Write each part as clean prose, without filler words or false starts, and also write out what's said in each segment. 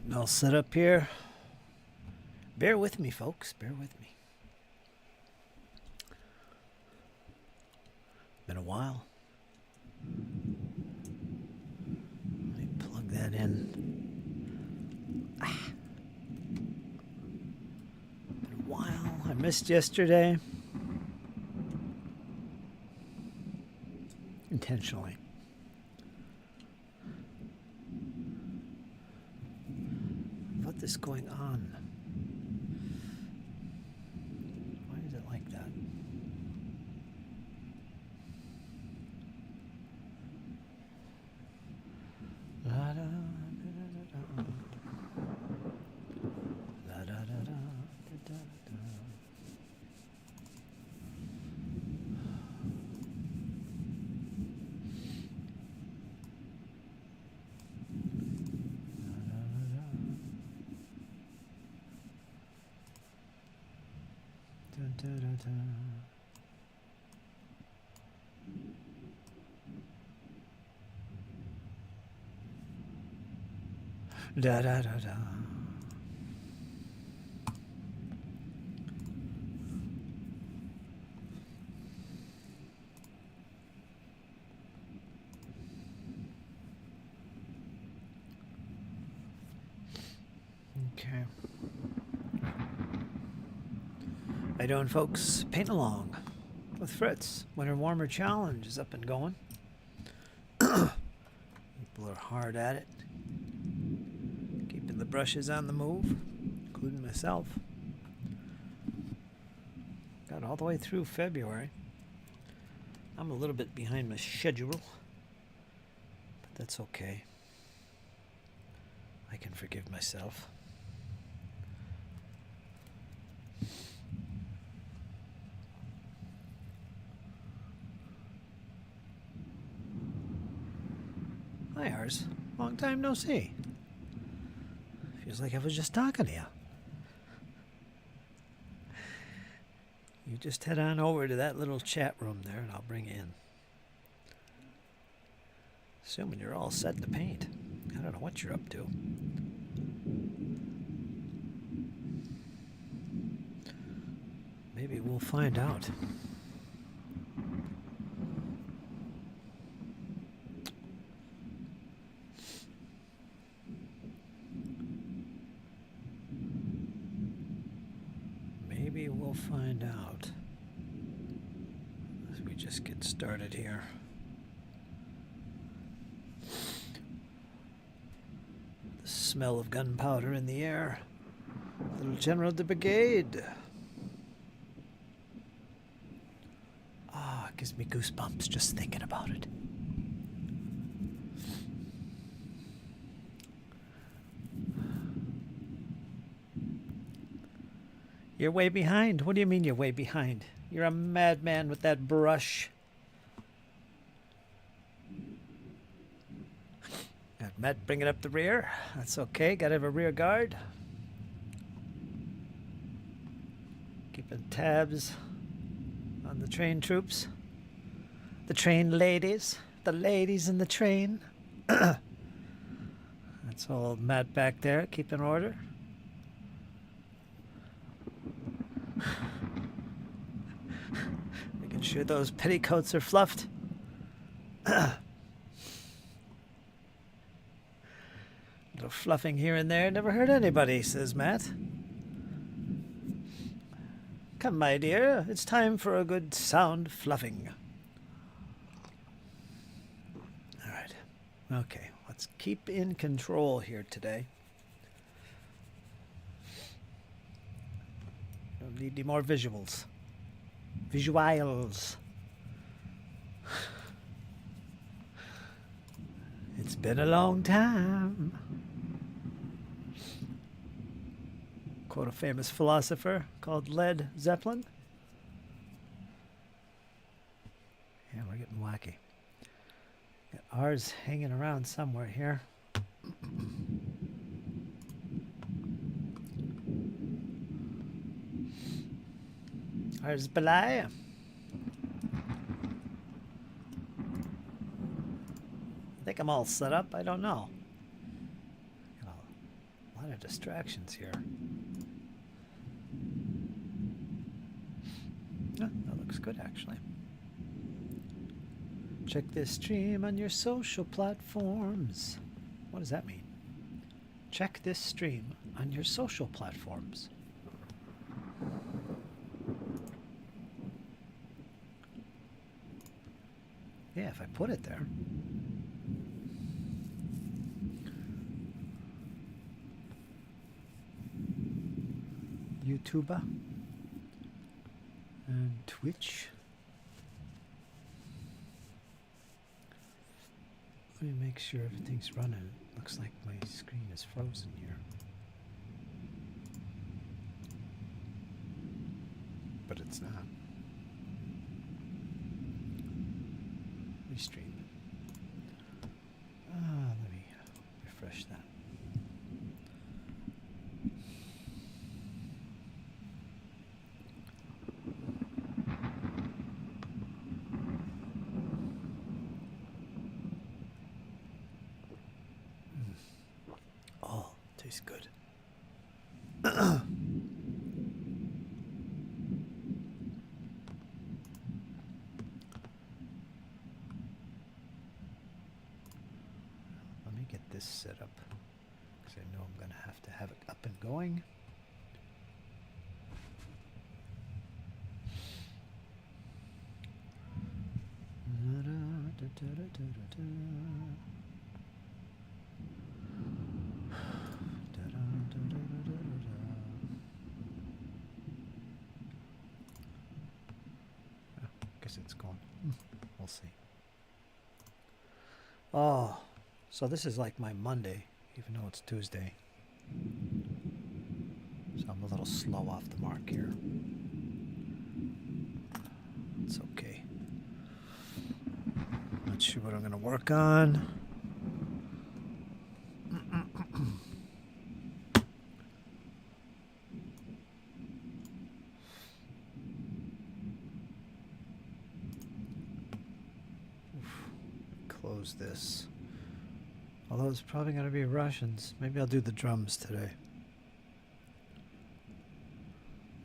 Getting all set up here. Bear with me, folks. Bear with me. Been a while. Let me plug that in. Been a while. I missed yesterday. Intentionally. What is going on? Why is it like that? Da da da da. Okay. How you doing, folks? Paint along with Fritz. Winter Warmer Challenge is up and going. People are hard at it. Keeping the brushes on the move, including myself. Got all the way through February. I'm a little bit behind my schedule, but that's okay. I can forgive myself. Hi, Ars. Long time no see. Feels like I was just talking to you. You just head on over to that little chat room there and I'll bring you in. Assuming you're all set to paint. I don't know what you're up to. Maybe we'll find out. Maybe we'll find out as we just get started here. The smell of gunpowder in the air. Little General de Brigade. Ah, it gives me goosebumps just thinking about it. You're way behind. What do you mean you're way behind? You're a madman with that brush. Got Matt bringing up the rear. That's okay. Got to have a rear guard. Keeping tabs on the train troops. The train ladies. The ladies in the train. That's old Matt back there, keeping order. Making sure those petticoats are fluffed. Little fluffing here and there never hurt anybody, says Matt. Come, my dear, it's time for a good sound fluffing. All right. Okay, let's keep in control here today. Don't need any more visuals. Visuals. It's been a long time. Quote a famous philosopher called Led Zeppelin. Yeah, we're getting wacky. Got ours hanging around somewhere here. Ours belay. I think I'm all set up. I don't know. Got a A lot of distractions here. Oh, that looks good, actually. Check this stream on your social platforms. What does that mean? Check this stream on your social platforms. Yeah, if I put it there. YouTuber and Twitch. Let me make sure everything's running. It looks like my screen is frozen here. But it's not. Restream. Let me refresh that. Oh, tastes good. Let me get this set up because I know I'm going to have it up and going. Guess it's gone. We'll see. Oh, so this is like my Monday, even though it's Tuesday. So I'm a little slow off the mark here. It's okay. Not sure what I'm going to work on. Close this. Although it's probably going to be Russians. Maybe I'll do the drums today.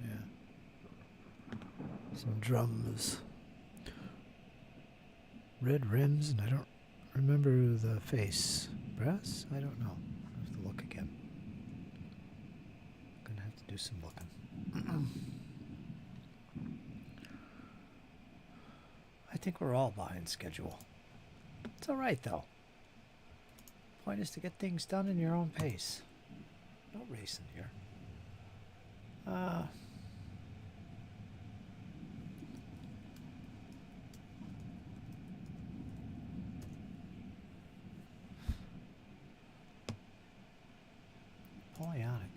Yeah. Some drums. Red rims, and I don't remember the face. Brass? I don't know. I have to look again. Gonna have to do some looking. I think we're all behind schedule. It's all right, though. Point is to get things done in your own pace. No racing here. Polyonic.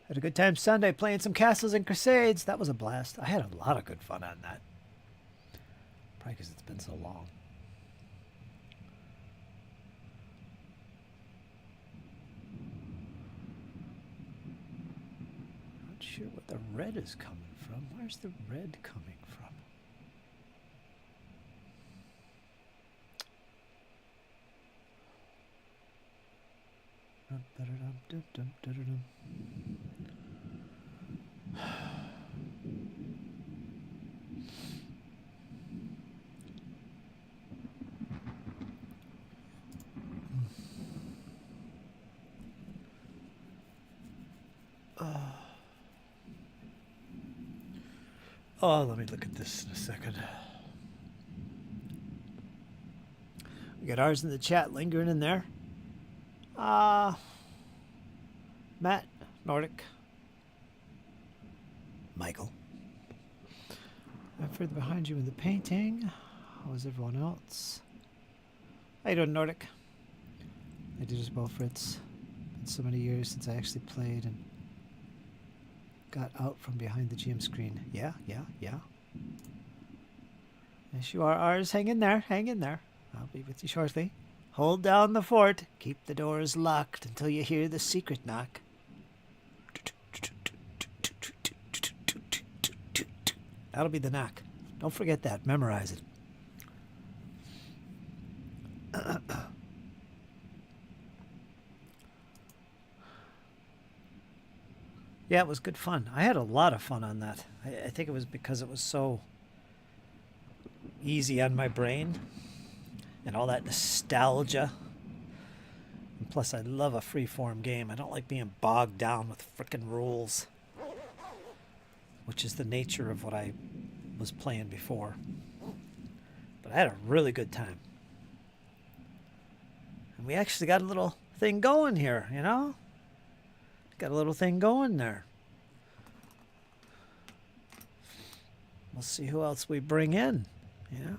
Had a good time Sunday playing some Castles and Crusades. That was a blast. I had a lot of good fun on that. Probably because it's been so long. Not sure what the red is coming from. Where's the red coming from? Oh, let me look at this in a second. We got ours in the chat lingering in there. Matt, Nordic, Michael. I'm further behind you in the painting. How is everyone else? How you doing, Nordic? I did as well, Fritz. Been so many years since I actually played and got out from behind the GM screen. Yeah. Yes, you are, ours. Hang in there. Hang in there. I'll be with you shortly. Hold down the fort. Keep the doors locked until you hear the secret knock. That'll be the knock. Don't forget that. Memorize it. Yeah, it was good fun. I had a lot of fun on that. I think it was because it was so easy on my brain and all that nostalgia. And plus, I love a free-form game. I don't like being bogged down with frickin' rules, which is the nature of what I was playing before. But I had a really good time. And we actually got a little thing going here, you know? Got a little thing going there. We'll see who else we bring in, you know?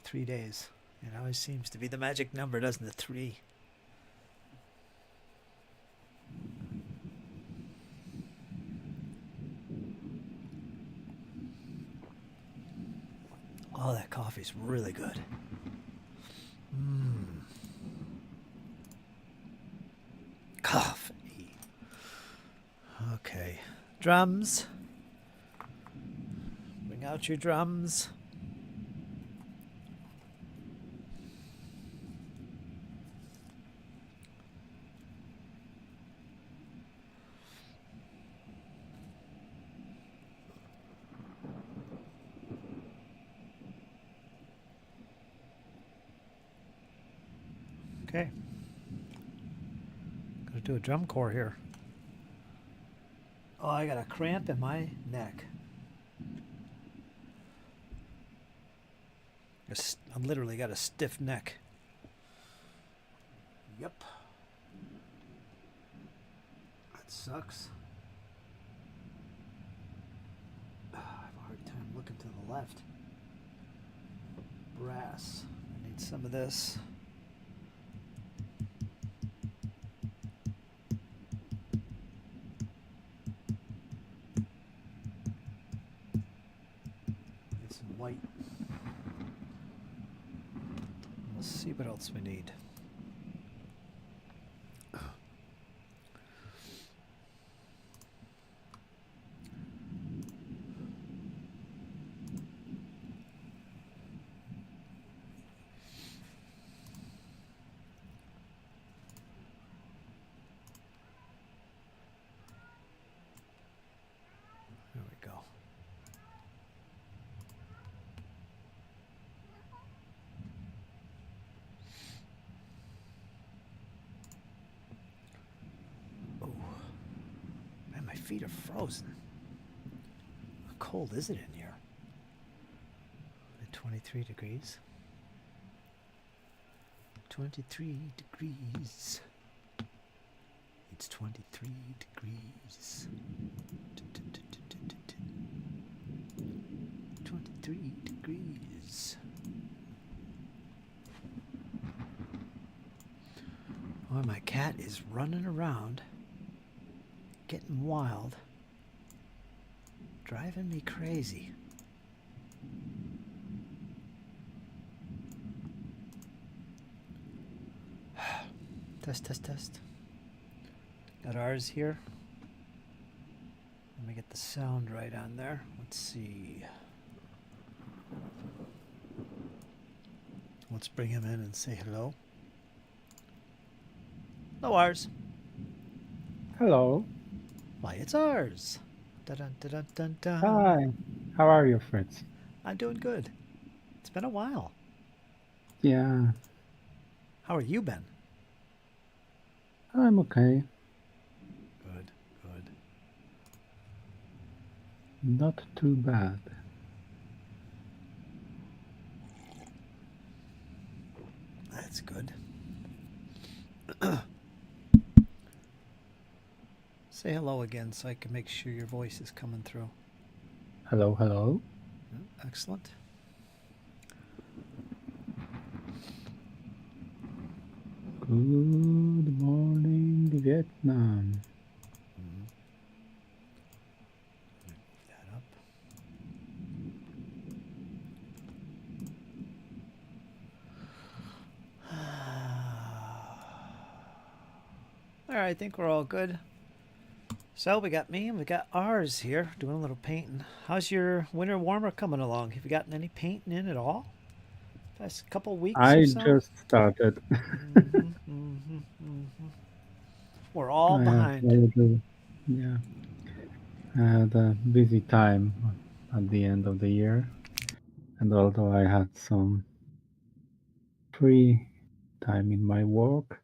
$3 days. It always seems to be the magic number, doesn't it? 3. Oh, that coffee's really good. Coffee. Okay. Drums. Bring out your drums. Okay. Gotta do a drum corps here. Oh, I got a cramp in my neck. I literally got a stiff neck. Yep. That sucks. I have a hard time looking to the left. Brass. I need some of this. White. Let's see what else we need. There we go. Feet are frozen. How cold is it in here? At 23 degrees. 23 degrees. It's 23 degrees. 23 degrees. Oh, my cat is running around. Getting wild, driving me crazy. Test. Got ours here. Let me get the sound right on there. Let's see. Let's bring him in and say hello. Hello, ours. Hello. Why, it's ours. Dun-dun-dun-dun-dun. Hi. How are you, Fritz? I'm doing good. It's been a while. Yeah, How are you been? I'm okay. Good. Not too bad. That's good. Say hello again so I can make sure your voice is coming through. Hello, hello. Excellent. Good morning, Vietnam. That up. All right, I think we're all good. So we got me and we got ours here doing a little painting. How's your winter warmer coming along? Have you gotten any painting in at all? Past couple weeks or I so? just started. We're all I have behind. already, yeah, I had a busy time at the end of the year, and although I had some free time in my work,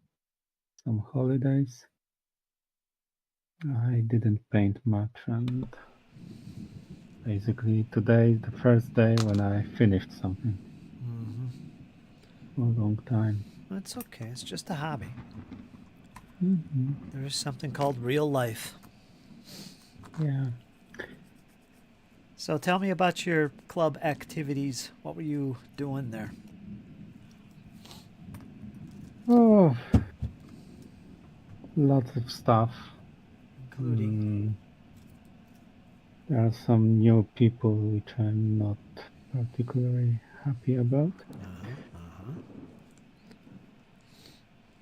some holidays, I didn't paint much, and basically today is the first day when I finished something for a long time. That's okay. It's just a hobby. Hmm. There is something called real life. Yeah. So tell me about your club activities. What were you doing there? Oh, lots of stuff. Including? There are some new people which I'm not particularly happy about.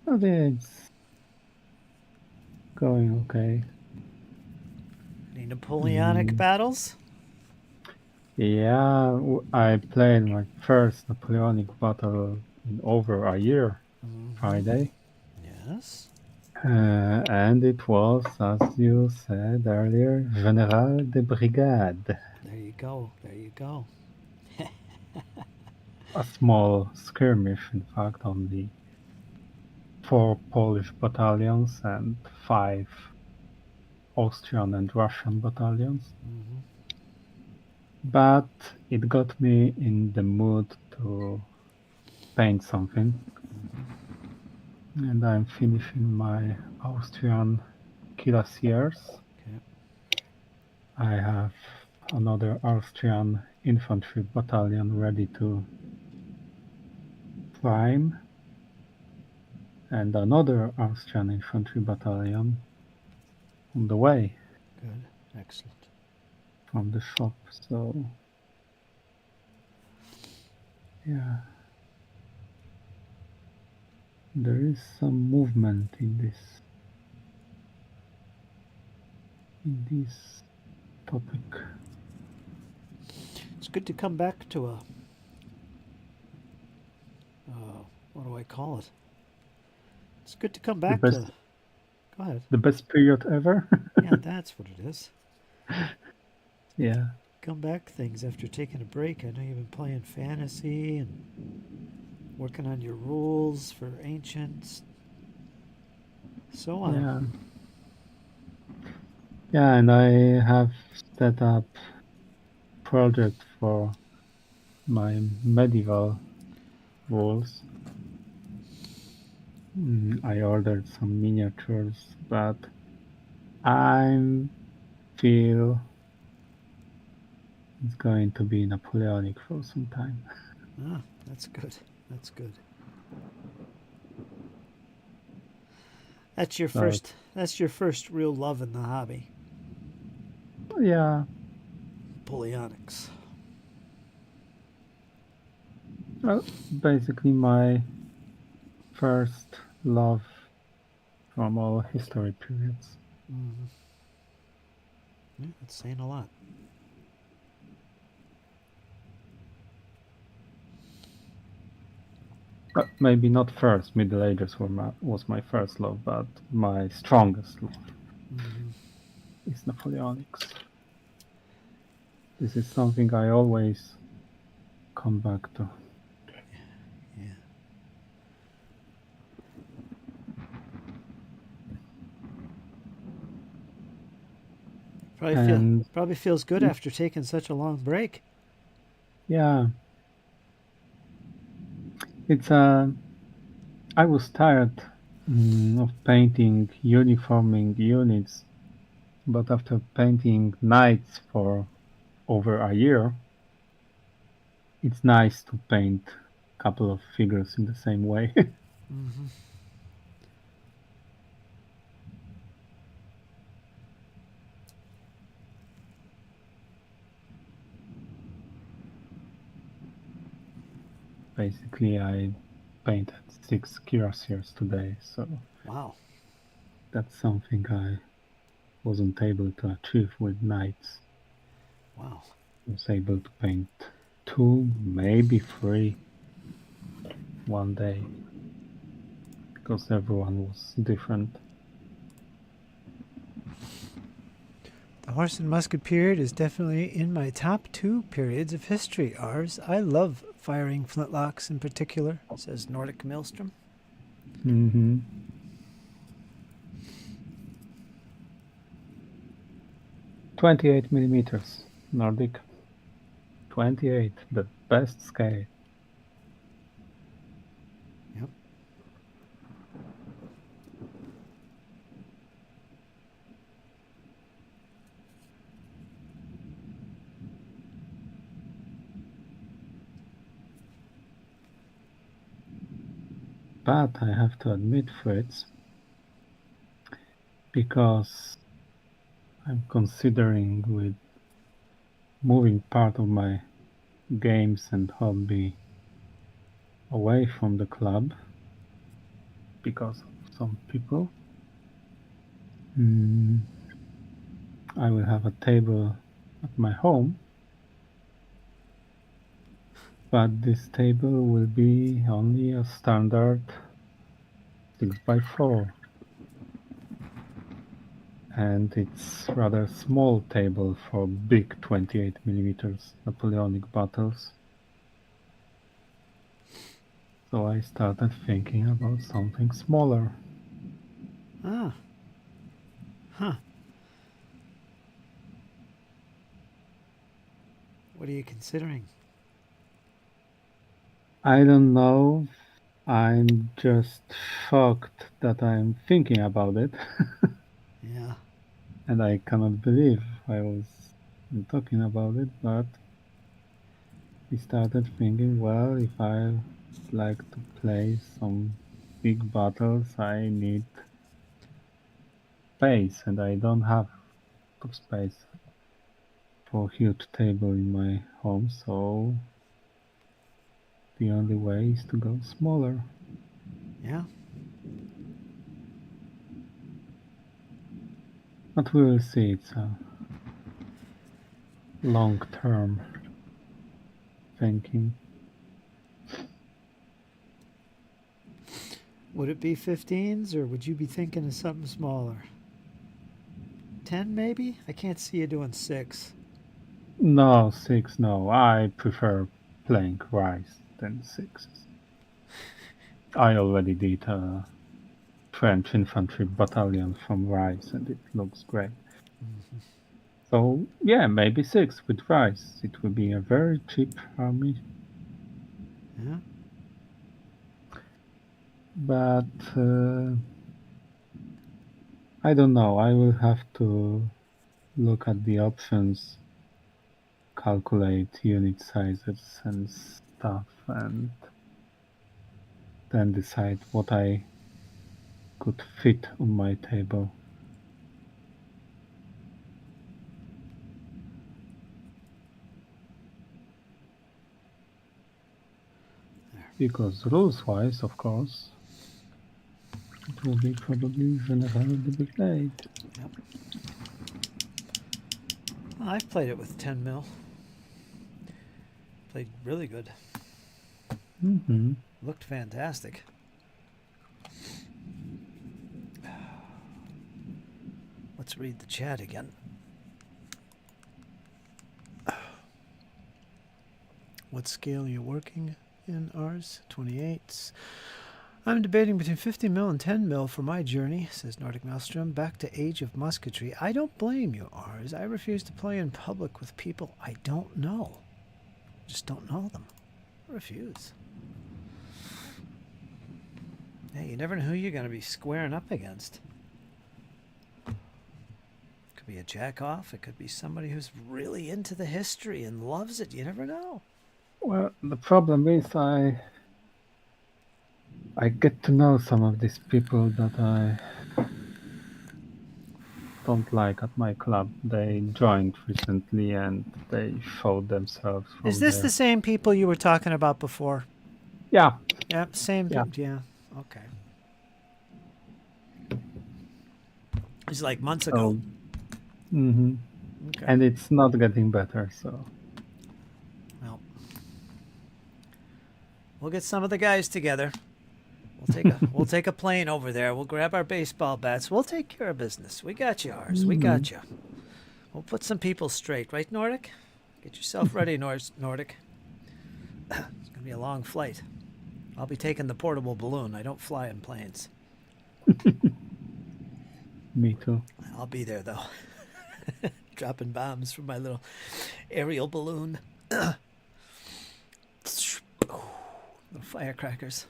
But it's going okay. Any Napoleonic battles? Yeah, I played my first Napoleonic battle in over a year, Friday. Yes. And it was, as you said earlier, General de Brigade. There you go. There you go. A small skirmish, in fact, only 4 Polish battalions and 5 Austrian and Russian battalions. But it got me in the mood to paint something. And I'm finishing my Austrian cuirassiers. Okay. I have another Austrian infantry battalion ready to prime, and another Austrian infantry battalion on the way. Good. Excellent. From the shop, so yeah. There is some movement in this topic. It's good to come back to a. What do I call it? It's good to come back to. Go ahead. The best period ever. Yeah, that's what it is. Yeah. Come back things after taking a break. I know you've been playing fantasy and working on your rules for ancients. So on. Yeah. Yeah, and I have set up project for my medieval rules. I ordered some miniatures, but I feel it's going to be Napoleonic for some time. Ah, that's good. That's good. That's your first. That's your first real love in the hobby. Yeah. Napoleonics. Well, basically my first love from all history periods. Yeah, that's saying a lot. Maybe not first. Middle Ages was my first love, but my strongest love is Napoleonics. This is something I always come back to. Yeah. Probably feels good after taking such a long break. Yeah. It's I was tired of painting uniforming units, but after painting knights for over a year, it's nice to paint a couple of figures in the same way. Mm-hmm. Basically, I painted 6 cuirassiers today, so Wow. that's something I wasn't able to achieve with knights. Wow. I was able to paint 2, maybe 3 one day, because everyone was different. The horse and musket period is definitely in my top 2 periods of history. Ours. I love firing flintlocks in particular, says Nordic Maelstrom. Mm-hmm. 28 millimeters, Nordic. 28, the best scale. Yep. But I have to admit, Fritz, because I'm considering with moving part of my games and hobby away from the club because of some people. I will have a table at my home, but this table will be only a standard 6x4, and it's rather small table for big 28 millimeters Napoleonic battles. So I started thinking about something smaller. Ah. Huh. What are you considering? I don't know. I'm just shocked that I'm thinking about it. Yeah. And I cannot believe I was talking about it, but we started thinking, well, if I like to play some big battles, I need space, and I don't have of space for a huge table in my home, so the only way is to go smaller. Yeah. But we will see. It's a long-term thinking. Would it be 15s or would you be thinking of something smaller? 10 maybe? I can't see you doing 6. No, 6, no. I prefer playing Rise than 6s. I already did a French infantry battalion from Rise, and it looks great. Mm-hmm. So, yeah, maybe 6 with Rise. It will be a very cheap army. Yeah. But I don't know. I will have to look at the options, calculate unit sizes and stuff, and then decide what I could fit on my table. There. Because rules-wise, of course, it will be probably General de Brigade. Yep. Well, I've played it with 10 mil. Played really good. Mm-hmm. Looked fantastic. Let's read the chat again. What scale are you working in? Ours? 28s. I'm debating between 50 mil and 10 mil for my journey, says Nordic Maelstrom. Back to Age of Musketry. I don't blame you, Ours. I refuse to play in public with people I don't know. Just don't know them. I refuse. Yeah, you never know who you're going to be squaring up against. Could be a jack-off. It could be somebody who's really into the history and loves it. You never know. Well, the problem is I get to know some of these people that I don't like at my club. They joined recently and they showed themselves Is from this the their... same people you were talking about before? Yeah, Yeah, same. yeah. Yeah. Okay. It's like months ago. So, hmm Okay. and it's not getting better, so... Well, we'll get some of the guys together. We'll take a plane over there. We'll grab our baseball bats. We'll take care of business. We got you, ours. We got you. We'll put some people straight, right, Nordic? Get yourself ready, Nordic. It's gonna be a long flight. I'll be taking the portable balloon. I don't fly in planes. Me too. I'll be there though, dropping bombs from my little aerial balloon. Little firecrackers.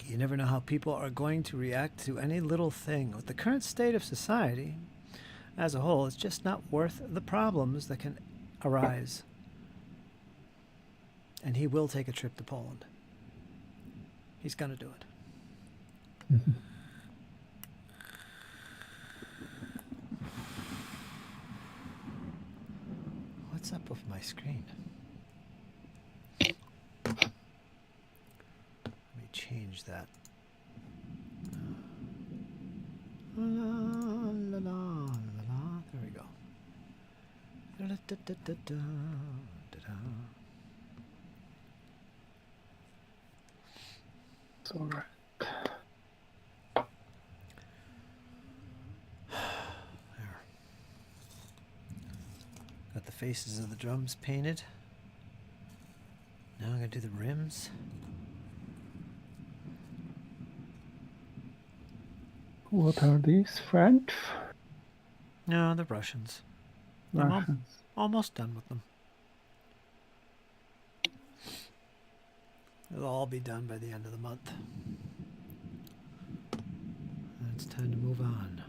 You never know how people are going to react to any little thing. With the current state of society as a whole, it's just not worth the problems that can arise. And he will take a trip to Poland. He's going to do it. What's up with my screen? Let me change that. La, la, la, la, la. There we go. Da, da, da, da, da, da, da. It's all right. There. Got the faces of the drums painted. Now I'm going to do the rims. What are these? French? No, the Russians. Russians? Almost done with them. It'll all be done by the end of the month. And it's time to move on.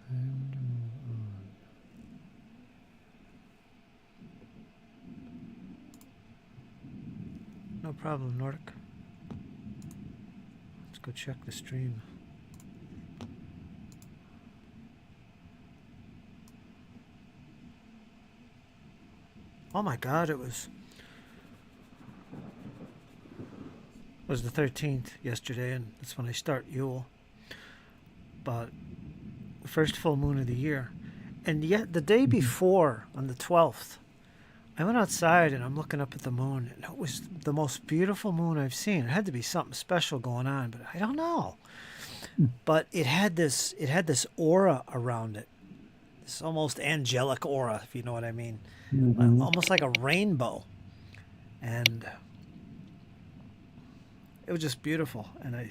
Time to move on. No problem, Nordic. Let's go check the stream. Oh my God, it was the 13th yesterday, and that's when I start Yule. But the first full moon of the year. And yet the day before, on the 12th, I went outside and I'm looking up at the moon, and it was the most beautiful moon I've seen. It had to be something special going on, but I don't know. But it had this aura around it. This almost angelic aura, if you know what I mean. Almost like a rainbow. And it was just beautiful. And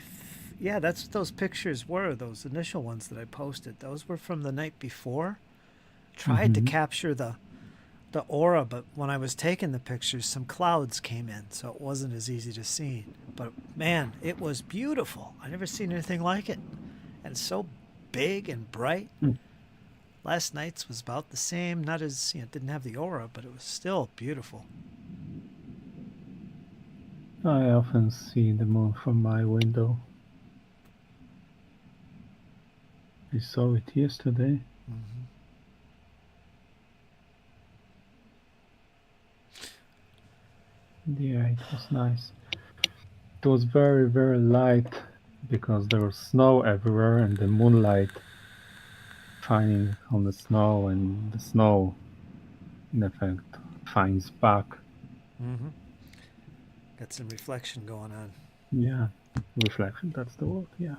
yeah, that's what those pictures were, those initial ones that I posted. Those were from the night before. Tried to capture the aura, but when I was taking the pictures, some clouds came in, so it wasn't as easy to see. But man, it was beautiful. I never seen anything like it. And so big and bright. Last night's was about the same, not as, it didn't have the aura, but it was still beautiful. I often see the moon from my window. I saw it yesterday. Yeah, it was nice. It was very, very light because there was snow everywhere and the moonlight shining on the snow, and the snow, in effect, shines back. Got some reflection going on. Yeah, reflection, that's the word, yeah.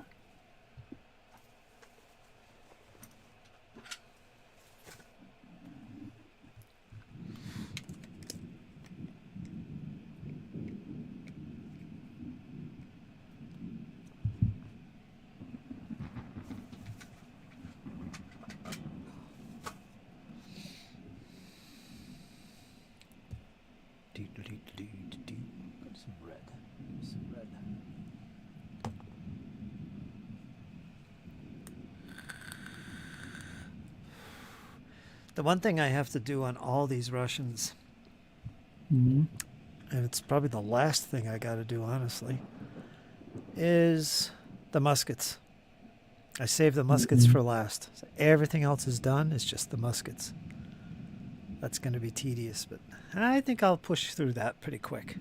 The one thing I have to do on all these Russians, Mm-hmm. and it's probably the last thing I got to do, honestly, is the muskets. I saved the muskets for last. So everything else is done. It's just the muskets. That's going to be tedious, but I think I'll push through that pretty quick.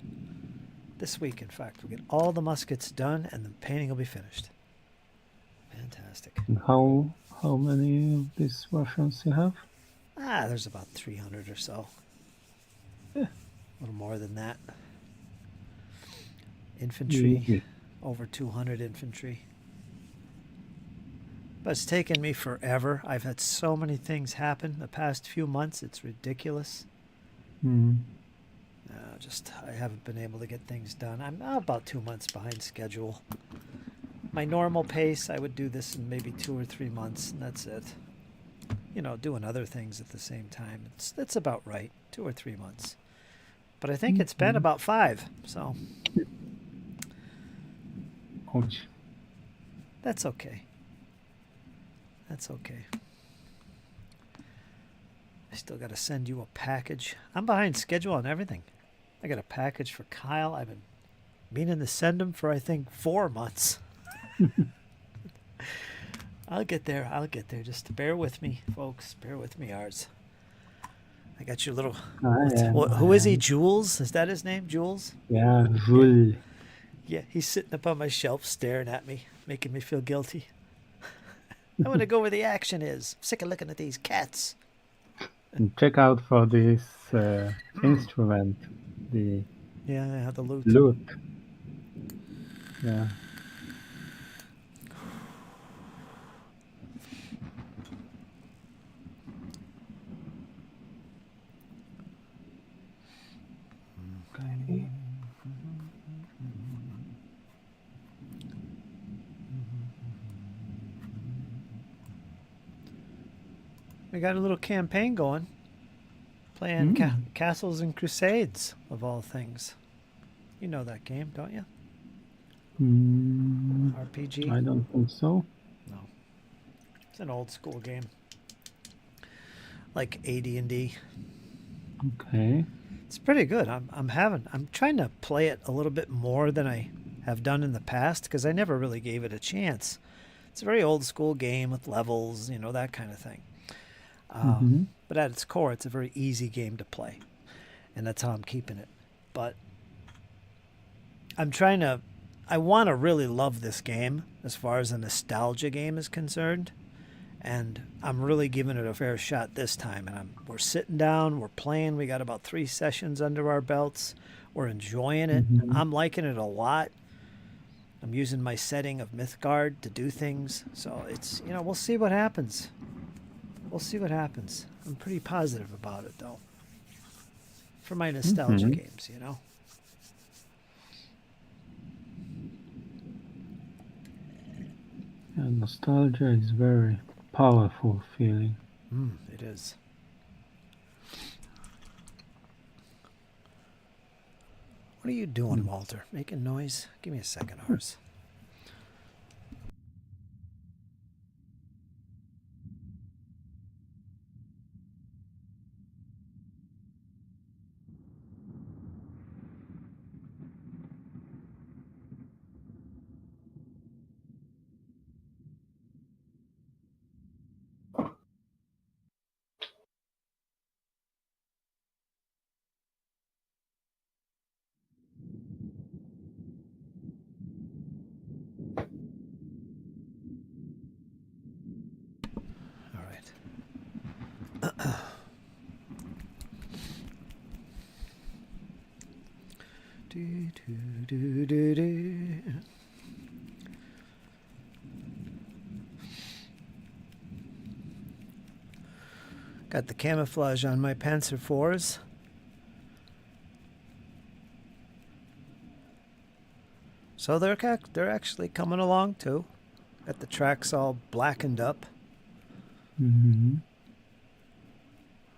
This week, in fact, we'll get all the muskets done and the painting will be finished. Fantastic. And how many of these Russians you have? There's about 300 or so. Yeah. A little more than that. Infantry, Yeah. over 200 infantry. But it's taken me forever. I've had so many things happen the past few months. It's ridiculous. Mm. I haven't been able to get things done. I'm about 2 months behind schedule. My normal pace, I would do this in maybe 2 or 3 months, and that's it. You know, doing other things at the same time. That's about right, 2 or 3 months. But I think it's been about 5, so Ouch. that's okay. That's okay. I still got to send you a package. I'm behind schedule on everything. I got a package for Kyle. I've been meaning to send him for, I think, 4 months. I'll get there. Just bear with me, folks. Bear with me, Ars. I got your little... who is he, Jules? Is that his name, Jules? Yeah, Jules. Yeah, he's sitting up on my shelf staring at me, making me feel guilty. I want to go where the action is. I'm sick of looking at these cats. And check out for this instrument, the Yeah, the loot. Yeah. Okay. We got a little campaign going. Playing Castles and Crusades, of all things. You know that game, don't you? RPG? I don't think so. No. It's an old school game. Like AD&D. Okay. It's pretty good. I'm trying to play it a little bit more than I have done in the past because I never really gave it a chance. It's a very old school game with levels, you know, that kind of thing. But at its core, it's a very easy game to play. And that's how I'm keeping it. But I want to really love this game as far as a nostalgia game is concerned. And I'm really giving it a fair shot this time. And we're sitting down, we're playing. We got about 3 sessions under our belts. We're enjoying it. I'm liking it a lot. I'm using my setting of Mythgard to do things. So it's, you know, we'll see what happens. We'll see what happens. I'm pretty positive about it, though. For my nostalgia games, you know. Yeah, nostalgia is very powerful feeling. It is. What are you doing, Walter? Making noise? Give me a second, Ars. Got the camouflage on my Panzer IVs. So they're actually coming along too. Got the tracks all blackened up.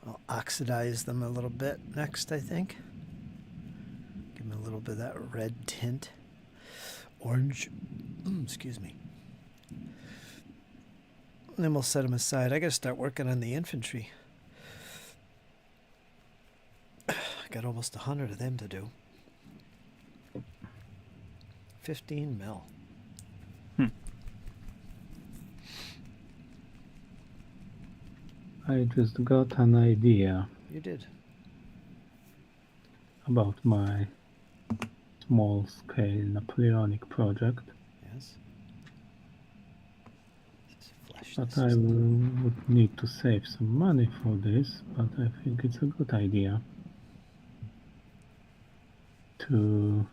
I'll oxidize them a little bit next, I think. Give them a little bit of that red tint. Orange. Excuse me. And then we'll set them aside. I gotta start working on the infantry. got almost 100 of them to do. 15 mil. I just got an idea You did. about my small-scale Napoleonic project. Yes. Flesh But this I is- would need to save some money for this, but I think it's a good idea to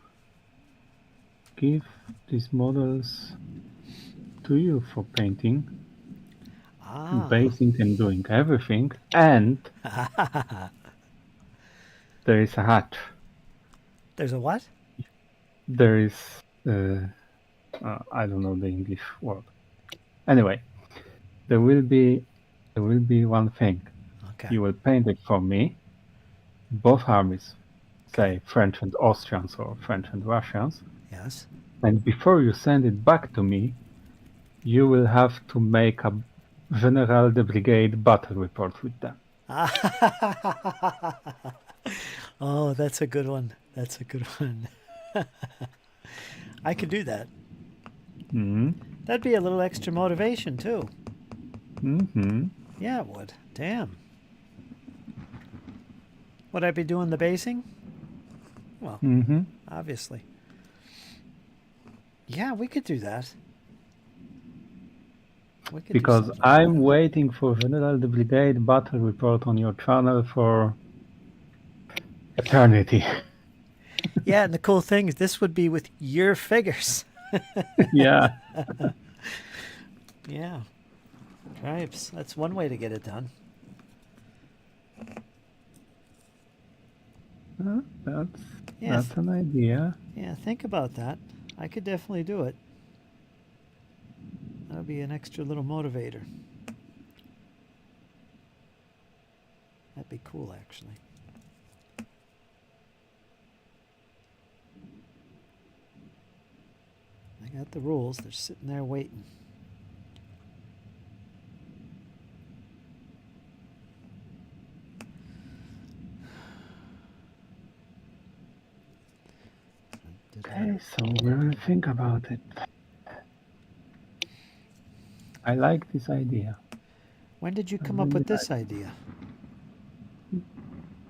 give these models to you for painting, and basing and doing everything, and there is a hatch. There's a what? There is, I don't know the English word. Anyway, there will be one thing. Okay. You will paint it for me, both armies, say French and Austrians or French and Russians, Yes. and before you send it back to me, you will have to make a General de Brigade battle report with them. Oh, that's a good one. That's a good one. I could do that. Mm-hmm. That'd be a little extra motivation, too. Mm-hmm. Yeah, it would. Damn. Would I be doing the basing? Well, Mm-hmm. obviously. Yeah, we could do that. We could do Because something like I'm that. waiting for General de Brigade battle report on your channel for eternity. Yeah, and the cool thing is this would be with your figures. Yeah. Yeah. Tribes. That's one way to get it done. That's an idea. Yeah, think about that. I could definitely do it. That'll be an extra little motivator. That'd be cool, actually. I got the rules. They're sitting there waiting. Okay, so we'll think about it. I like this idea. When did you I come up really with this idea?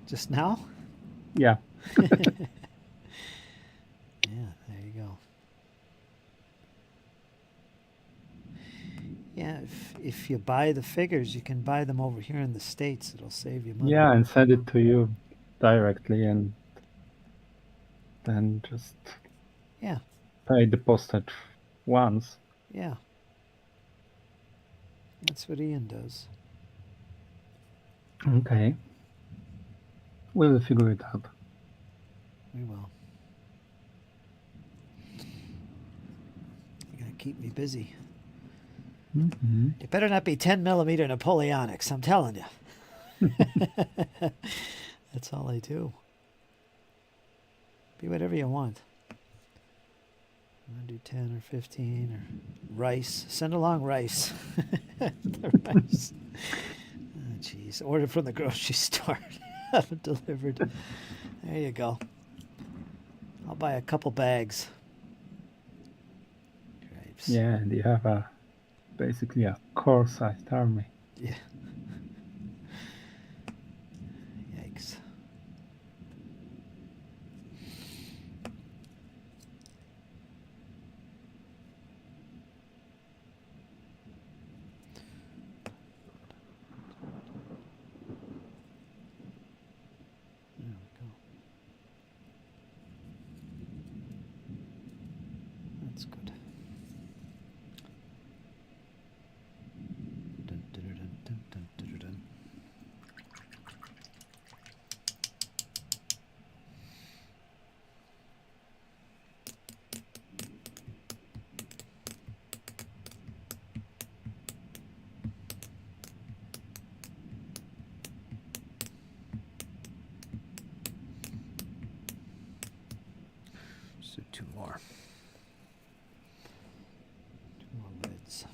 Just now? Yeah. Yeah, there you go. Yeah, if you buy the figures, you can buy them over here in the States. It'll save you money. Yeah, and send it to you directly, and then just Yeah, pay the postage once. yeah. That's what Ian does. Okay. We'll figure it out. We will. You're going to keep me busy. Mm-hmm. It better not be 10 millimeter Napoleonics, I'm telling you. That's all I do. Be whatever you want. I'm going to do 10 or 15 or rice. Send along rice. The rice. Oh, jeez. Order from the grocery store. Have it delivered. There you go. I'll buy a couple bags. Grapes. Yeah, and you have basically a core-sized army. Yeah. Yikes. There we go. That's good. Dun, dun, dun, dun, dun, dun, dun, dun. So two more. Two more lids.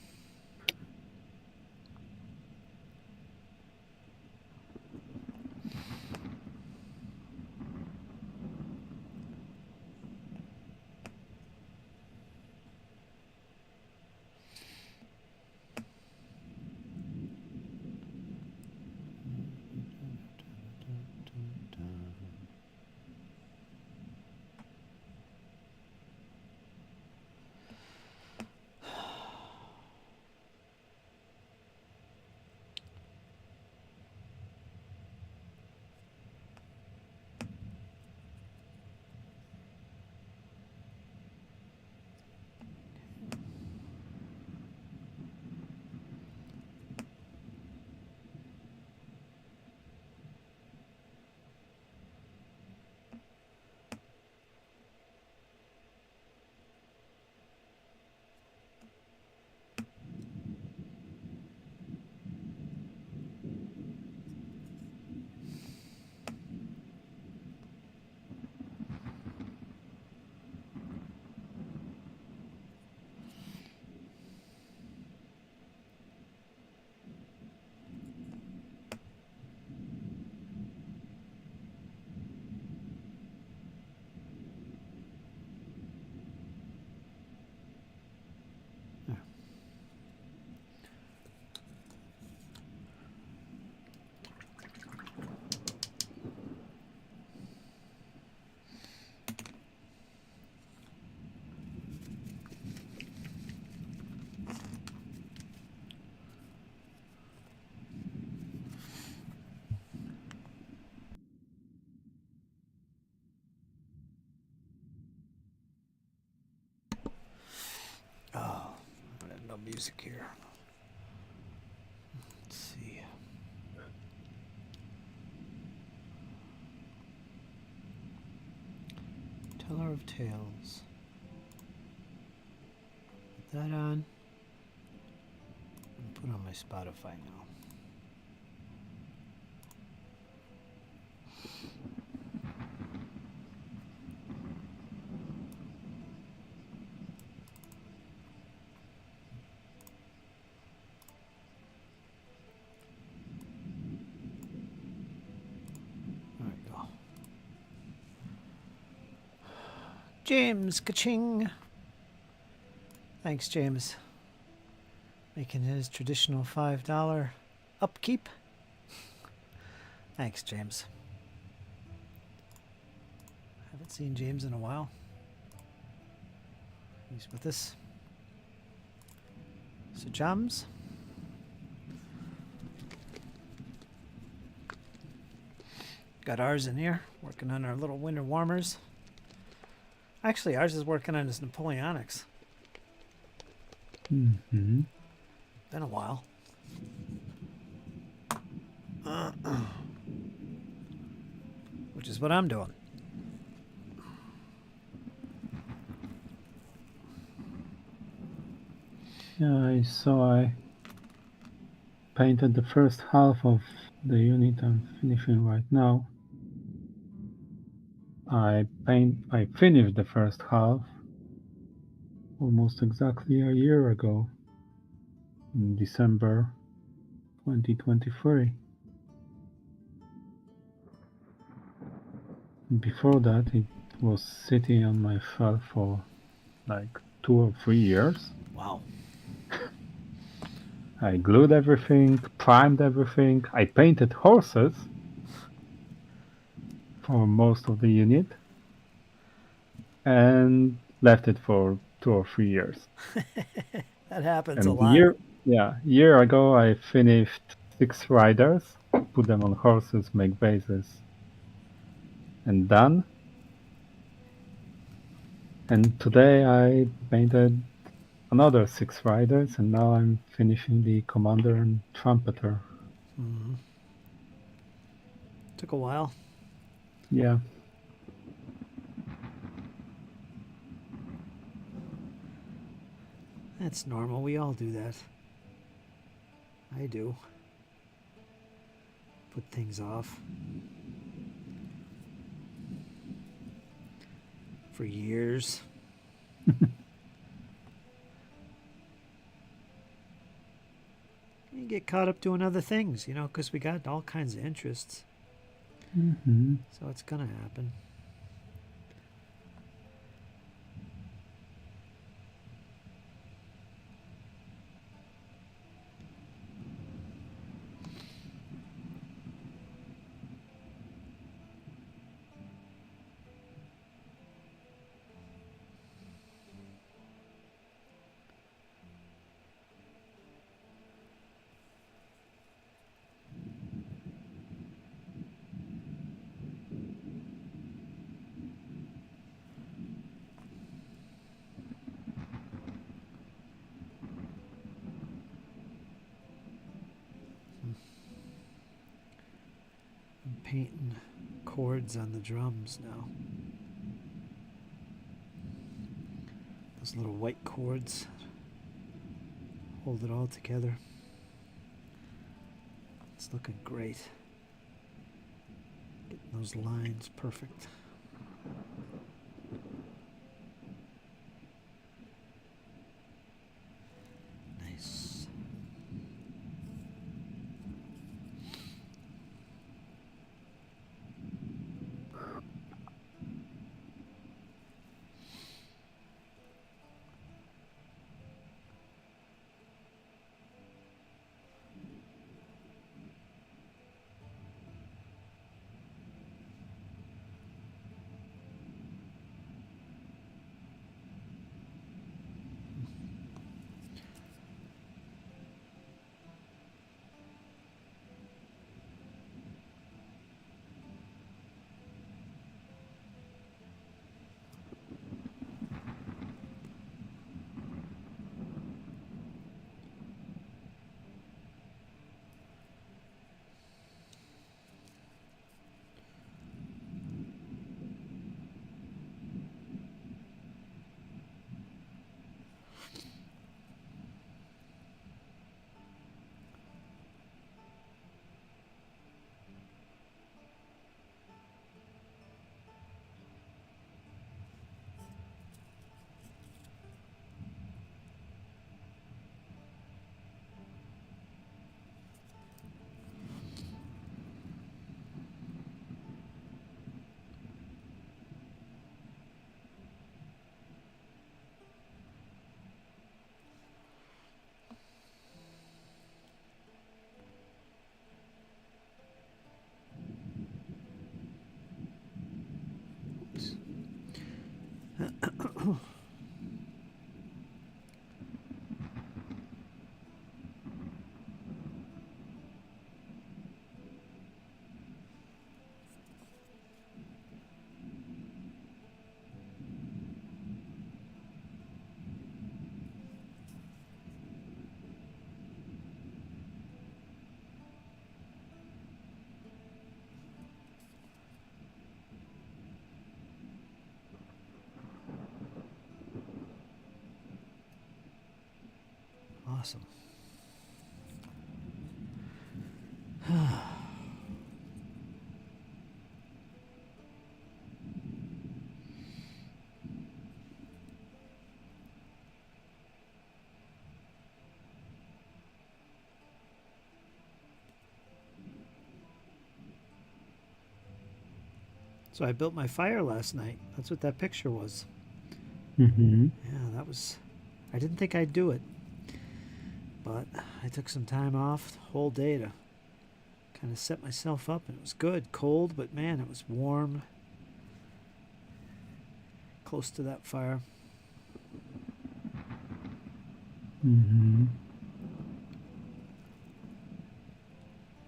music here. Let's see. Teller of Tales. Put that on. And put on my Spotify now. There we go. James, ka-ching. Thanks, James. Making his traditional $5 upkeep. Thanks, James. Haven't seen James in a while. He's with us. So, James. Got ours in here, working on our little winter warmers. Actually, ours is working on his Napoleonics. Mm-hmm. Been a while. Which is what I'm doing. Yeah, I saw I painted the first half of the unit I'm finishing right now. I finished the first half almost exactly a year ago, in December 2023. Before that, it was sitting on my shelf for like 2 or 3 years. Wow. I glued everything, primed everything. I painted horses for most of the unit and left it for 2 or 3 years. That happens And a lot. year ago I finished 6 riders, put them on horses, make bases, and done. And today I painted another 6 riders, and now I'm finishing the commander and trumpeter. Mm-hmm. Took a while. Yeah. That's normal. We all do that. I do. Put things off. For years. You get caught up doing other things, you know, because we got all kinds of interests. Mm-hmm. So it's going to happen. I'm painting chords on the drums now. Those little white chords hold it all together. It's looking great. Getting those lines perfect. Nice. Awesome. So I built my fire last night. That's what that picture was. Mm-hmm. Yeah, that was. I didn't think I'd do it, but I took some time off the whole day to kind of set myself up, and it was good. Cold, but man, it was warm. Close to that fire. Mm-hmm.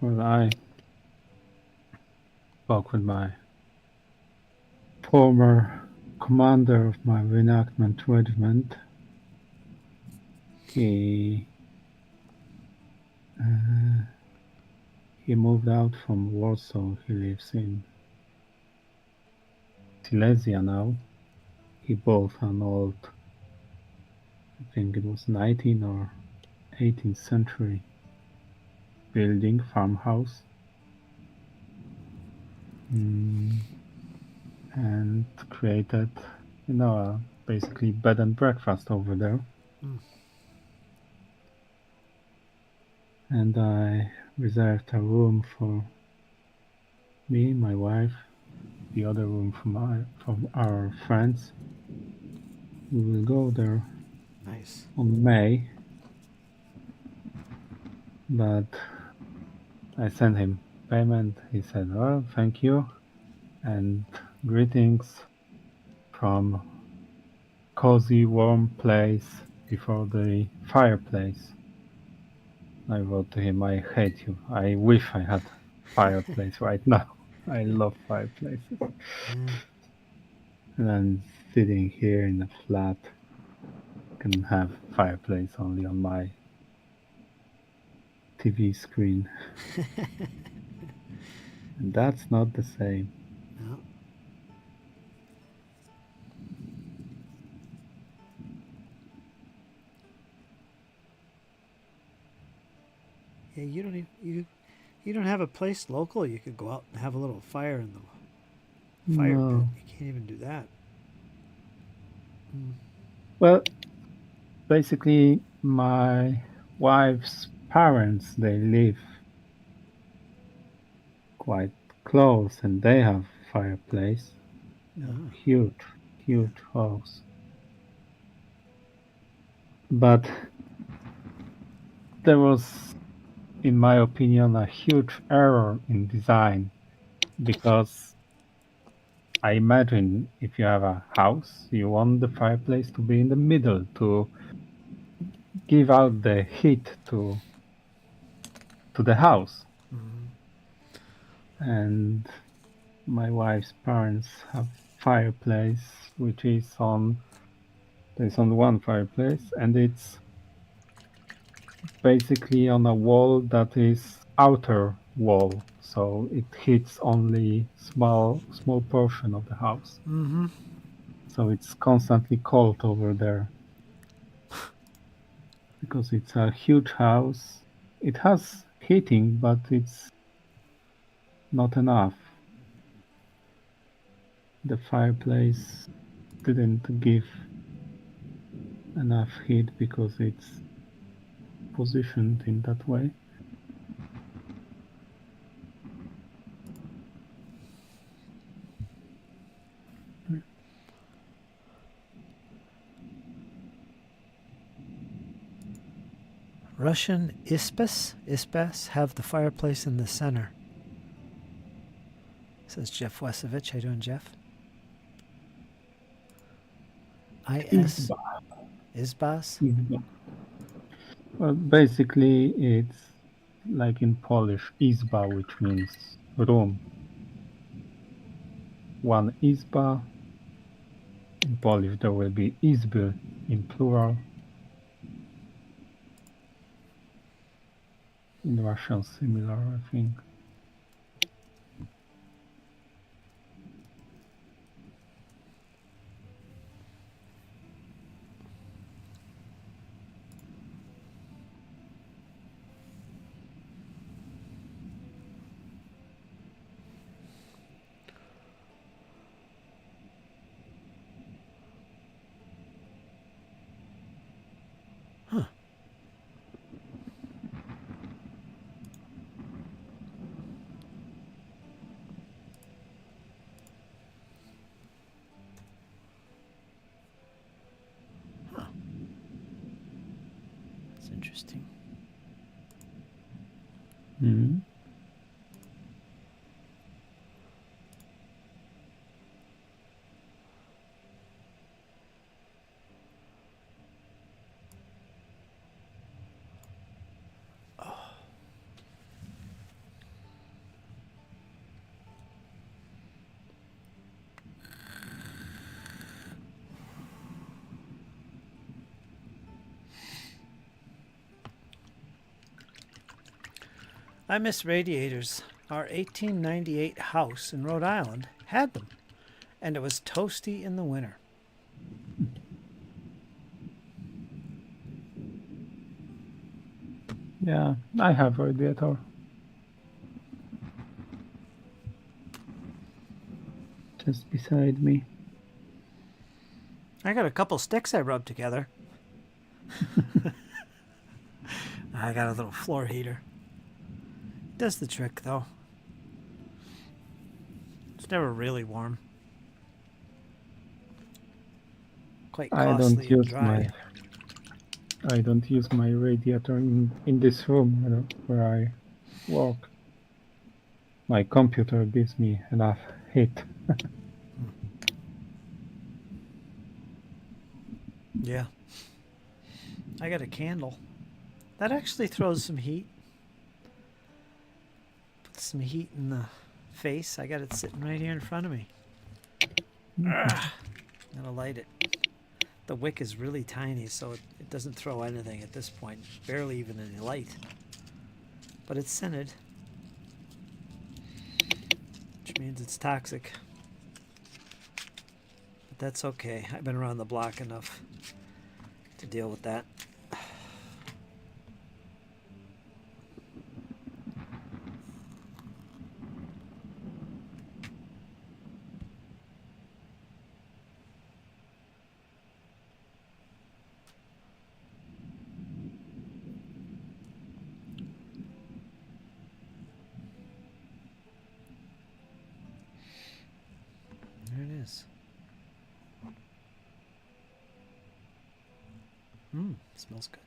Well, I spoke with my former commander of my reenactment regiment. He he moved out from Warsaw. He lives in Silesia now. He bought an old, I think it was 19th or 18th century building, farmhouse, and created, basically bed and breakfast over there. Mm. And I reserved a room for me, my wife, the other room from our friends. We will go there Nice. on May, but I sent him payment. He said, "Well, thank you, and greetings from cozy, warm place before the fireplace." I wrote to him, "I hate you. I wish I had fireplace right now. I love fireplaces." Yeah. And I'm sitting here in a flat, can have fireplace only on my TV screen. And that's not the same. No. Yeah, you don't even, you don't have a place local. You could go out and have a little fire in the fire pit. No. You can't even do that. Mm. Well, basically, my wife's parents, they live quite close and they have fireplace. Ah. Huge, huge house. But there was, in my opinion, a huge error in design because I imagine if you have a house, you want the fireplace to be in the middle to give out the heat to the house. Mm-hmm. And my wife's parents have fireplace, which is on there's only one fireplace, and it's basically on a wall that is outer wall, so it hits only small portion of the house. Mm-hmm. So it's constantly cold over there because it's a huge house. It has heating, but it's not enough. The fireplace didn't give enough heat because it's positioned in that way. Russian ispas have the fireplace in the center. Says Jeff Wesovich. How you doing, Jeff? IS Izba. Isbas? Izba. Well, basically, it's like in Polish, izba, which means room. One izba. In Polish, there will be izby in plural. In Russian, similar, I think. Interesting. Hmm. I miss radiators. Our 1898 house in Rhode Island had them, and it was toasty in the winter. Yeah, I have radiator. Just beside me. I got a couple sticks I rubbed together. I got a little floor heater. Does the trick, though. It's never really warm. Quite I don't costly and use dry. I don't use my radiator in this room where I work. My computer gives me enough heat. Yeah. I got a candle. That actually throws some heat. Puts some heat in the face. I got it sitting right here in front of me. I'm gonna light it. The wick is really tiny, so it doesn't throw anything at this point. Barely even any light. But it's scented, which means it's toxic. But that's okay. I've been around the block enough to deal with that. There it is. Smells good.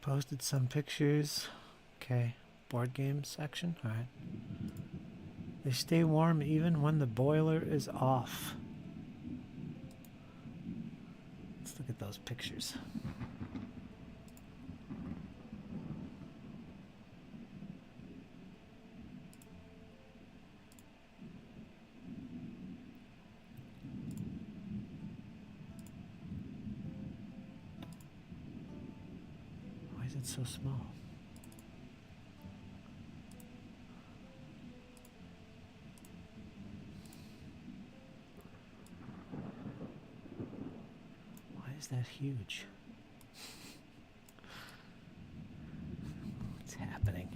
Posted some pictures. Okay. Board game section. All right. They stay warm even when the boiler is off. Let's look at those pictures. Why is it so small? Why is that huge? What's happening?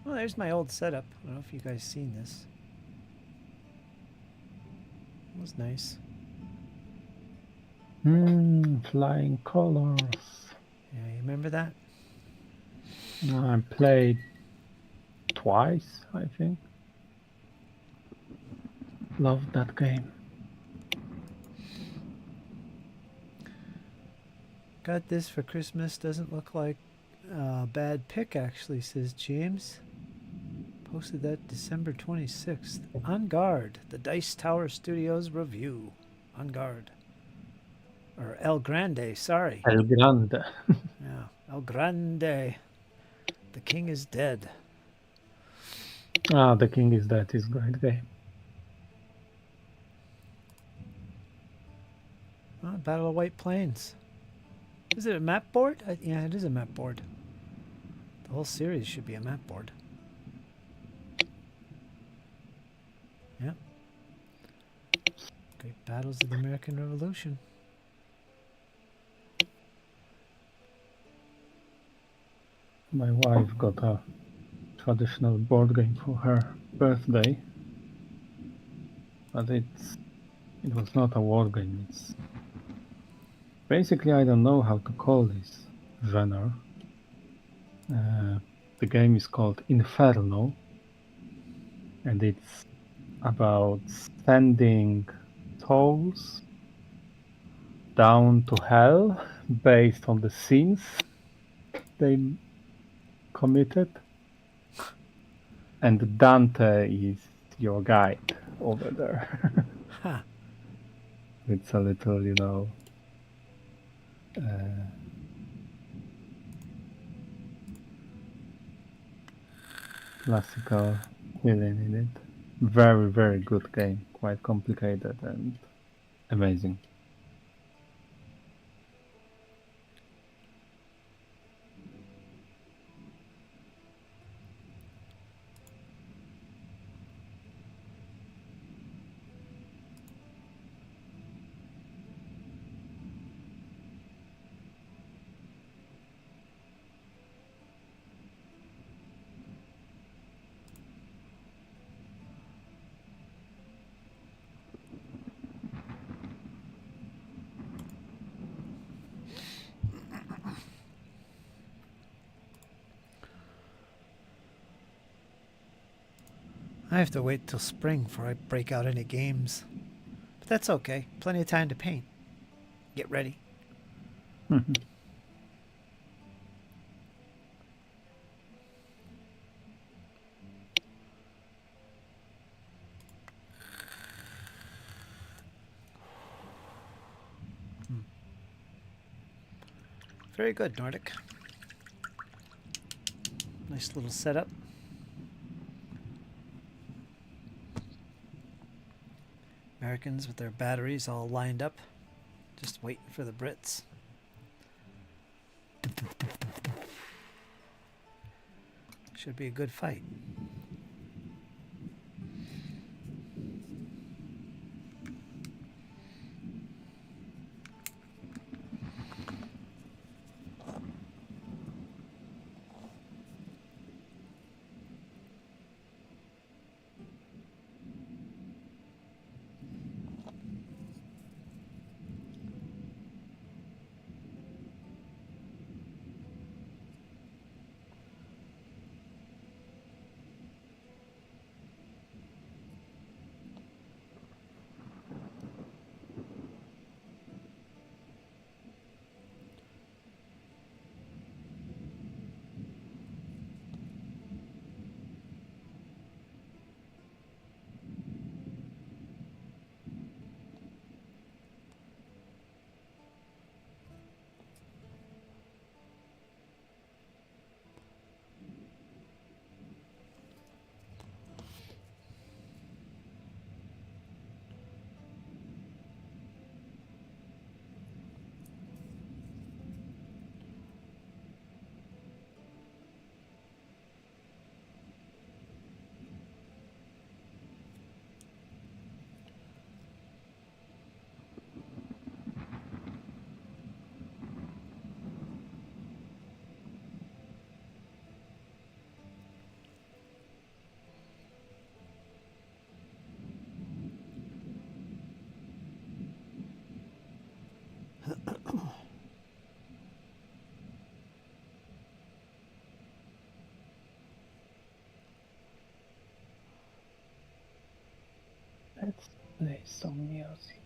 Well, there's my old setup. I don't know if you guys seen this. It was nice. Flying colors. Yeah, you remember that? I played twice, I think. Love that game. Got this for Christmas. Doesn't look like a bad pick, actually, says James. Posted that December 26th. On Guard, the Dice Tower Studios review. On Guard. Or El Grande, sorry. El Grande. Yeah, El Grande. The King is Dead. The King is Dead is a great game. Oh, Battle of White Plains. Is it a map board? Yeah, it is a map board. The whole series should be a map board. Yep. Great battles of the American Revolution. My wife got a traditional board game for her birthday, but it was not a war game. It's basically, I don't know how to call this genre. The game is called Inferno, and it's about sending souls down to hell based on the sins they committed. And Dante is your guide over there. Huh. It's a little, classical feeling in it. Very, very good game. Quite complicated and amazing. I have to wait till spring before I break out any games. But that's okay. Plenty of time to paint. Get ready. Very good, Nordic. Nice little setup. Americans with their batteries all lined up, just waiting for the Brits. Should be a good fight. Let's play some music.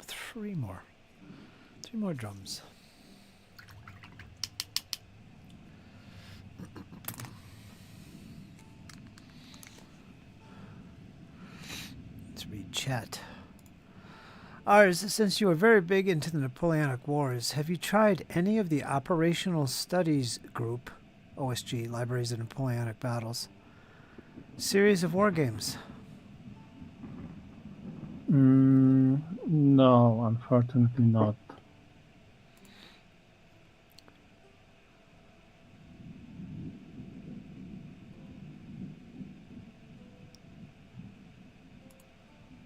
Three more drums. Let's read chat. Ours, since you are very big into the Napoleonic Wars, have you tried any of the Operational Studies Group, OSG, Libraries of Napoleonic Battles, series of war games? No, unfortunately not.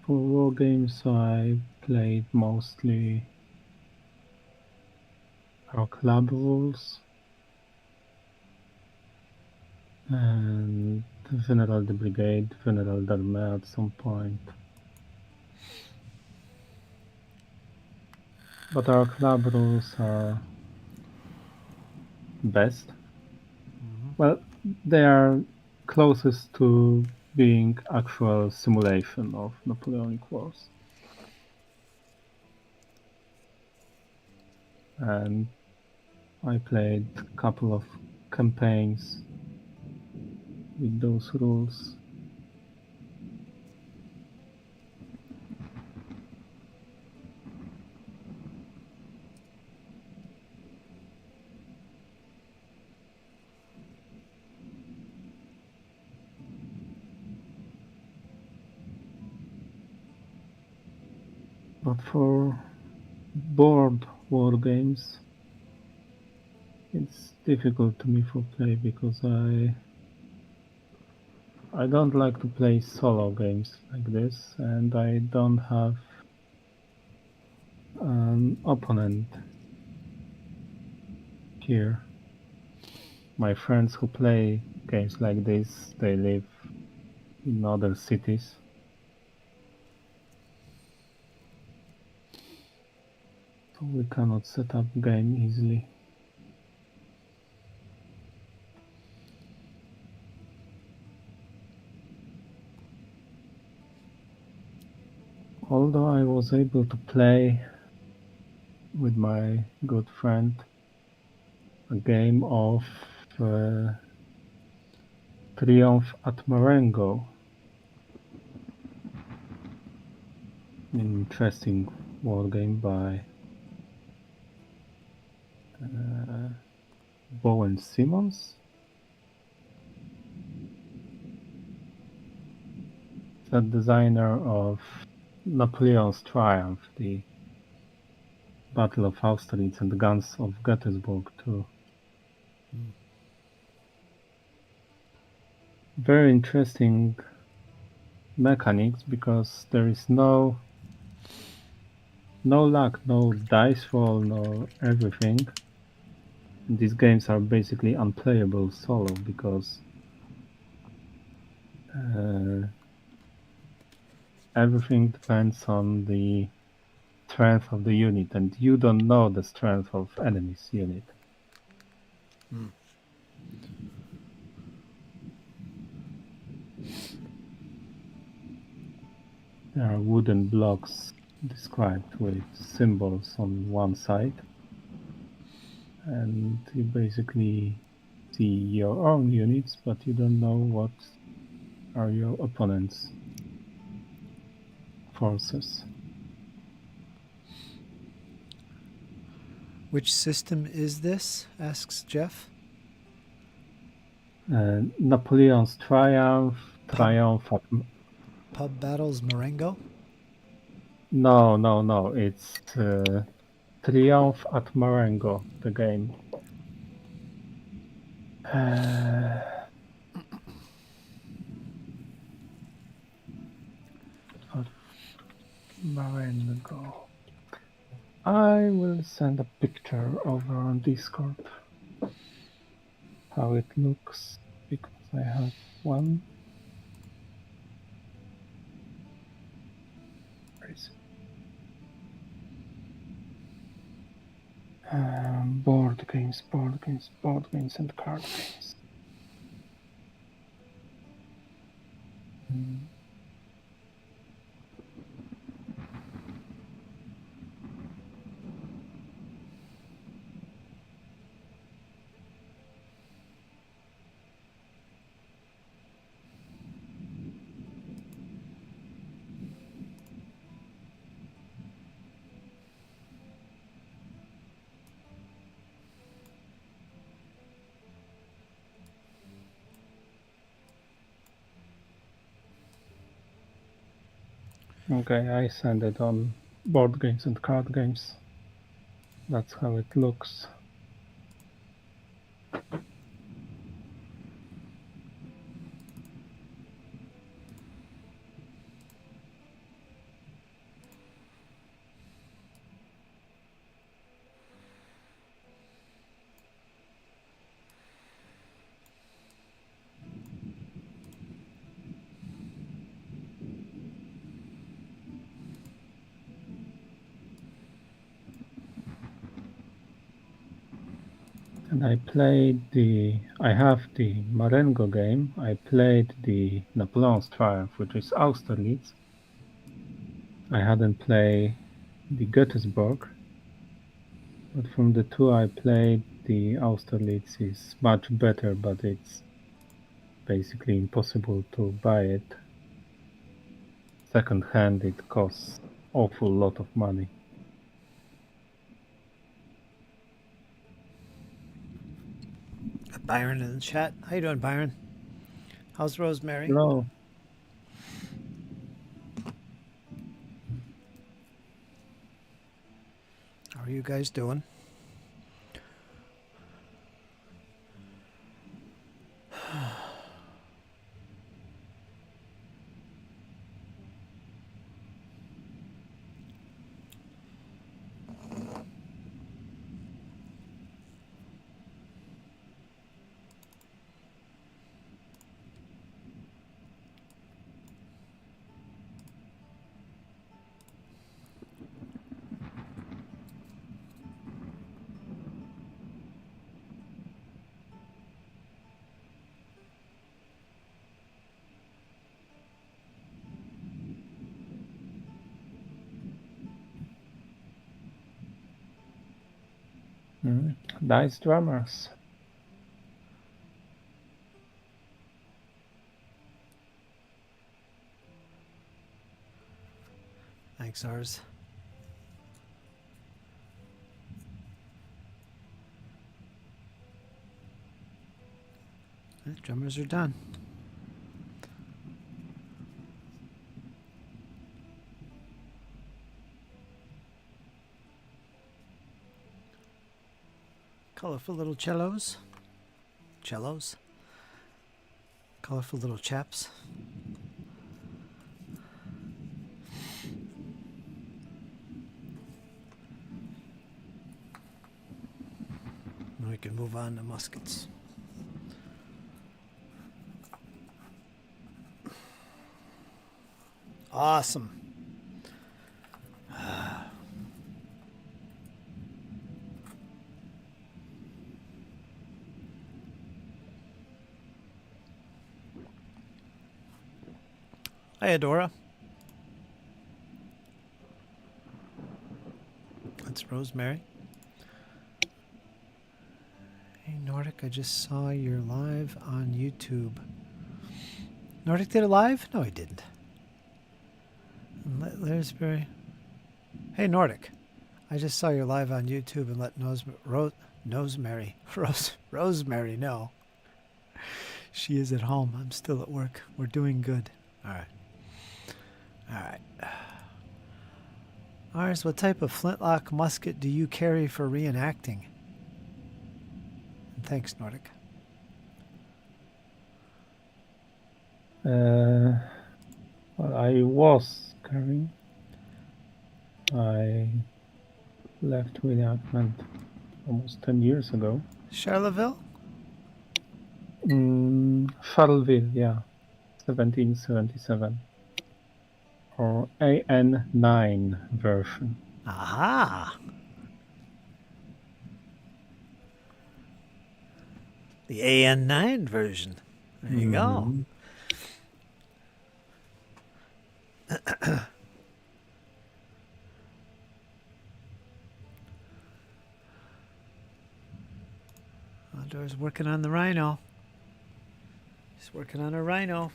For war games, I played mostly our club rules and General de Brigade, General d'Armée at some point. But our club rules are best. Well, they are closest to being actual simulation of Napoleonic Wars. And I played a couple of campaigns with those rules. But for board war games, it's difficult to me for play because I don't like to play solo games like this, and I don't have an opponent here. My friends who play games like this, they live in other cities. So we cannot set up game easily. Although I was able to play with my good friend a game of Triumph at Marengo. An interesting war game by Bowen Simmons. The designer of Napoleon's Triumph, the Battle of Austerlitz and the Guns of Gettysburg too. Very interesting mechanics because there is no luck, no dice roll, no everything. These games are basically unplayable solo because everything depends on the strength of the unit, and you don't know the strength of enemy's unit. There are wooden blocks described with symbols on one side, and you basically see your own units, but you don't know what are your opponent's forces. Which system is this? Asks Jeff. Napoleon's Triumph, Triumph at... Pub Battles Marengo? No, it's Triumph at Marengo, the game. Marengo. I will send a picture over on Discord how it looks because I have one. Where is it? Board games, and card games. Okay, I send it on board games and card games. That's how it looks. And I have the Marengo game. I played the Napoleon's Triumph, which is Austerlitz. I hadn't played the Gettysburg, but from the two I played, the Austerlitz is much better, but it's basically impossible to buy it. Second hand, it costs awful lot of money. Got Byron in the chat. How you doing, Byron? How's Rosemary? Hello. How are you guys doing? Nice drummers. Thanks, ours. The drummers are done. Colorful little cellos. Cellos. Colorful little chaps. And we can move on to muskets. Awesome. Hi, Adora. That's Rosemary. Hey, Nordic, I just saw your live on YouTube. Nordic did a live? No, he didn't. Laresbury. Hey, Nordic. I just saw your live on YouTube and let Rosemary know. She is at home. I'm still at work. We're doing good. All right. All right. Ours, what type of flintlock musket do you carry for reenacting? And thanks, Nordic. Well, I was carrying. I left reenactment almost 10 years ago. Charleville? Charleville, yeah. 1777. Or AN9 version. Aha! The AN9 version. There you go. Outdoors working on the rhino. He's working on a rhino.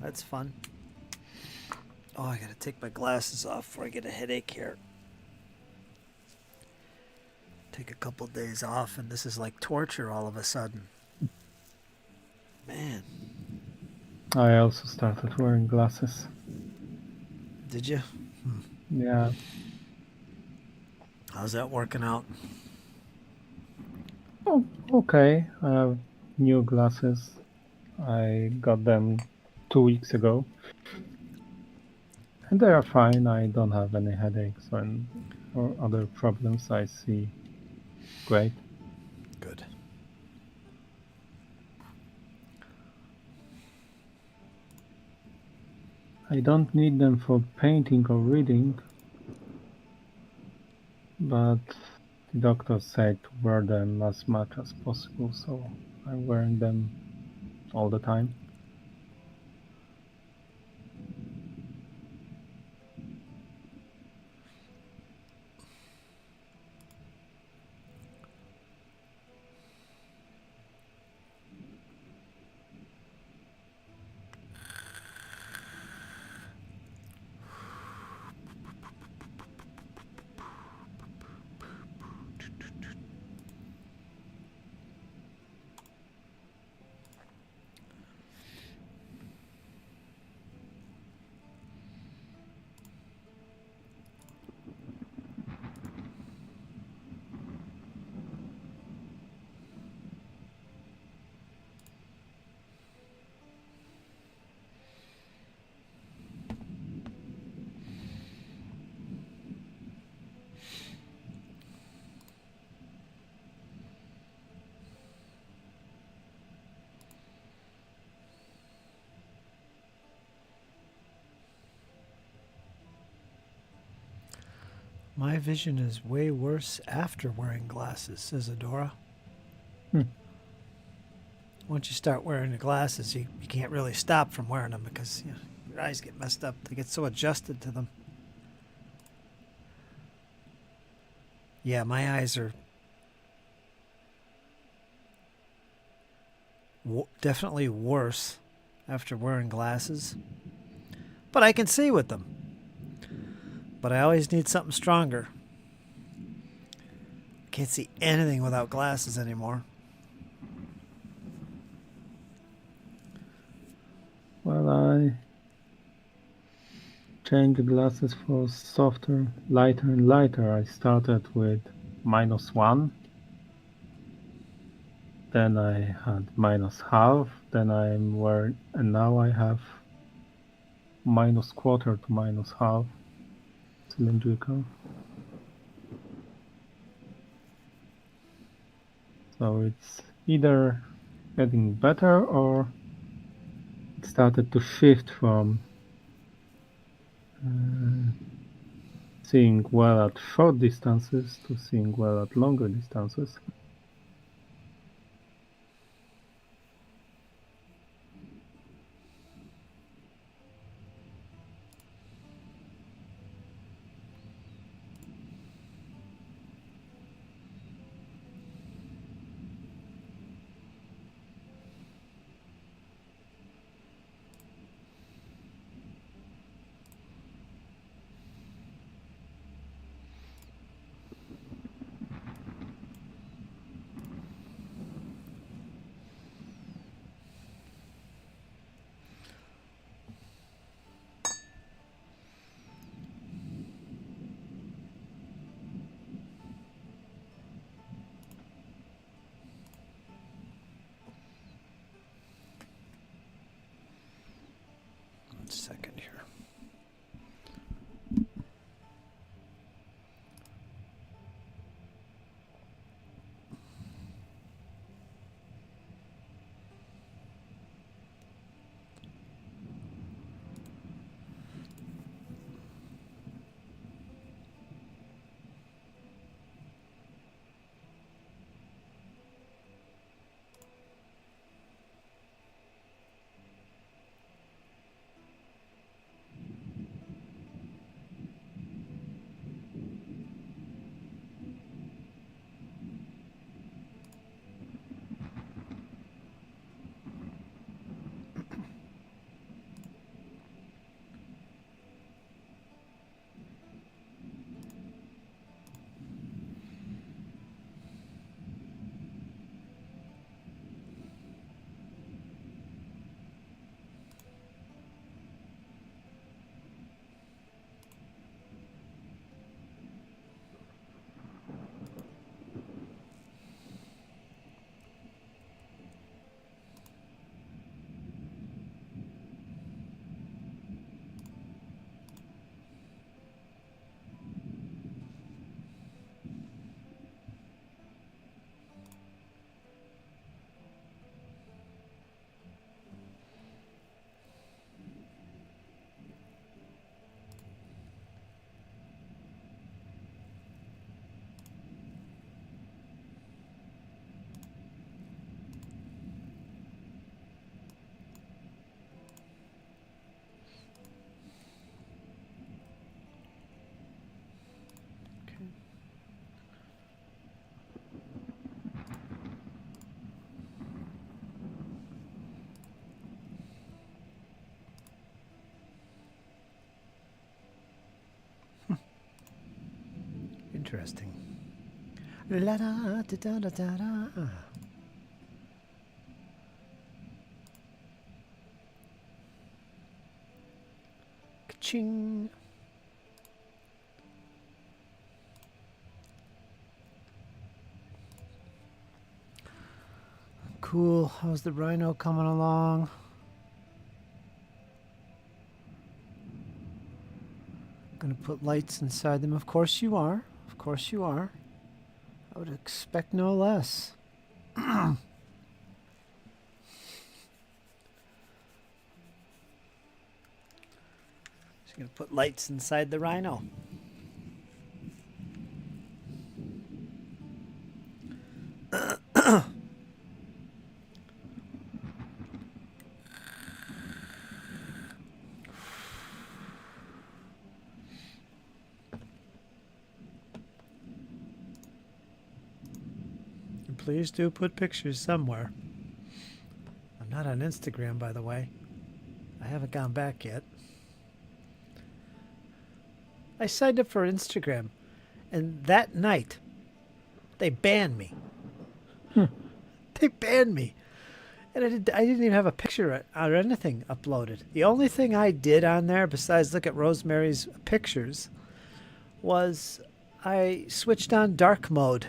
That's fun. Oh, I gotta take my glasses off before I get a headache here. Take a couple days off, and this is like torture all of a sudden. Man. I also started wearing glasses. Did you? Yeah. How's that working out? Oh, okay. I have new glasses. I got them 2 weeks ago. And they are fine. I don't have any headaches or other problems. I see great. Good. I don't need them for painting or reading, but the doctor said to wear them as much as possible, so I'm wearing them all the time. My vision is way worse after wearing glasses, says Adora. Hmm. Once you start wearing the glasses, you can't really stop from wearing them because your eyes get messed up. They get so adjusted to them. Yeah, my eyes are definitely worse after wearing glasses. But I can see with them. But I always need something stronger. Can't see anything without glasses anymore. Well, I changed the glasses for softer, lighter and lighter. I started with -1, then I had -1/2, then I'm wearing, and now I have -1/4 to -1/2 cylindrical. So it's either getting better or it started to shift from seeing well at short distances to seeing well at longer distances. Interesting. La da da da da da da. Ka-ching. Cool. How's the rhino coming along? Gonna put lights inside them. Of course you are. Of course you are. I would expect no less. She's gonna put lights inside the rhino. And please do put pictures somewhere. I'm not on Instagram, by the way. I haven't gone back yet. I signed up for Instagram, and that night, they banned me. They banned me. And I didn't even have a picture or anything uploaded. The only thing I did on there, besides look at Rosemary's pictures, was I switched on dark mode.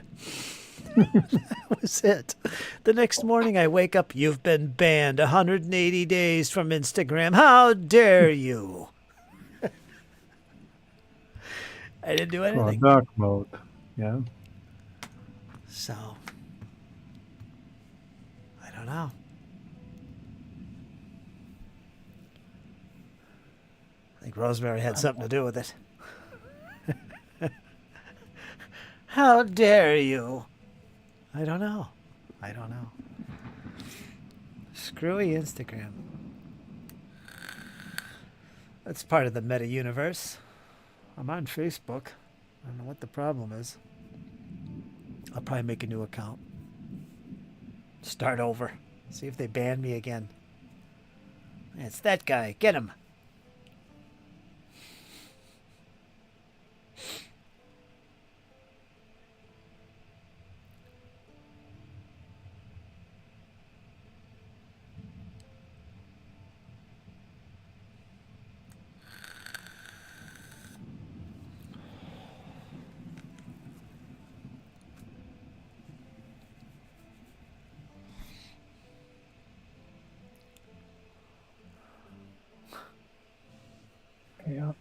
That was it. The next morning I wake up, you've been banned 180 days from Instagram. How dare you? I didn't do anything. Dark mode. Yeah. So, I don't know. I think Rosemary had something to do with it. How dare you? I don't know. I don't know. Screwy Instagram. That's part of the meta universe. I'm on Facebook. I don't know what the problem is. I'll probably make a new account. Start over. See if they ban me again. It's that guy. Get him.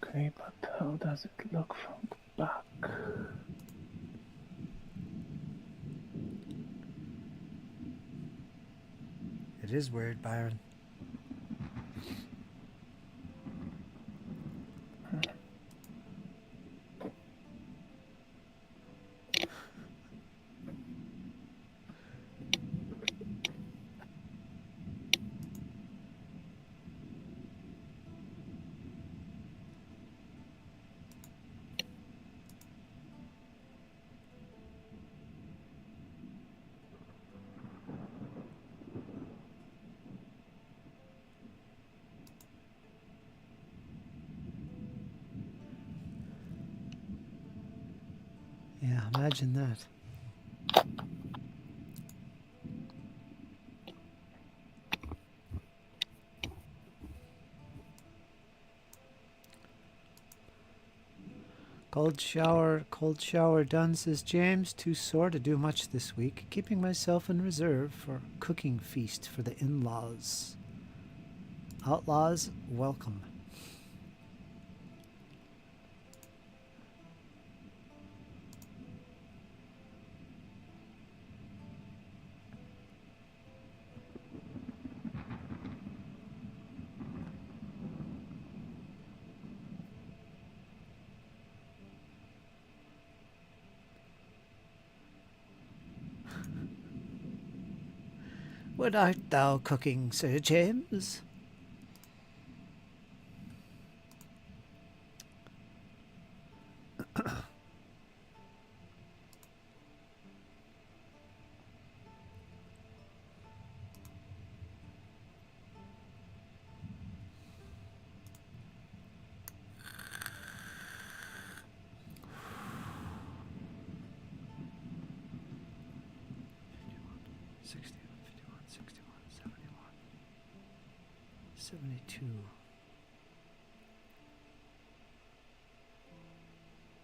Okay, but how does it look from the back? It is weird, Byron. Yeah, imagine that. Cold shower done, says James. Too sore to do much this week. Keeping myself in reserve for cooking feast for the in-laws. Outlaws, welcome. What art thou cooking, Sir James? 61, 51, 61, 71, 72,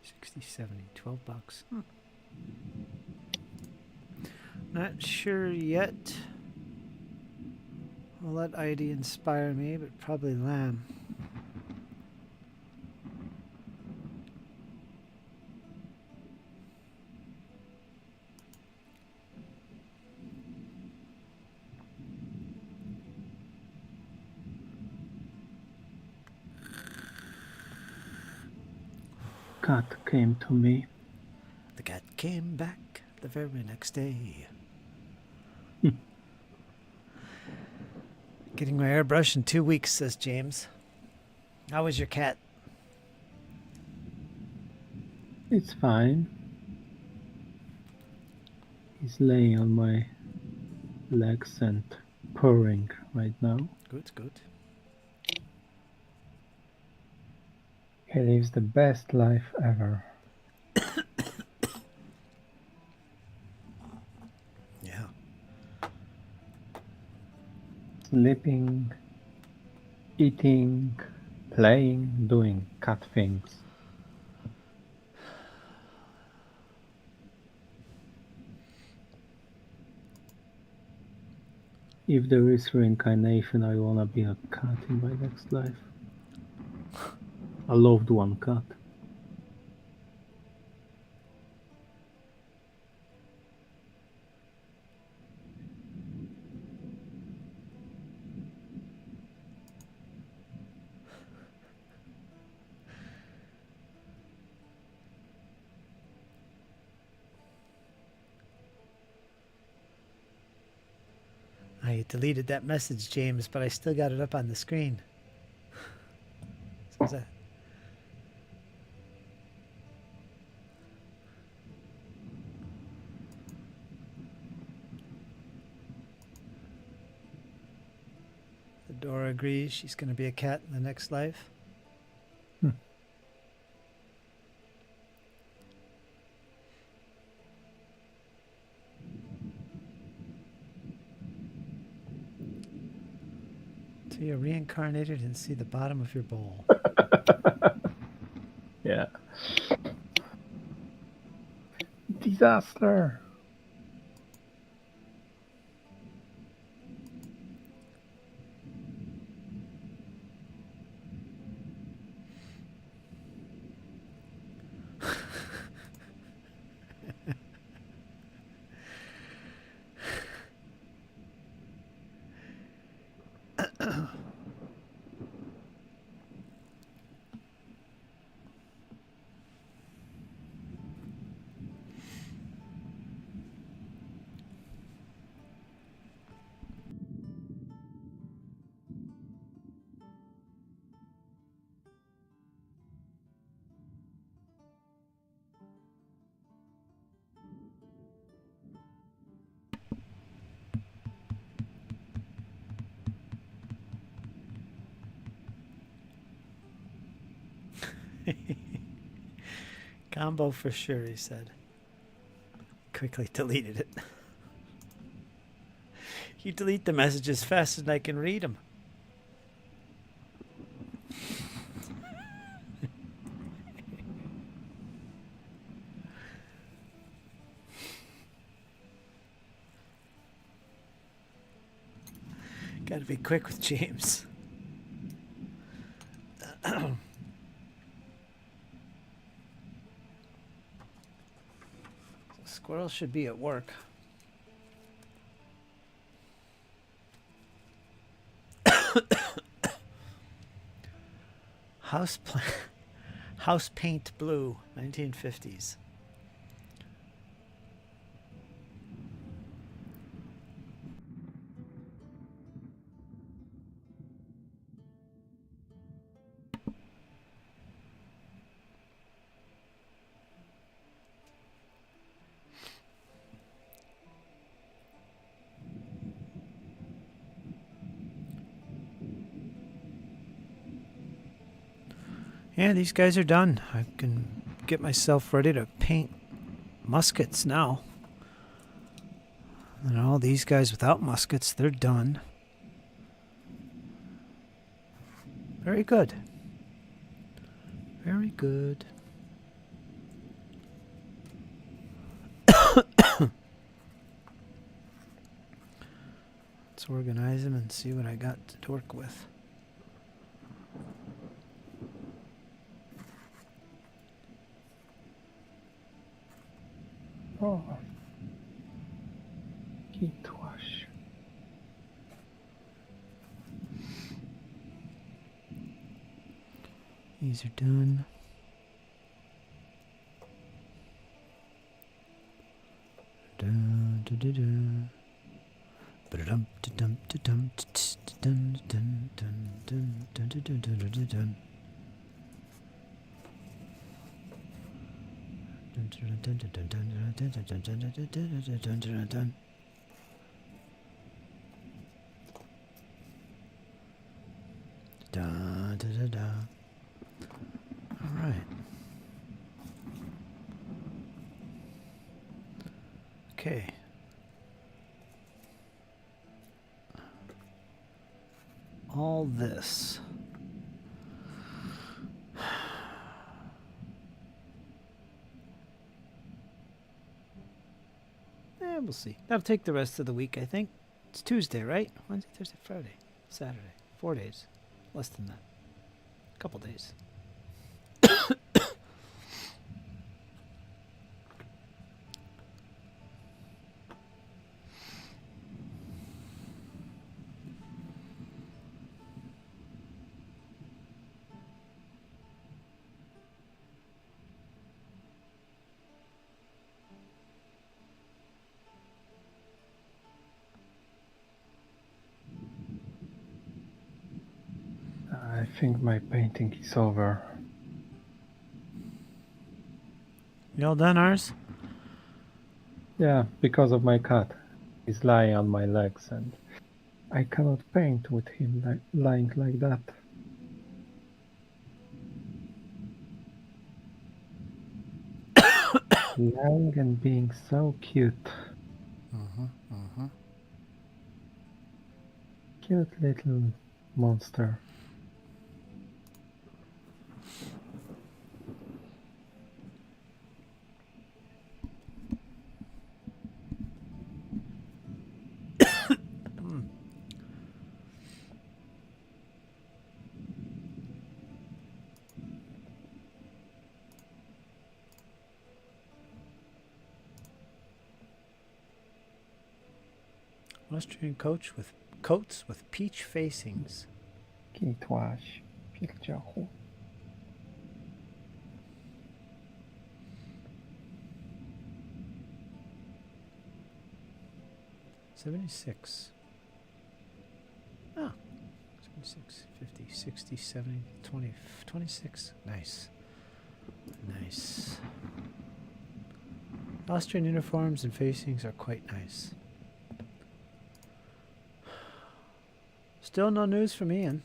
60, 70, 12 bucks. Not sure yet. I'll let ID inspire me, but probably lamb. Cat came to me. The cat came back the very next day. Getting my airbrush in 2 weeks, says James. How was your cat? It's fine. He's laying on my legs and purring right now. Good, good. He lives the best life ever. Yeah. Sleeping, eating, playing, doing cat things. If there is reincarnation, I wanna be a cat in my next life. A loved one cat. I deleted that message, James, but I still got it up on the screen. So is that... Dora agrees she's going to be a cat in the next life. So you're reincarnated and see the bottom of your bowl. Yeah. Disaster. Combo for sure, he said. Quickly deleted it. You delete the messages faster than I can read them. Gotta be quick with James. Squirrel should be at work. House paint blue, 1950s. Yeah, these guys are done. I can get myself ready to paint muskets now. And all these guys without muskets, they're done. Very good. Very good. Let's organize them and see what I got to work with. Oh. Kitwash. These are done. Dun, dun, dun, dun. Ba-da-dum, da-dum, da-dum, dun, dun, dun, dun, dun, dun, dun, dun, dun, dun. Dun, dun, dun, dun, dun, dun, dun, dun, dun, dun, dun, dun, dun, dun, dun. Da, da, da, da. All right. Okay. All this. We'll see. That'll take the rest of the week, I think. It's Tuesday, right? Wednesday, Thursday, Friday, Saturday. 4 days. Less than that. A couple days. I think my painting is over. You all done, ours? Yeah, because of my cat. He's lying on my legs and I cannot paint with him lying like that. Lying and being so cute. Cute little monster. Austrian coats with peach facings. Kitwash. Pierdziachu. 76. Oh. 76, 50, 60, 70, 20, 26. Nice. Nice. Austrian uniforms and facings are quite nice. Still no news from Ian.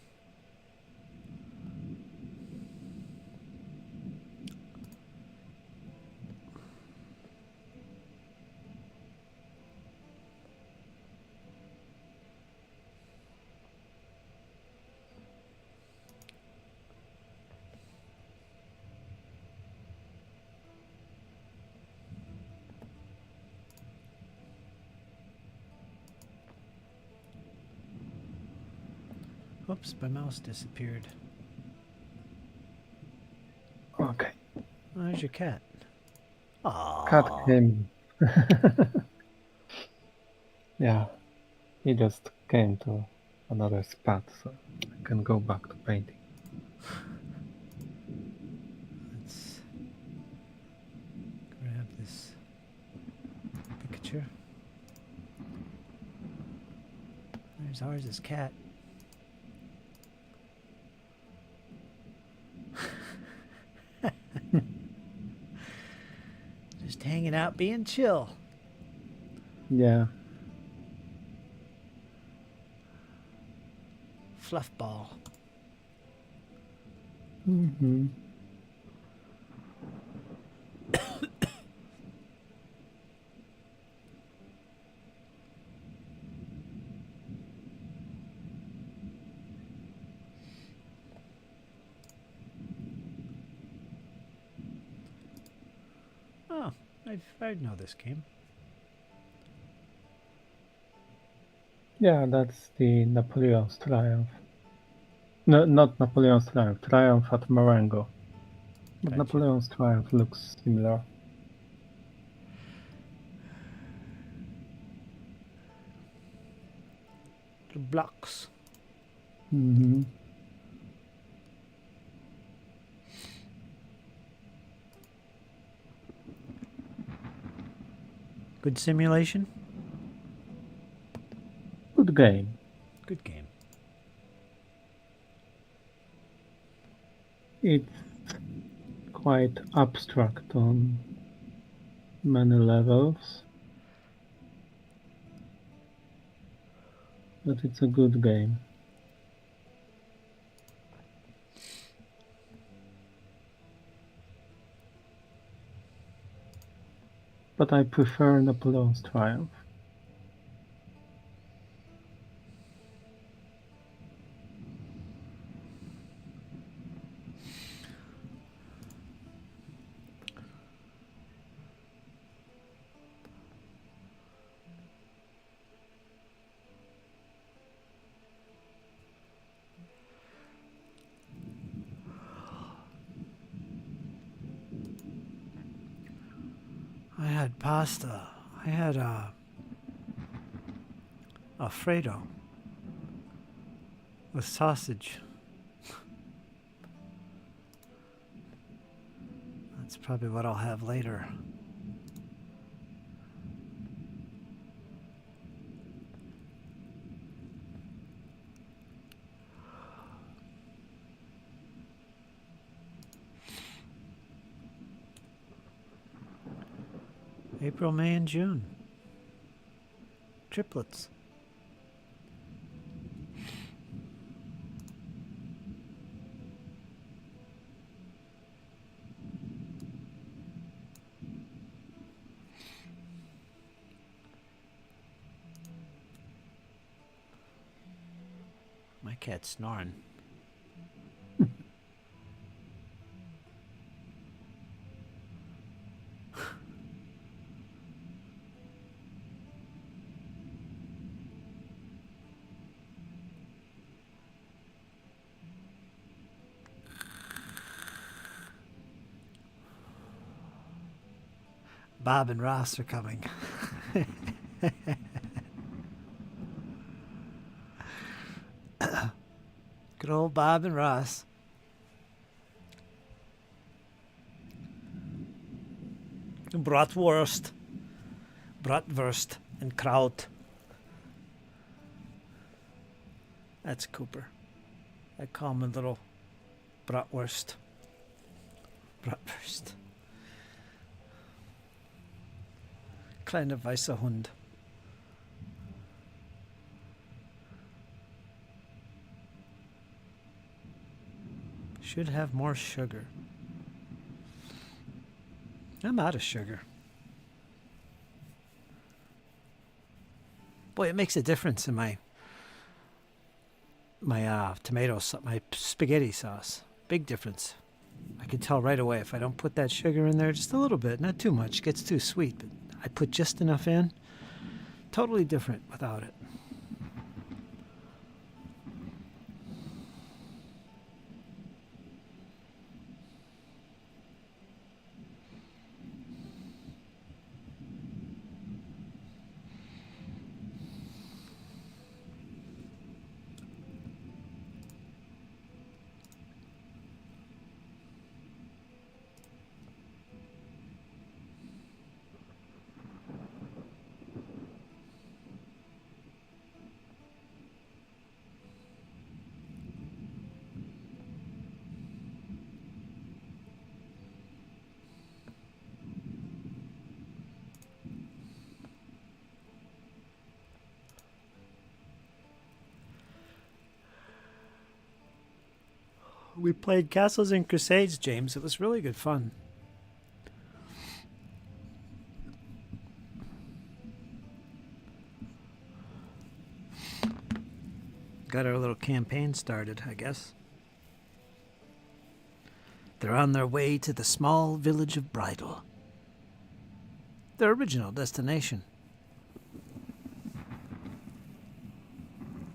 Oops, my mouse disappeared. Okay. Oh, there's your cat. Aww. Cut him. Yeah. He just came to another spot, so I can go back to painting. Let's grab this picture. There's ours' cat. Just hanging out, being chill. Yeah. Fluff ball. Mm-hmm. I know this game. Yeah, that's the Napoleon's Triumph. No, not Napoleon's Triumph. Triumph at Marengo. But Gotcha. Napoleon's Triumph looks similar. The blocks. Mm-hmm. Good simulation. Good game. Good game. It's quite abstract on many levels, but it's a good game. But I prefer Napoleon's Triumph. I had pasta. I had Alfredo with sausage. That's probably what I'll have later. April, May, and June. Triplets. My cat's snoring. Bob and Ross are coming. Good old Bob and Ross. Bratwurst. Bratwurst and Kraut. That's Cooper. I call him a little Bratwurst. Bratwurst. Kleiner weißer Hund. Should have more sugar. I'm out of sugar. Boy, it makes a difference in my tomato sauce, my spaghetti sauce. Big difference. I can tell right away if I don't put that sugar in there just a little bit, not too much, it gets too sweet, but I put just enough in. Totally different without it. We played Castles and Crusades, James. It was really good fun. Got our little campaign started, I guess. They're on their way to the small village of Bridle. their original destination.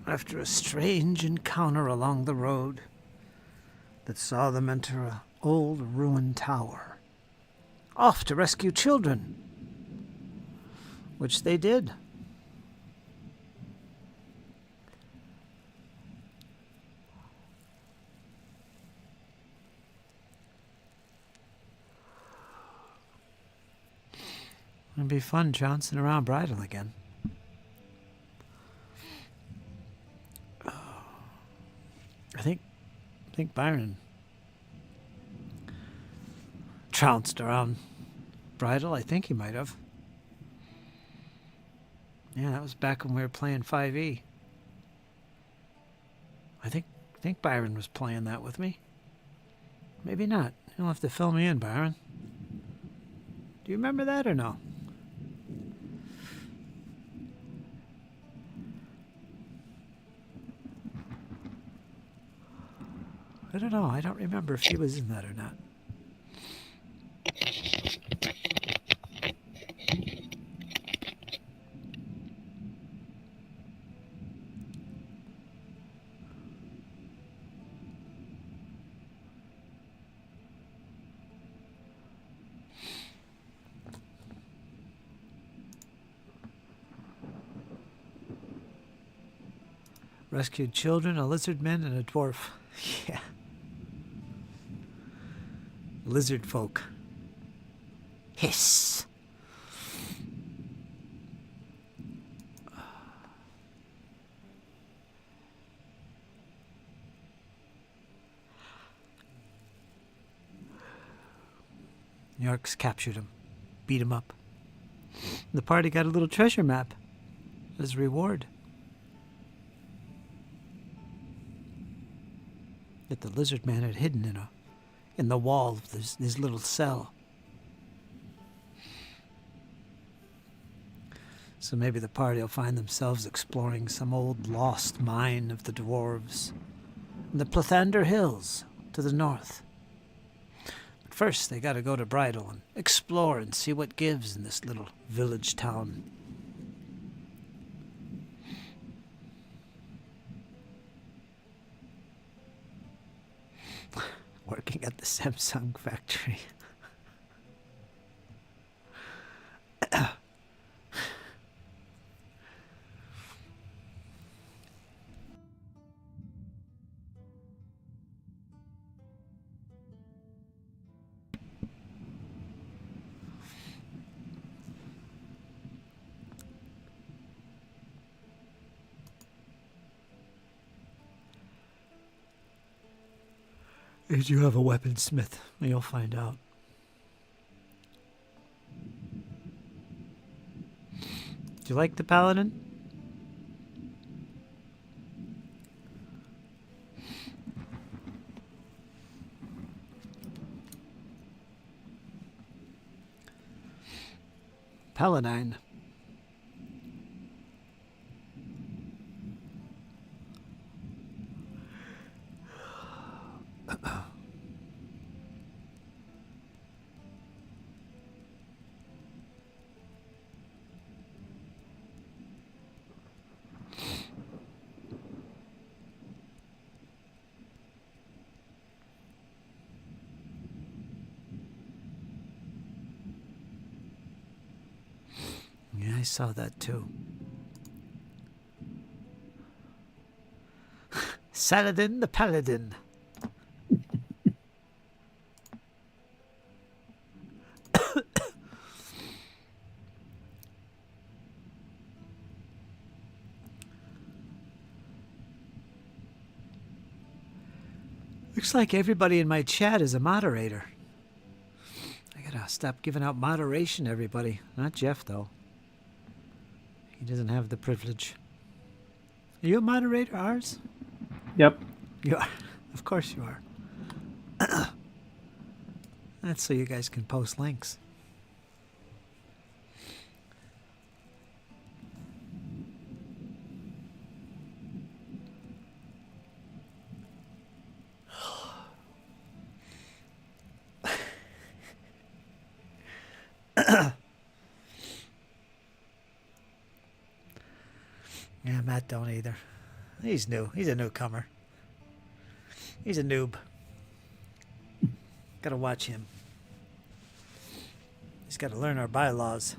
After a strange encounter along the road that saw them enter an old ruined tower, off to rescue children, which they did. It'd be fun trouncing around Bridal again. I think Byron trounced around Bridal. I think he might have. Yeah, that was back when we were playing 5e. I think Byron was playing that with me. Maybe not. You'll have to fill me in, Byron. Do you remember that or no? I don't know. I don't remember if he was in that or not. Rescued children, a lizard man, and a dwarf. Yeah. Lizard folk. Hiss. New York's captured him. Beat him up. The party got a little treasure map as reward. That the lizard man had hidden in the wall of his little cell. So maybe the party will find themselves exploring some old lost mine of the dwarves in the Plathander Hills to the north. But first they gotta go to Bridal and explore and see what gives in this little village town. Working at the Samsung factory. Did you have a weaponsmith? You'll find out. Do you like the paladin? Paladine. Yeah, I saw that too. Saladin the Paladin. Looks like everybody in my chat is a moderator. I gotta stop giving out moderation to everybody. Not Jeff, though. He doesn't have the privilege. Are you a moderator, ours? Yep. You are. Of course you are. That's so you guys can post links. Yeah, Matt don't either. He's new. He's a newcomer. He's a noob. Gotta watch him. He's got to learn our bylaws.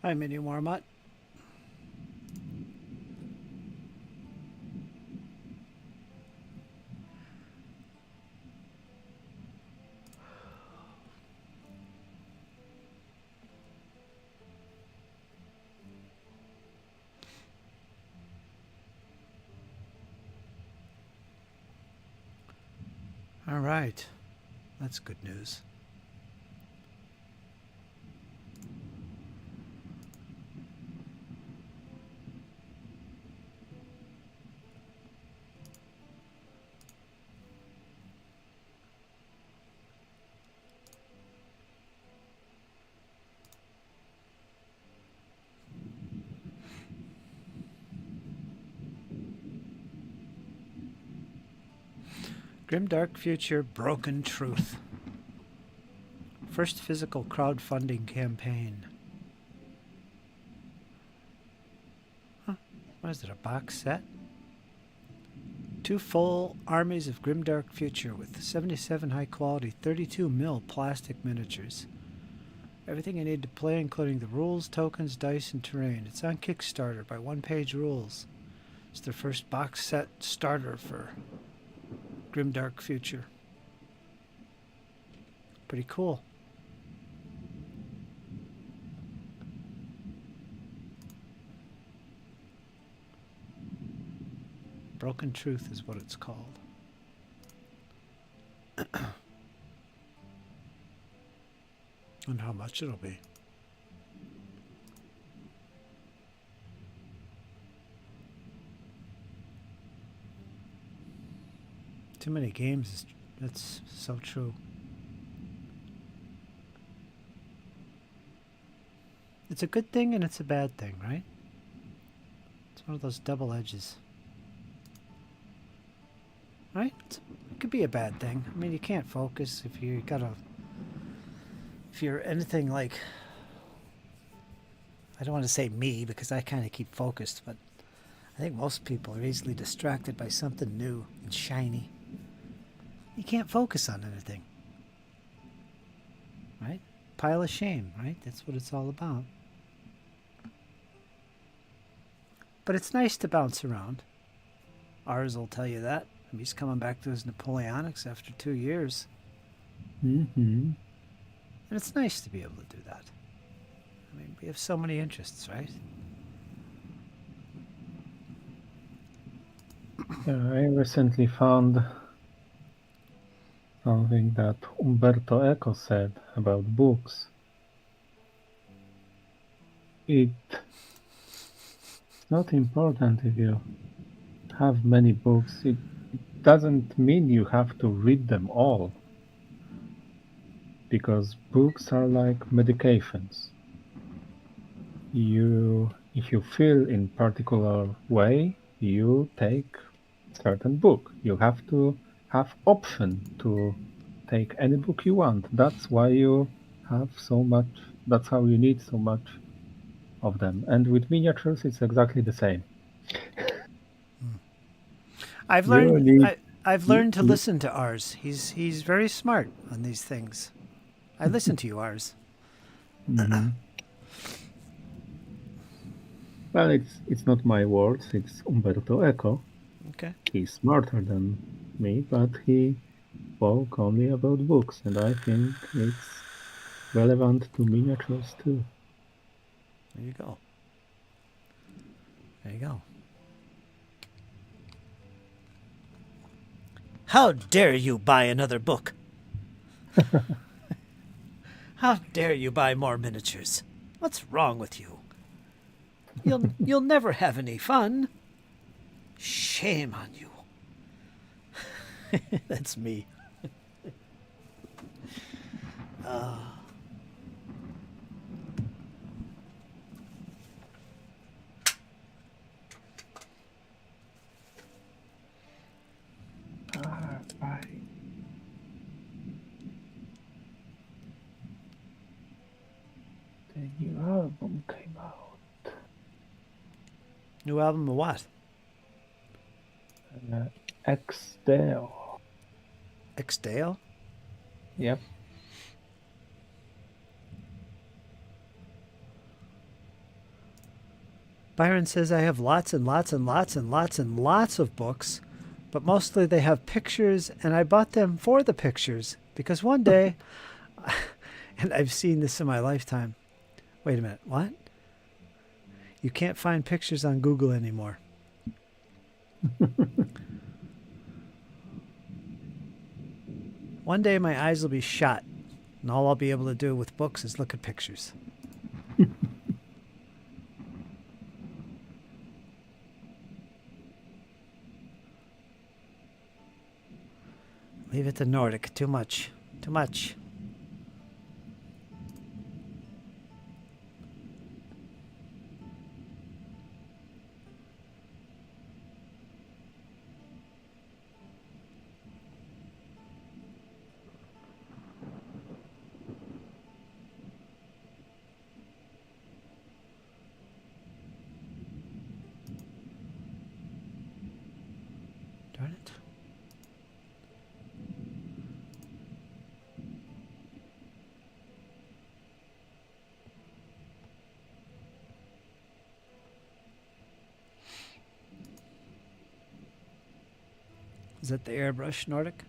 Hi, Mini Marmot. All right. That's good news. Grimdark Future Broken Truth. First physical crowdfunding campaign. Huh. What is it, a box set? 2 full armies of Grimdark Future with 77 high quality 32 mil plastic miniatures. Everything you need to play, including the rules, tokens, dice, and terrain. It's on Kickstarter by One Page Rules. It's their first box set starter for Grimdark Future. Pretty cool. Broken Truth is what it's called. And how much it'll be. Too many games. That's so true. It's a good thing and it's a bad thing, right? It's one of those double edges. Right? It could be a bad thing. I mean, you can't focus if you're anything like, I don't want to say me because I kind of keep focused, but I think most people are easily distracted by something new and shiny. You can't focus on anything. Right? Pile of shame, right? That's what it's all about. But it's nice to bounce around. Ours will tell you that. He's coming back to his Napoleonics after 2 years. Mm-hmm. And it's nice to be able to do that. I mean, we have so many interests, right? Yeah, I recently found something that Umberto Eco said about books. It it's not important if you have many books. It doesn't mean you have to read them all, because books are like medications. If you feel in particular way, you take certain book. You have to have option to take any book you want. That's why you have so much. That's how you need so much of them. And with miniatures, it's exactly the same. I've You learned need. I've You, learned to you, listen to ours. He's very smart on these things. I listen to you, ours. mhm. Well, it's not my words. It's Umberto Eco. Okay. He's smarter than me, but he spoke only about books, and I think it's relevant to miniatures too. There you go. There you go. How dare you buy another book? How dare you buy more miniatures? What's wrong with you? You'll never have any fun. Shame on you. That's me. Bye. The new album came out. New album of what? Ex Deo. Xdale? Yep. Byron says I have lots and lots and lots and lots and lots of books, but mostly they have pictures, and I bought them for the pictures because one day, and I've seen this in my lifetime. Wait a minute, what? You can't find pictures on Google anymore. One day my eyes will be shot, and all I'll be able to do with books is look at pictures. Leave it to Nordic. Too much. Too much. Darn it. Is that the airbrush, Nordic?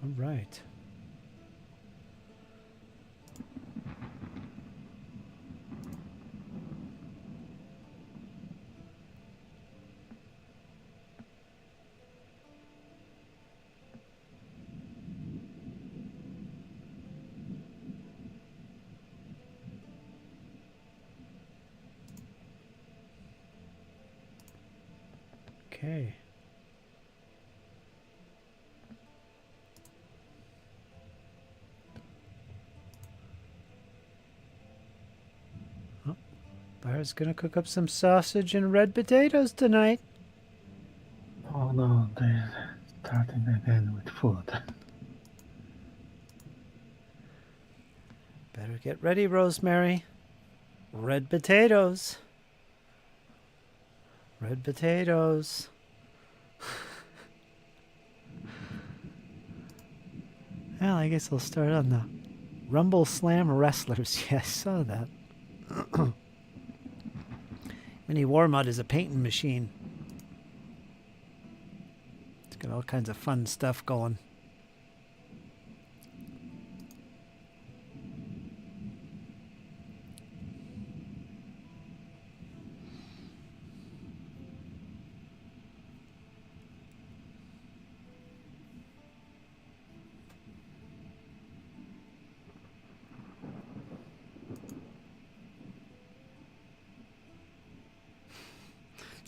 All right. Okay. Oh, Byron's gonna cook up some sausage and red potatoes tonight. Oh no, they're starting again with food. Better get ready, Rosemary. Red potatoes. Red potatoes. Well, I guess I'll start on the Rumble Slam Wrestlers. Yeah, I saw that. Mini Warmud is a painting machine. It's got all kinds of fun stuff going.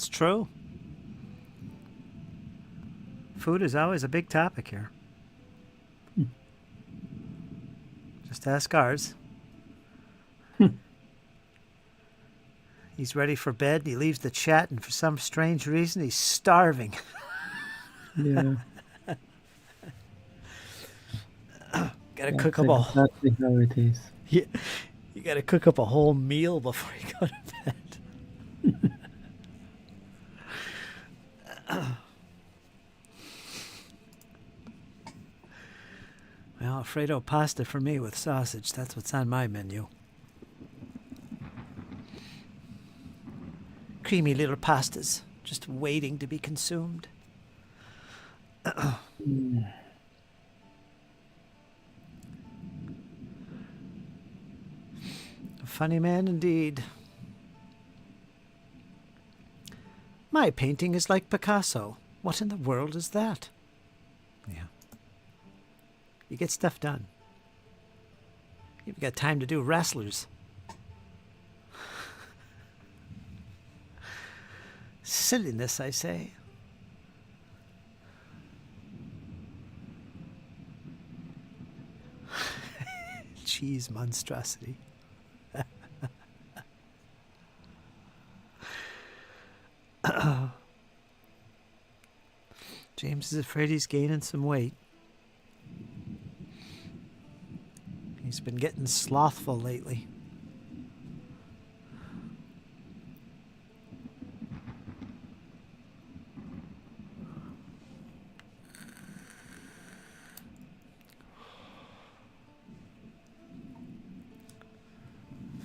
It's true. Food is always a big topic here. Just ask ours. He's ready for bed. He leaves the chat, and for some strange reason, he's starving. Yeah. Gotta That's cook up a exactly how it is. you gotta cook up a whole meal before you go to bed. Well, Alfredo pasta for me with sausage. That's what's on my menu. Creamy little pastas, just waiting to be consumed. Mm. A funny man indeed. My painting is like Picasso. What in the world is that? Yeah. You get stuff done. You've got time to do wrestlers. Silliness, I say. Cheese monstrosity. James is afraid he's gaining some weight. He's been getting slothful lately.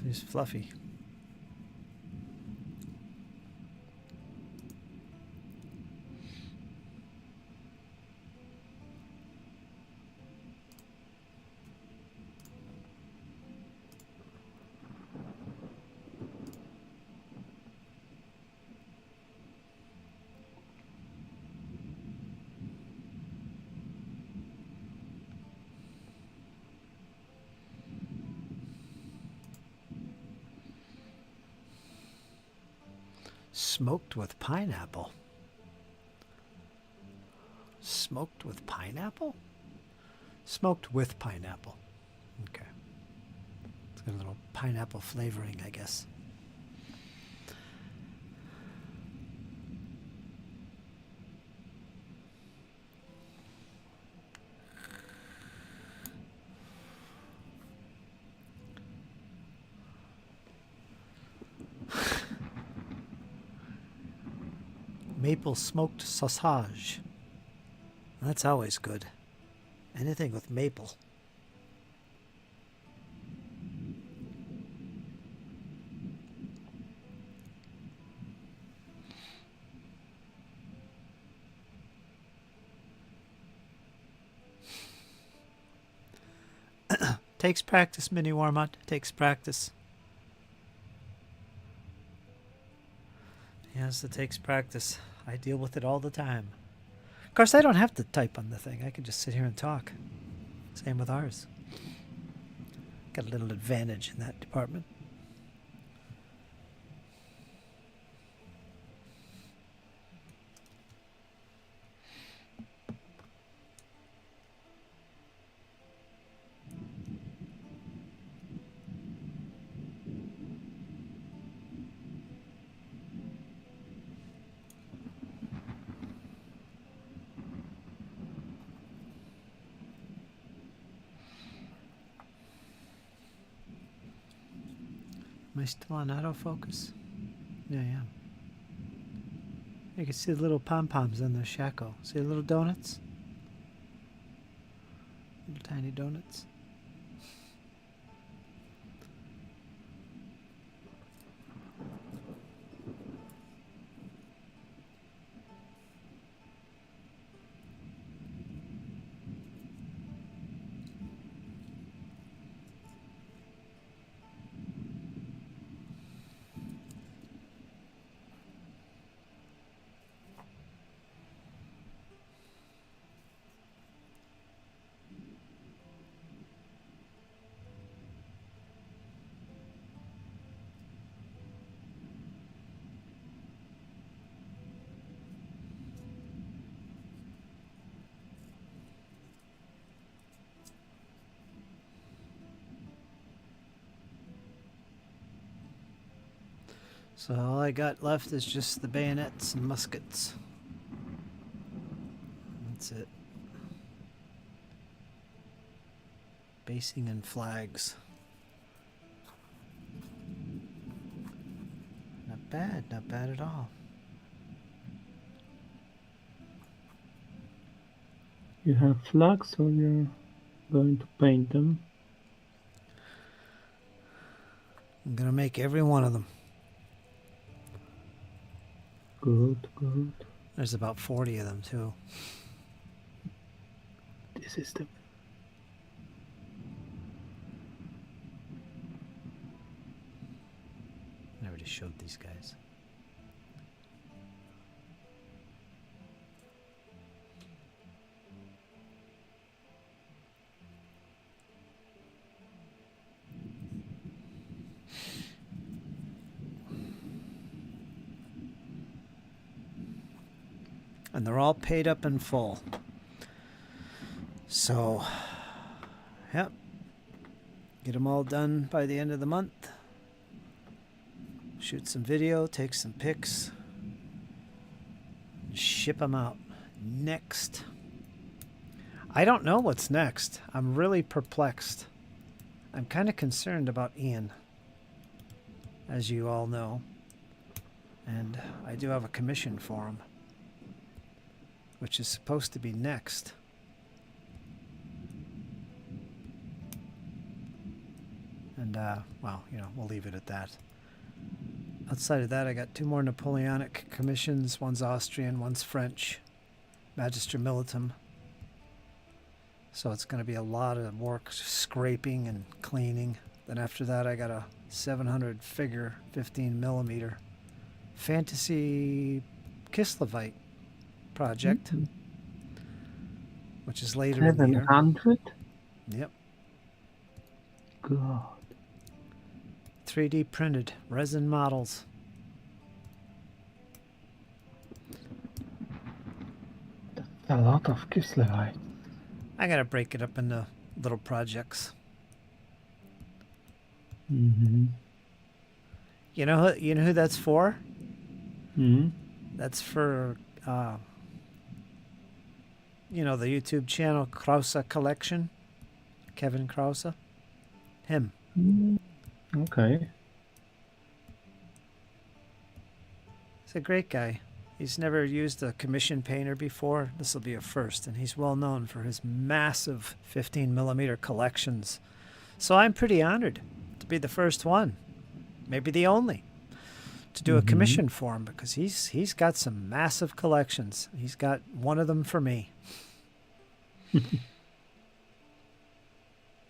He's fluffy. Smoked with pineapple. Smoked with pineapple? Smoked with pineapple. Okay. It's got a little pineapple flavoring, I guess. Maple smoked sausage. That's always good. Anything with maple. Takes practice, Mini Warmut. Takes practice. Yes, it takes practice. I deal with it all the time. Of course, I don't have to type on the thing. I can just sit here and talk. Same with ours. Got a little advantage in that department. Am I still on autofocus? Yeah, I am. You can see the little pom-poms on the shako. See the little donuts? Little tiny donuts. So all I got left is just the bayonets and muskets. That's it. Basing and flags. Not bad at all. You have flags, or you're going to paint them? I'm gonna make every one of them. Good, good. There's about 40 of them too. This is the... I already showed these guys. And they're all paid up in full. So, yep. Get them all done by the end of the month. Shoot some video, take some pics, ship them out. Next. I don't know what's next. I'm really perplexed. I'm kind of concerned about Ian, as you all know. And I do have a commission for him, which is supposed to be next. And, well, you know, we'll leave it at that. Outside of that, I got 2 more Napoleonic commissions. One's Austrian, one's French. Magister Militum. So it's going to be a lot of work scraping and cleaning. Then after that, I got a 700 figure, 15 millimeter fantasy Kislevite project, which is later in the year. 700? Yep. God. 3D printed resin models. That's a lot of Kislevite. I gotta break it up into little projects. Mm-hmm. You know who that's for? Mm-hmm. That's for you know, the YouTube channel Krause Collection. Kevin Krause. Him. Okay. He's a great guy. He's never used a commission painter before. This will be a first, and he's well known for his massive 15 millimeter collections. So I'm pretty honored to be the first one, maybe the only, to do a commission for him, because he's got some massive collections. He's got one of them for me.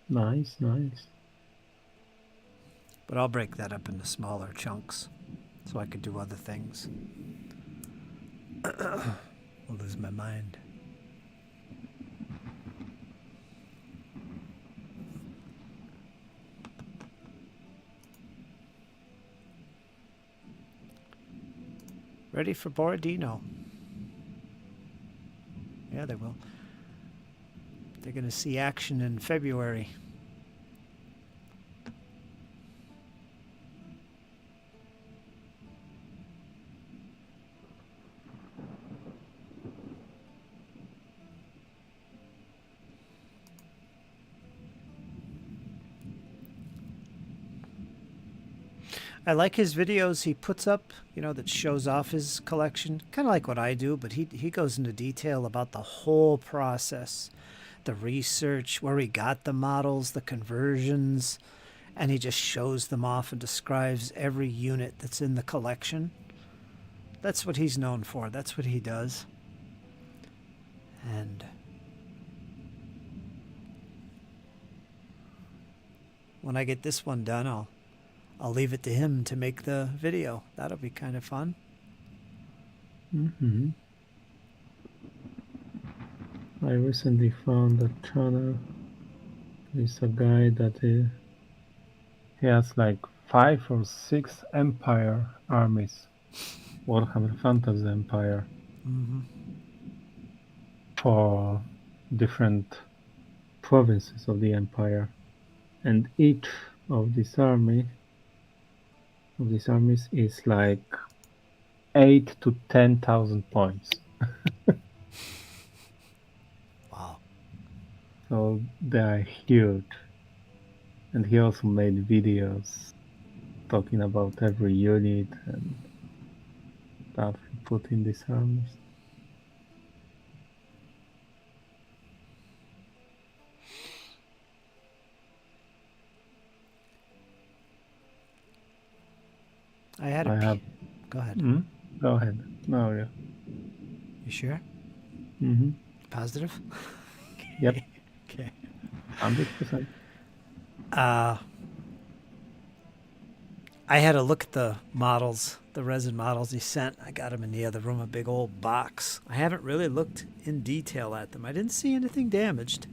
Nice, nice. But I'll break that up into smaller chunks so I could do other things. I'll lose my mind. Ready for Borodino. Yeah, they will. They're going to see action in February. I like his videos he puts up, you know, that shows off his collection. Kind of like what I do, but he goes into detail about the whole process. The research, where he got the models, the conversions, and he just shows them off and describes every unit that's in the collection. That's what he's known for. That's what he does. And when I get this one done, I'll leave it to him to make the video. That'll be kind of fun. Mm-hmm. I recently found a channel. There's a guy that he has like 5 or 6 Empire armies. Warhammer Fantasy Empire. For different provinces of the Empire. And each of these army of these armies is like 8 to 10,000 points. Wow. So they are huge. And he also made videos talking about every unit and stuff he put in these armies. I had I have. Go ahead. Go ahead. No, yeah. You sure? Mm-hmm. Positive? Yep. Okay. 100%. I had to look at the models, the resin models he sent. I got them in the other room, a big old box. I haven't really looked in detail at them. I didn't see anything damaged.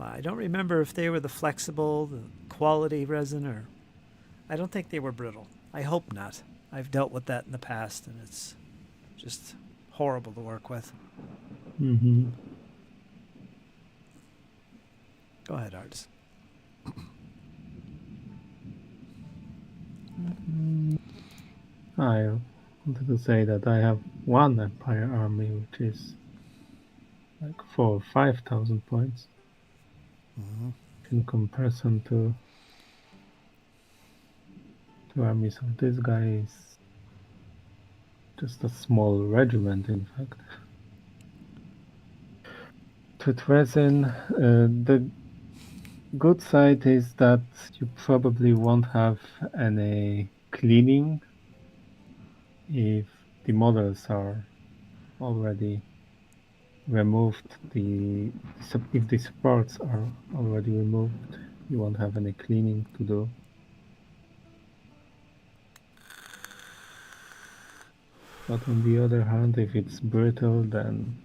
I don't remember if they were the flexible, the quality resin, or I don't think they were brittle. I hope not. I've dealt with that in the past, and it's just horrible to work with. Mm-hmm. Go ahead, Arts. I wanted to say that I have one Empire army which is like 4,000 or 5,000 points in comparison to armies of this guy is just a small regiment, in fact. With resin, the good side is that you probably won't have any cleaning if the models are already removed. If the supports are already removed, you won't have any cleaning to do. But on the other hand, if it's brittle, then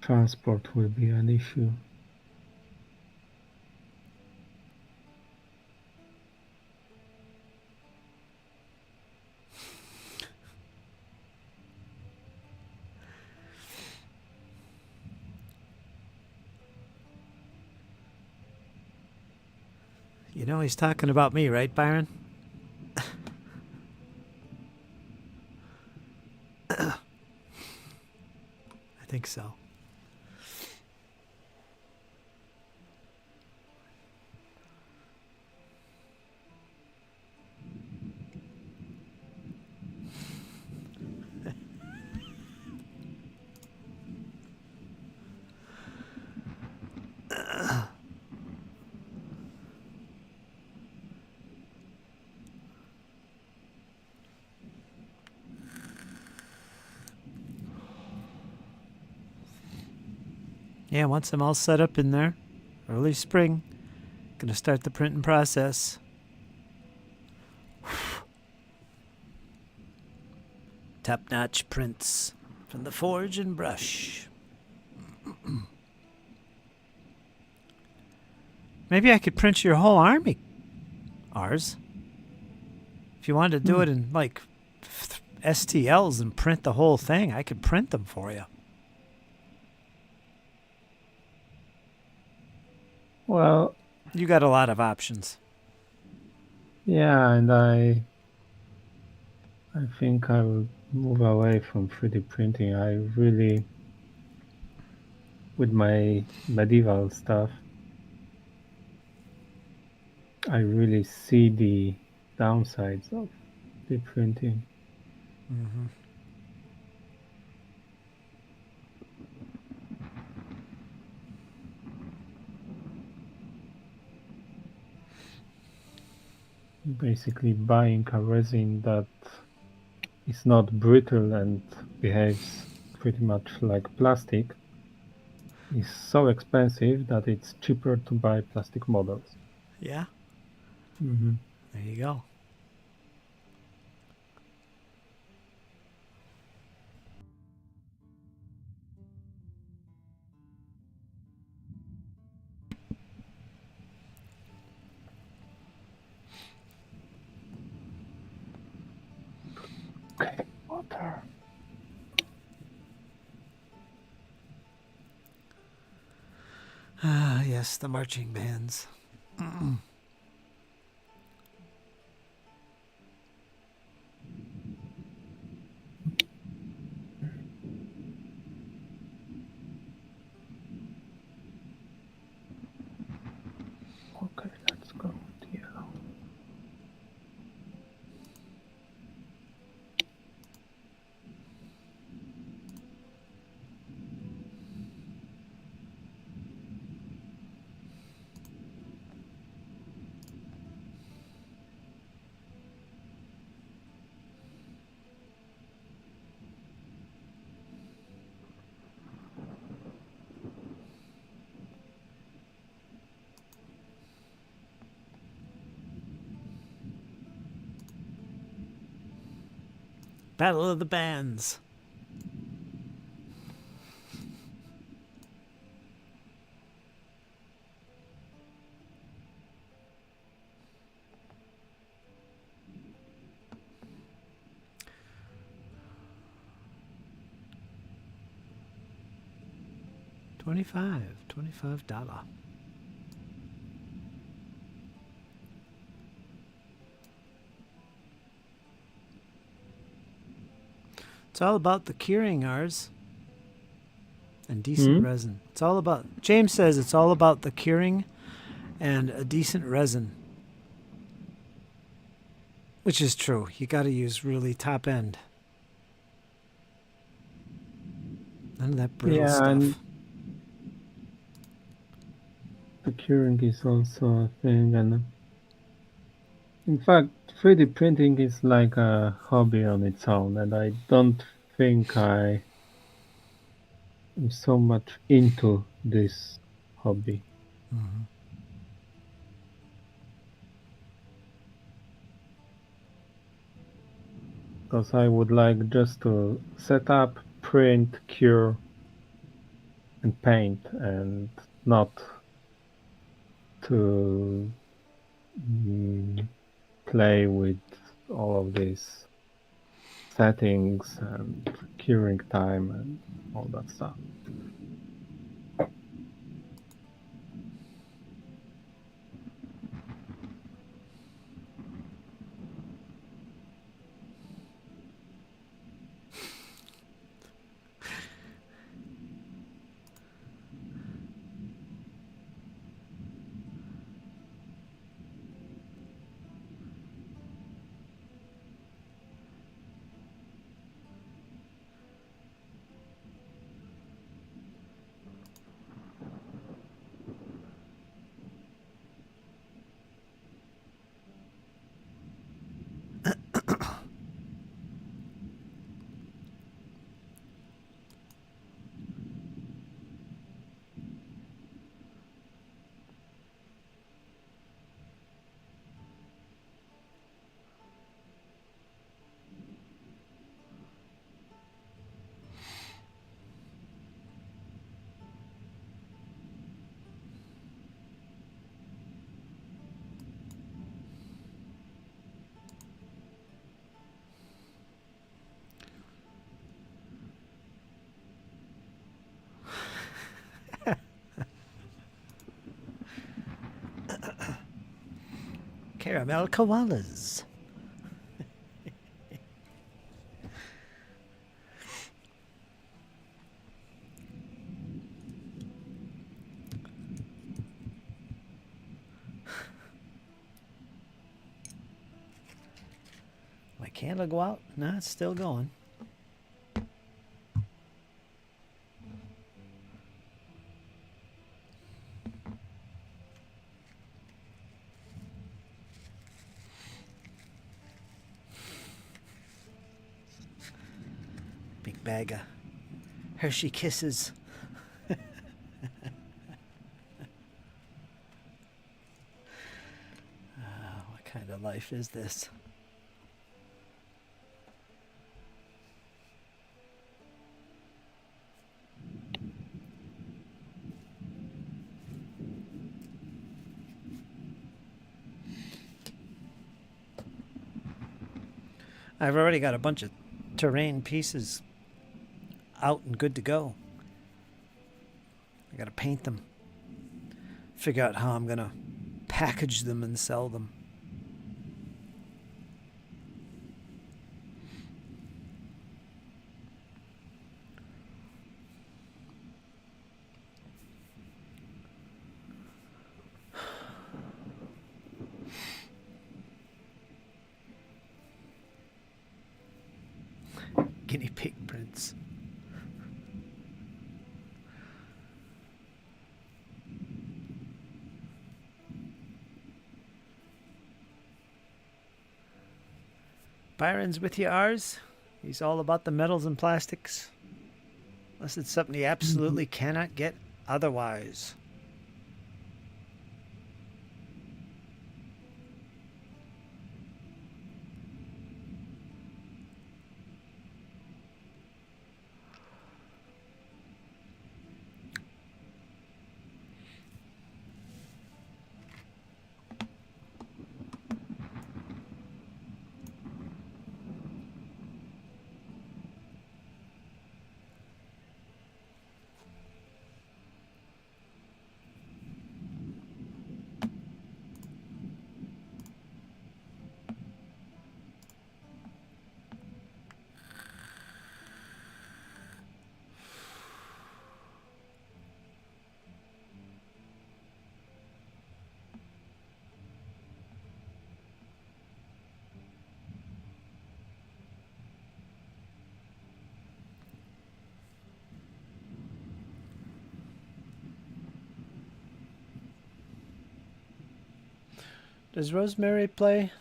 transport will be an issue. You know he's talking about me, right, Byron? I think so. Yeah, once I'm all set up in there, early spring, gonna start the printing process. Top-notch prints from the forge and brush. Maybe I could print your whole army, Ars. If you wanted to do it in like STLs and print the whole thing, I could print them for you. Well, You got a lot of options. yeah, and I think I will move away from 3D printing. I really, with my medieval stuff, I really see the downsides of the printing. Mm-hmm. Basically buying a resin that is not brittle and behaves pretty much like plastic is so expensive that it's cheaper to buy plastic models. Yeah, Mm-hmm. there you go. Okay, water. Ah, yes, the marching bands. Okay, let's go with yellow. Battle of the Bands. $25. It's all about the curing ours and decent resin. It's all about, James says it's all about the curing and a decent resin. Which is true. You got to use really top end. None of that brittle stuff. And the curing is also a thing, and in fact, 3D printing is like a hobby on its own, and I don't think I am so much into this hobby. Because I would like just to set up, print, cure, and paint, and not to play with all of these settings and curing time and all that stuff. Caramel koalas. My candle go out? No, it's still going. Big bag of Hershey Kisses. What kind of life is this? I've already got a bunch of terrain pieces out and good to go. I gotta paint them. Figure out how I'm gonna package them and sell them. guinea pig prints. Byron's with you, ours. He's all about the metals and plastics. Unless it's something he absolutely cannot get otherwise. Does Rosemary play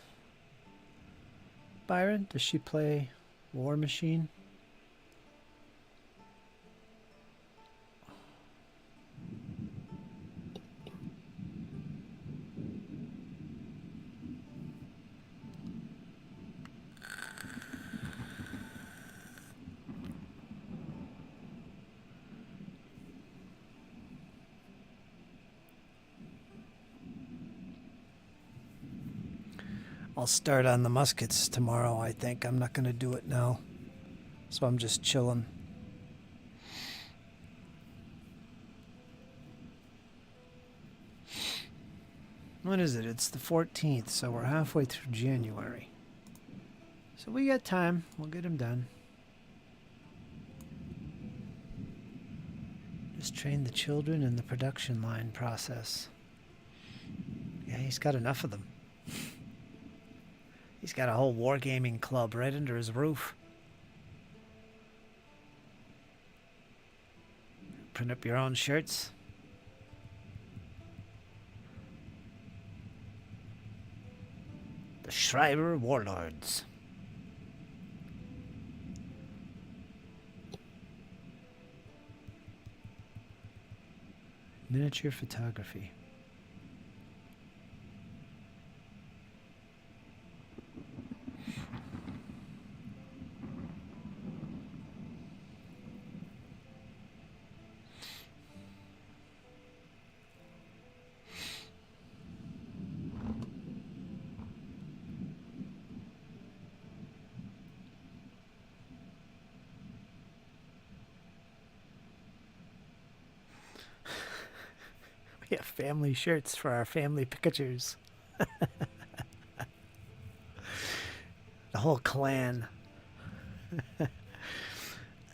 Byron? Does she play War Machine? I'll start on the muskets tomorrow, I think. I'm not going to do it now. So I'm just chilling. When is it? It's the 14th, so we're halfway through January. So we got time. We'll get him done. Just train the children in the production line process. Yeah, he's got enough of them. He's got a whole wargaming club right under his roof. Print up your own shirts. The Schreiber Warlords. Miniature photography. We have family shirts for our family pictures. The whole clan.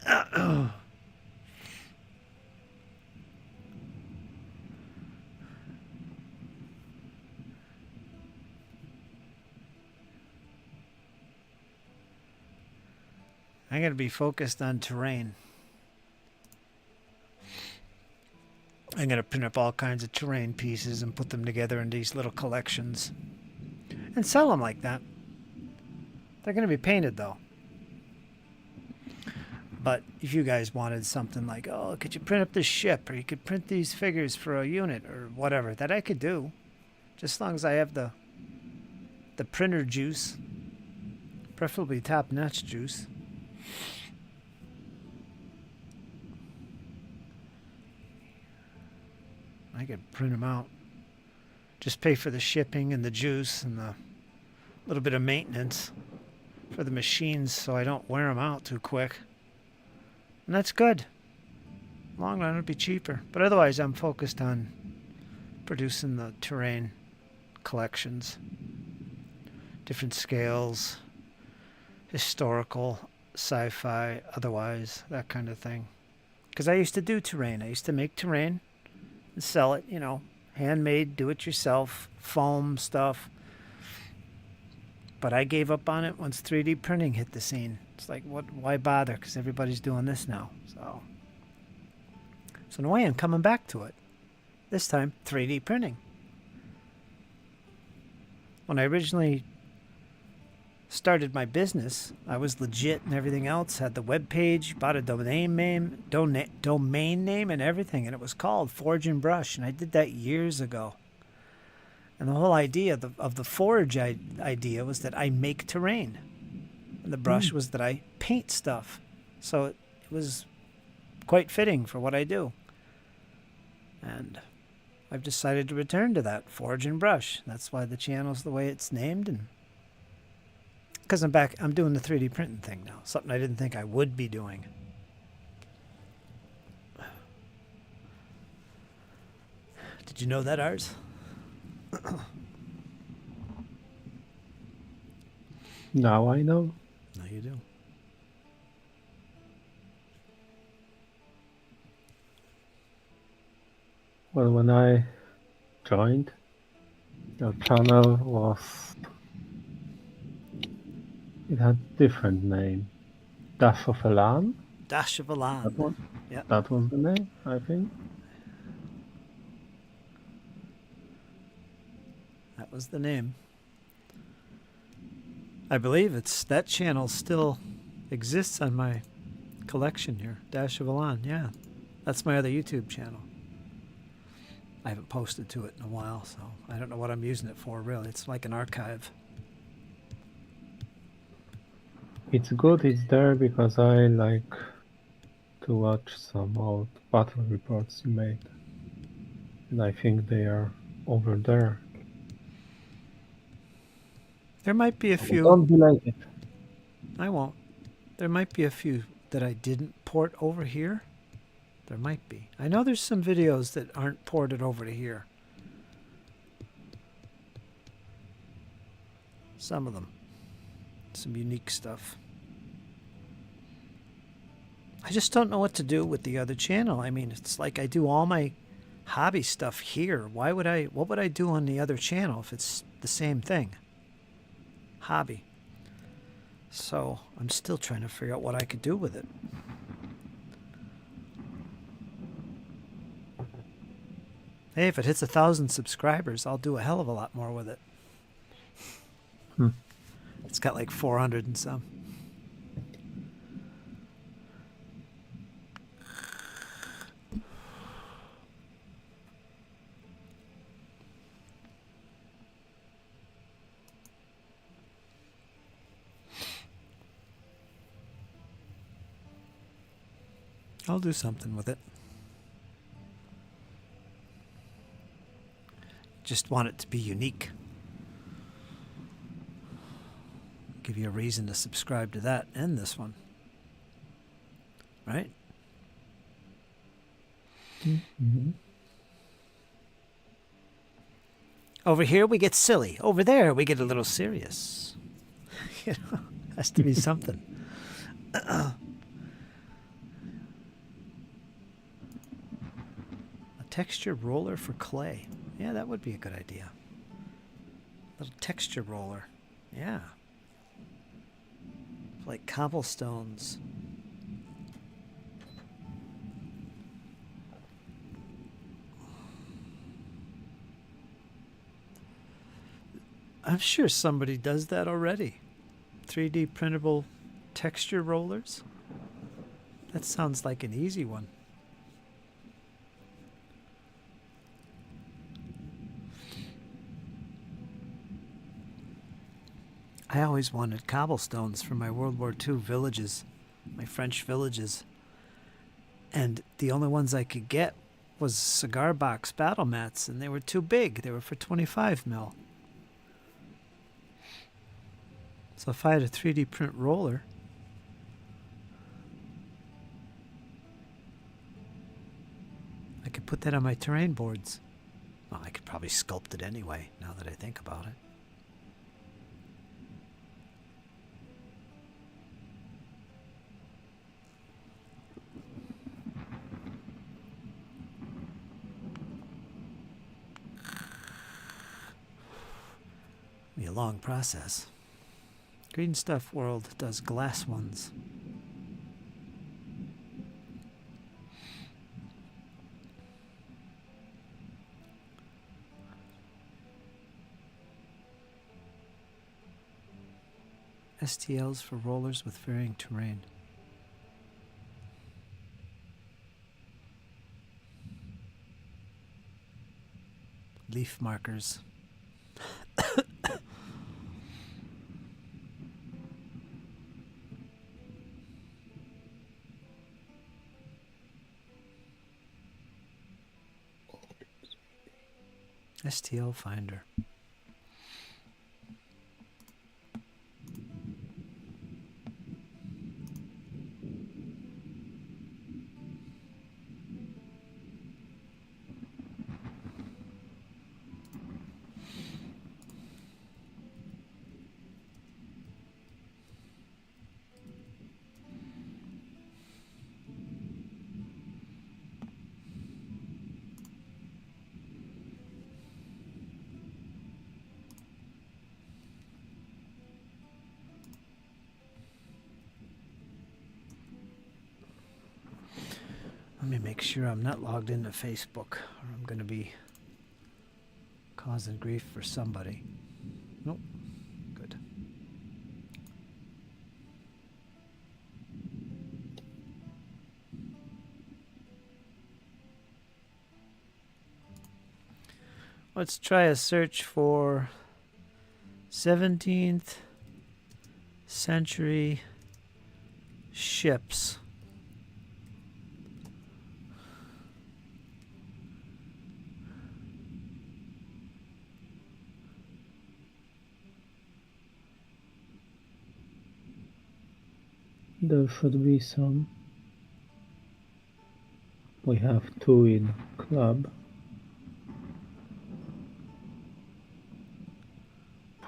I'm going to be focused on terrain. I'm going to print up all kinds of terrain pieces and put them together in these little collections. And sell them like that. They're going to be painted though. But if you guys wanted something like, oh, could you print up this ship? Or you could print these figures for a unit or whatever. That I could do. Just as long as I have the printer juice. Preferably top-notch juice. I could print them out. Just pay for the shipping and the juice and the little bit of maintenance for the machines so I don't wear them out too quick. And that's good. Long run it'll be cheaper. But otherwise I'm focused on producing the terrain collections. Different scales. Historical, sci-fi, otherwise, that kind of thing. Because I used to do terrain. I used to make terrain and sell it, you know, handmade, do-it-yourself, foam stuff. But I gave up on it once 3D printing hit the scene. It's like, why bother? Because everybody's doing this now. So in a way, I'm coming back to it. This time, 3D printing. When I originally started my business, I was legit and everything else. Had the web page, bought a domain name, and everything, and it was called Forge and Brush. And I did that years ago. And the whole idea of the forge idea was that I make terrain, and the brush was that I paint stuff. So it was quite fitting for what I do. And I've decided to return to that, Forge and Brush. That's why the channel's the way it's named, and because I'm back, I'm doing the 3D printing thing now, something I didn't think I would be doing. Did you know that, Ars? Now I know. No, you do. Well, when I joined, your channel it had different name. Dash of Elan? Dash of Elan. That one? Yeah. That was the name, I think. That was the name. I believe that channel still exists on my collection here. Dash of Elan, yeah. That's my other YouTube channel. I haven't posted to it in a while, so I don't know what I'm using it for, really. It's like an archive. It's good it's there because I like to watch some old battle reports you made. And I think they are over there. There might be a few. Don't be like it. I won't. There might be a few that I didn't port over here. There might be. I know there's some videos that aren't ported over to here. Some of them. Some unique stuff. I just don't know what to do with the other channel. I mean, it's like I do all my hobby stuff here. What would I do on the other channel if it's the same thing? Hobby. So I'm still trying to figure out what I could do with it. Hey, if it hits 1,000 subscribers, I'll do a hell of a lot more with it. It's got like 400 and some. I'll do something with it. Just want it to be unique. Give you a reason to subscribe to that and this one. Right? Mm-hmm. Over here we get silly. Over there we get a little serious. You know, has to be something. A texture roller for clay. Yeah, that would be a good idea. Little texture roller. Yeah. Like cobblestones. I'm sure somebody does that already. 3D printable texture rollers. That sounds like an easy one. I always wanted cobblestones for my World War II villages, my French villages. And the only ones I could get was cigar box battle mats, and they were too big. They were for 25 mil. So if I had a 3D print roller, I could put that on my terrain boards. Well, I could probably sculpt it anyway, now that I think about it. Be a long process. Green Stuff World does glass ones. STLs for rollers with varying terrain. Leaf markers. STL Finder. Let me make sure I'm not logged into Facebook, or I'm going to be causing grief for somebody. Nope. Good. Let's try a search for 17th century ships. There should be some. We have 2 in club.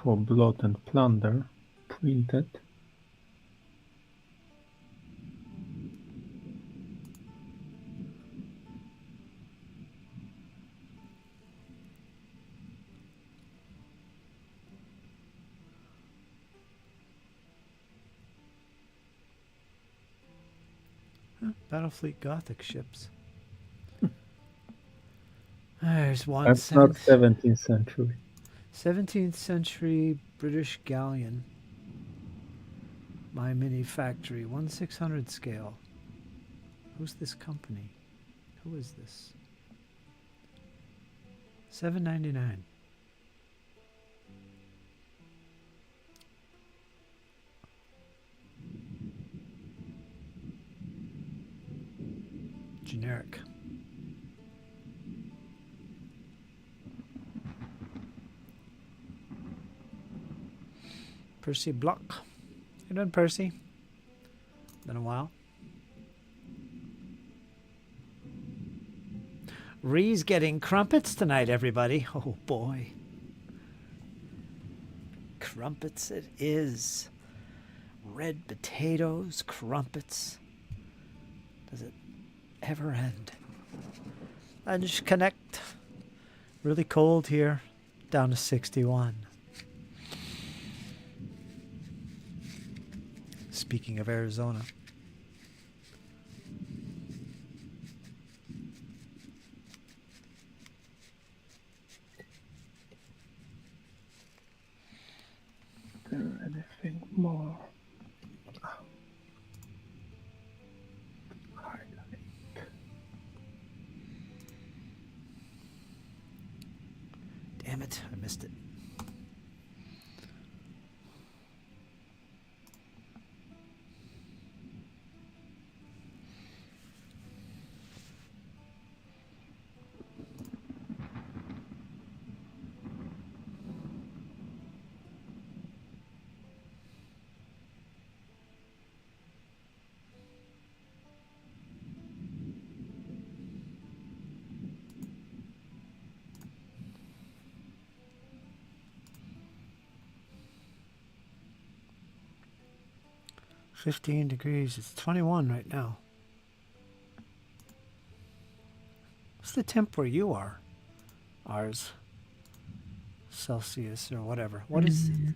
For Blood and Plunder, printed. Battlefleet Gothic ships. There's one. That's not 17th century. 17th century British galleon. My Mini Factory, 1/600 scale. Who's this company? Who is this? $7.99. Generic. Percy Block. How you doing, Percy? Been a while. Ree's getting crumpets tonight, everybody. Oh boy. Crumpets it is. Red potatoes, crumpets. Does it ever end? Lunch Connect. Really cold here. Down to 61. Speaking of Arizona. Is there anything more? Damn it, I missed it. $15 degrees. It's 21 right now. What's the temp where you are? Ours. Celsius or whatever. What is it?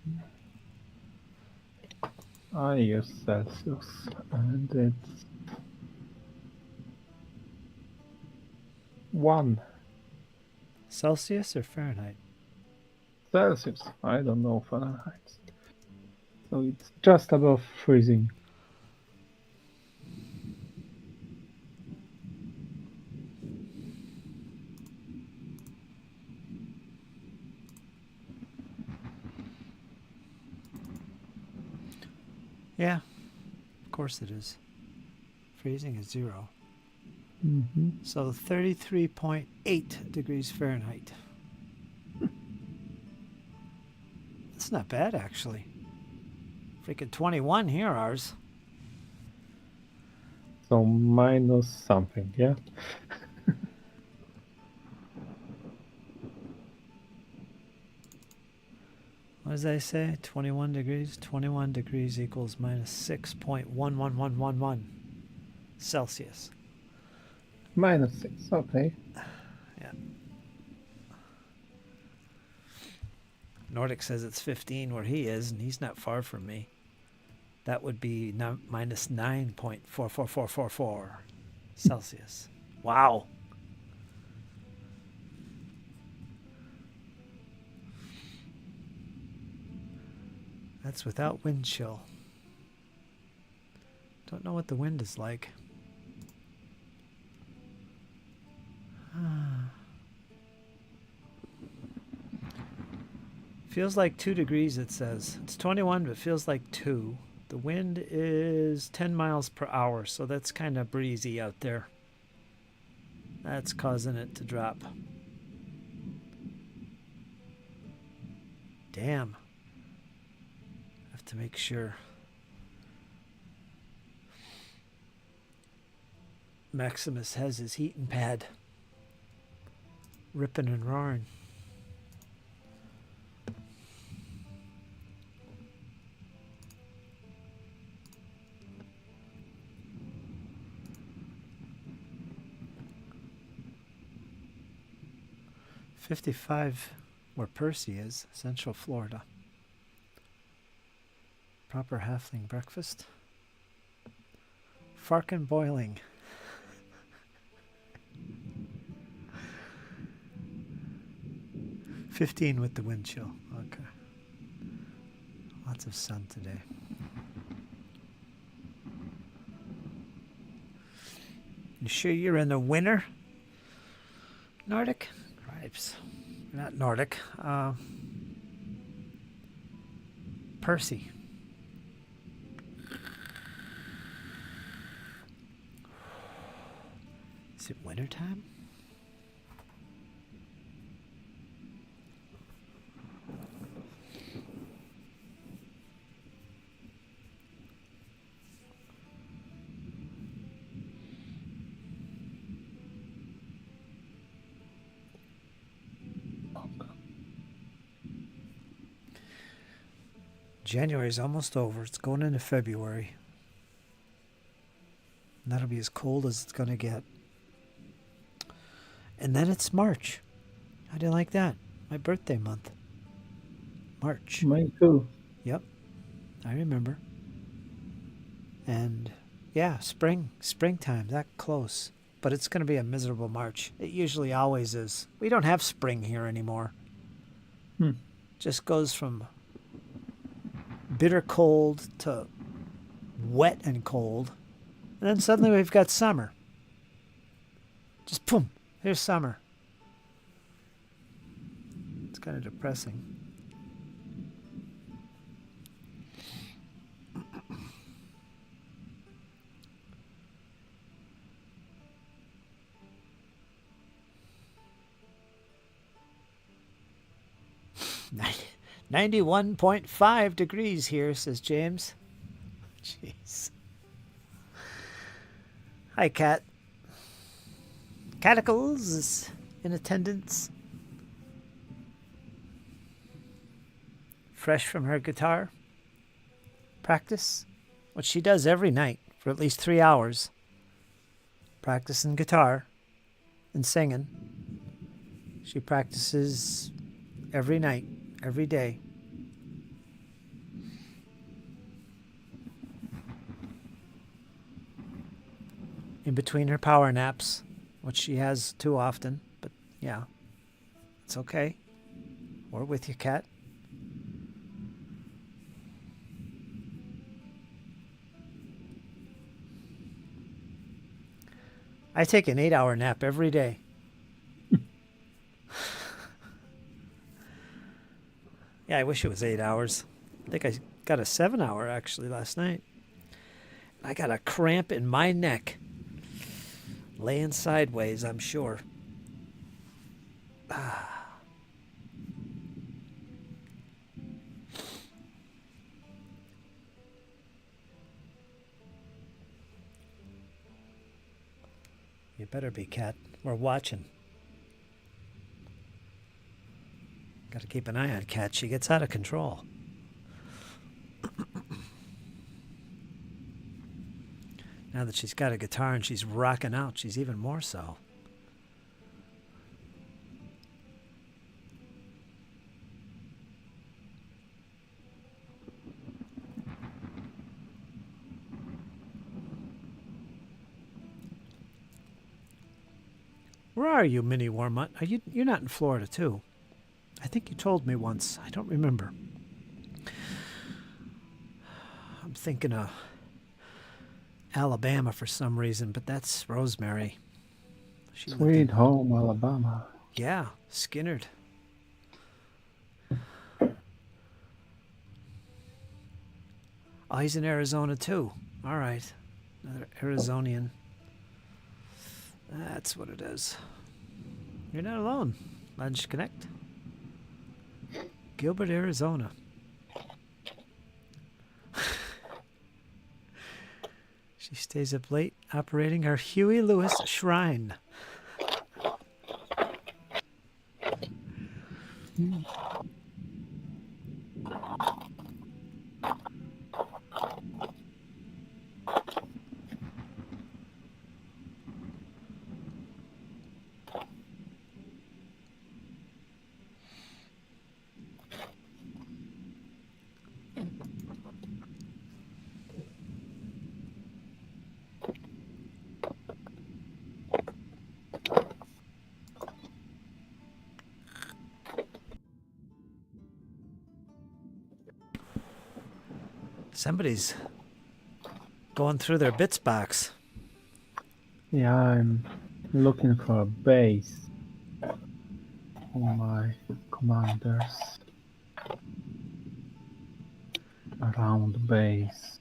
I use Celsius, and it's 1 Celsius or Fahrenheit? Celsius. I don't know Fahrenheit. So it's just above freezing. Yeah, of course it is. Freezing is 0. Mm-hmm. So 33.8 degrees Fahrenheit. That's not bad, actually. Freaking 21 here, ours. So minus something, yeah? What does that say? 21 degrees? 21 degrees equals minus 6.11111 Celsius. -6, okay. Yeah. Nordic says it's 15 where he is, and he's not far from me. That would be minus 9.44444 Celsius. Wow. That's without wind chill. Don't know what the wind is like. Feels like 2 degrees, it says. It's 21, but it feels like 2. The wind is 10 miles per hour, so that's kind of breezy out there. That's causing it to drop. Damn. I have to make sure. Maximus has his heating pad ripping and roaring. .55 where Percy is, Central Florida. Proper halfling breakfast. Farkin boiling. .15 with the wind chill. Okay. Lots of sun today. You sure you're in the winter? Nordic? Cripes. Not Nordic. Percy. Is it wintertime? January's almost over. It's going into February. And that'll be as cold as it's going to get. And then it's March. How do you like that? My birthday month. March. Mine too. Yep. I remember. And yeah, springtime, that close. But it's going to be a miserable March. It usually always is. We don't have spring here anymore. Just goes from bitter cold to wet and cold. And then suddenly we've got summer. Just boom, here's summer. It's kind of depressing. Nice. 91.5 degrees here, says James. Jeez. Hi, Cat. Catacles is in attendance. Fresh from her guitar practice, what she does every night for at least 3 hours. Practicing guitar and singing. She practices every night, every day. in between her power naps, which she has too often. But yeah, it's okay. We're with you, cat. I take an 8-hour nap every day. Yeah, I wish it was 8 hours. I think I got a 7-hour actually last night. I got a cramp in my neck. Laying sideways, I'm sure. You better be, cat. We're watching. Got to keep an eye on Cat. She gets out of control. Now that she's got a guitar and she's rocking out, she's even more so. Where are you, Minnie Warmut? You're not in Florida, too. I think you told me once. I don't remember. I'm thinking of Alabama for some reason, but that's Rosemary. She lived Sweet home, Alabama. Yeah, Skinnerd. Oh, he's in Arizona too. All right. Another Arizonian. That's what it is. You're not alone. Lunch Connect. Gilbert, Arizona. She stays up late operating her Huey Lewis shrine. Somebody's going through their bits box. Yeah, I'm looking for a base on my commanders. Around the base.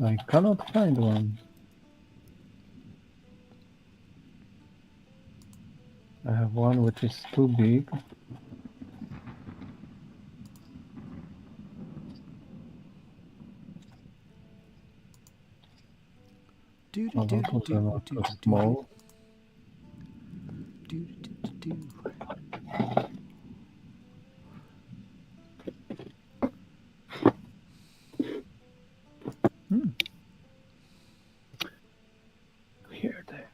I cannot find one. I have one which is too big. A lot of them are too small. Here they.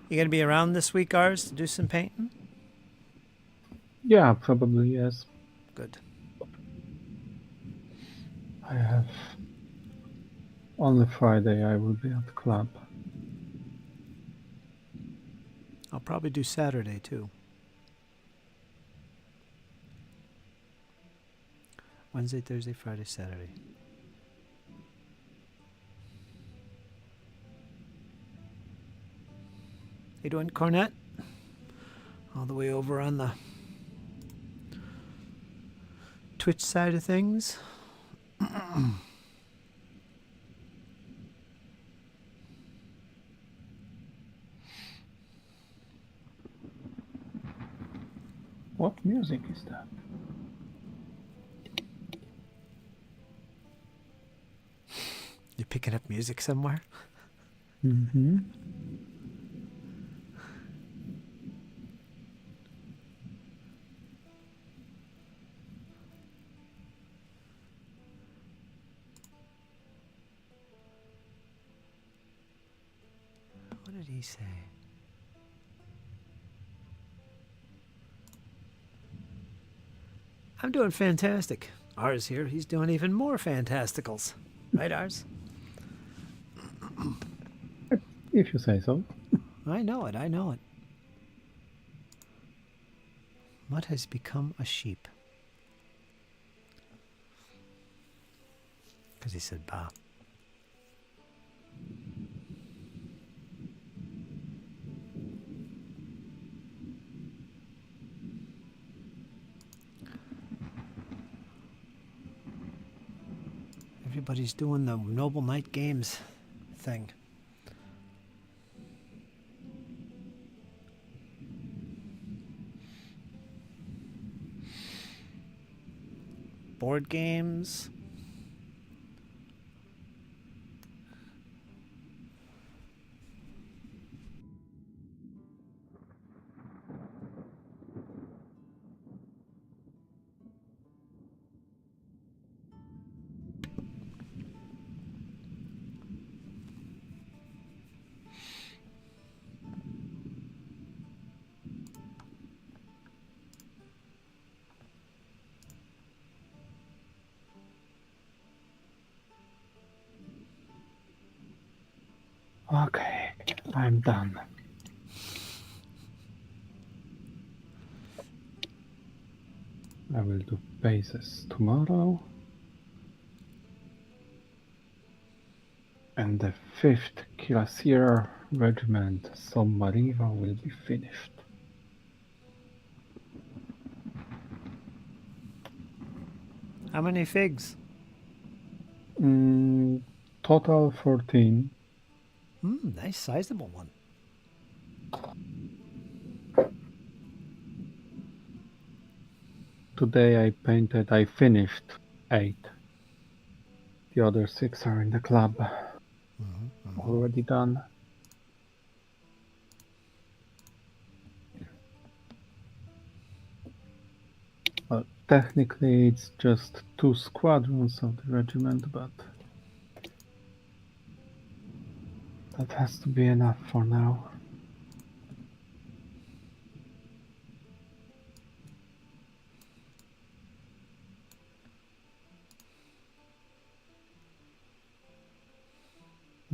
You gonna be around this week, ours, to do some painting? Yeah, probably yes. Good. I have only Friday I will be at the club. I'll probably do Saturday too. Wednesday, Thursday, Friday, Saturday. You doing, Cornet? All the way over on the Twitch side of things. What music is that? You picking up music somewhere? Mm-hmm. What did he say? I'm doing fantastic. Ours here, he's doing even more fantasticals. Right, ours? If you say so. I know it, I know it. What has become a sheep? Because he said bah. Everybody's doing the Noble Night Games thing. Board games. Okay, I'm done. I will do bases tomorrow. And the 5th Cuirassier Regiment Sommariva will be finished. How many figs? Total 14. Nice sizable one. Today I finished 8. The other 6 are in the club. Already done. Well, technically it's just 2 squadrons of the regiment, but that has to be enough for now.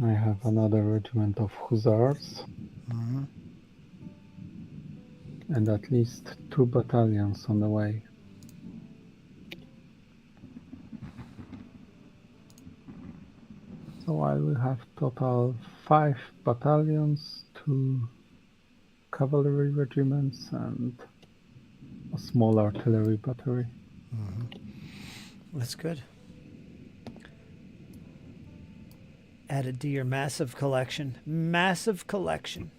I have another regiment of hussars. And at least 2 battalions on the way. So I will have total 5 battalions, 2 cavalry regiments, and a small artillery battery. That's good. Added to your massive collection. Massive collection.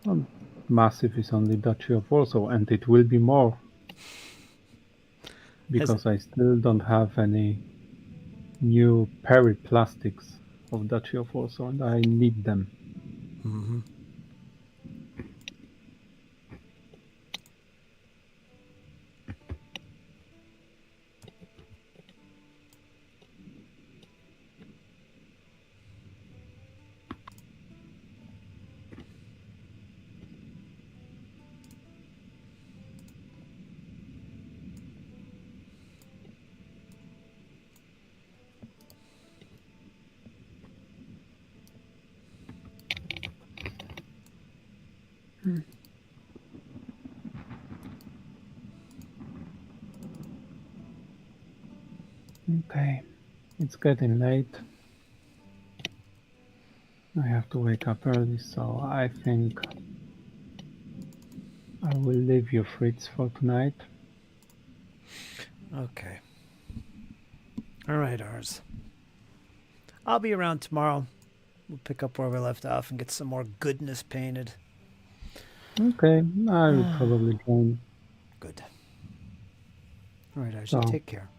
Well, massive is only Duchy of Warsaw, and it will be more. Because I still don't have any new peri-plastics of Duchy of Warsaw, and I need them. Okay, it's getting late. I have to wake up early, so I think I will leave you, Fritz, for tonight. Okay. All right, ours. I'll be around tomorrow. We'll pick up where we left off and get some more goodness painted. Okay, I will probably join. Good. All right, ours. You So, take care.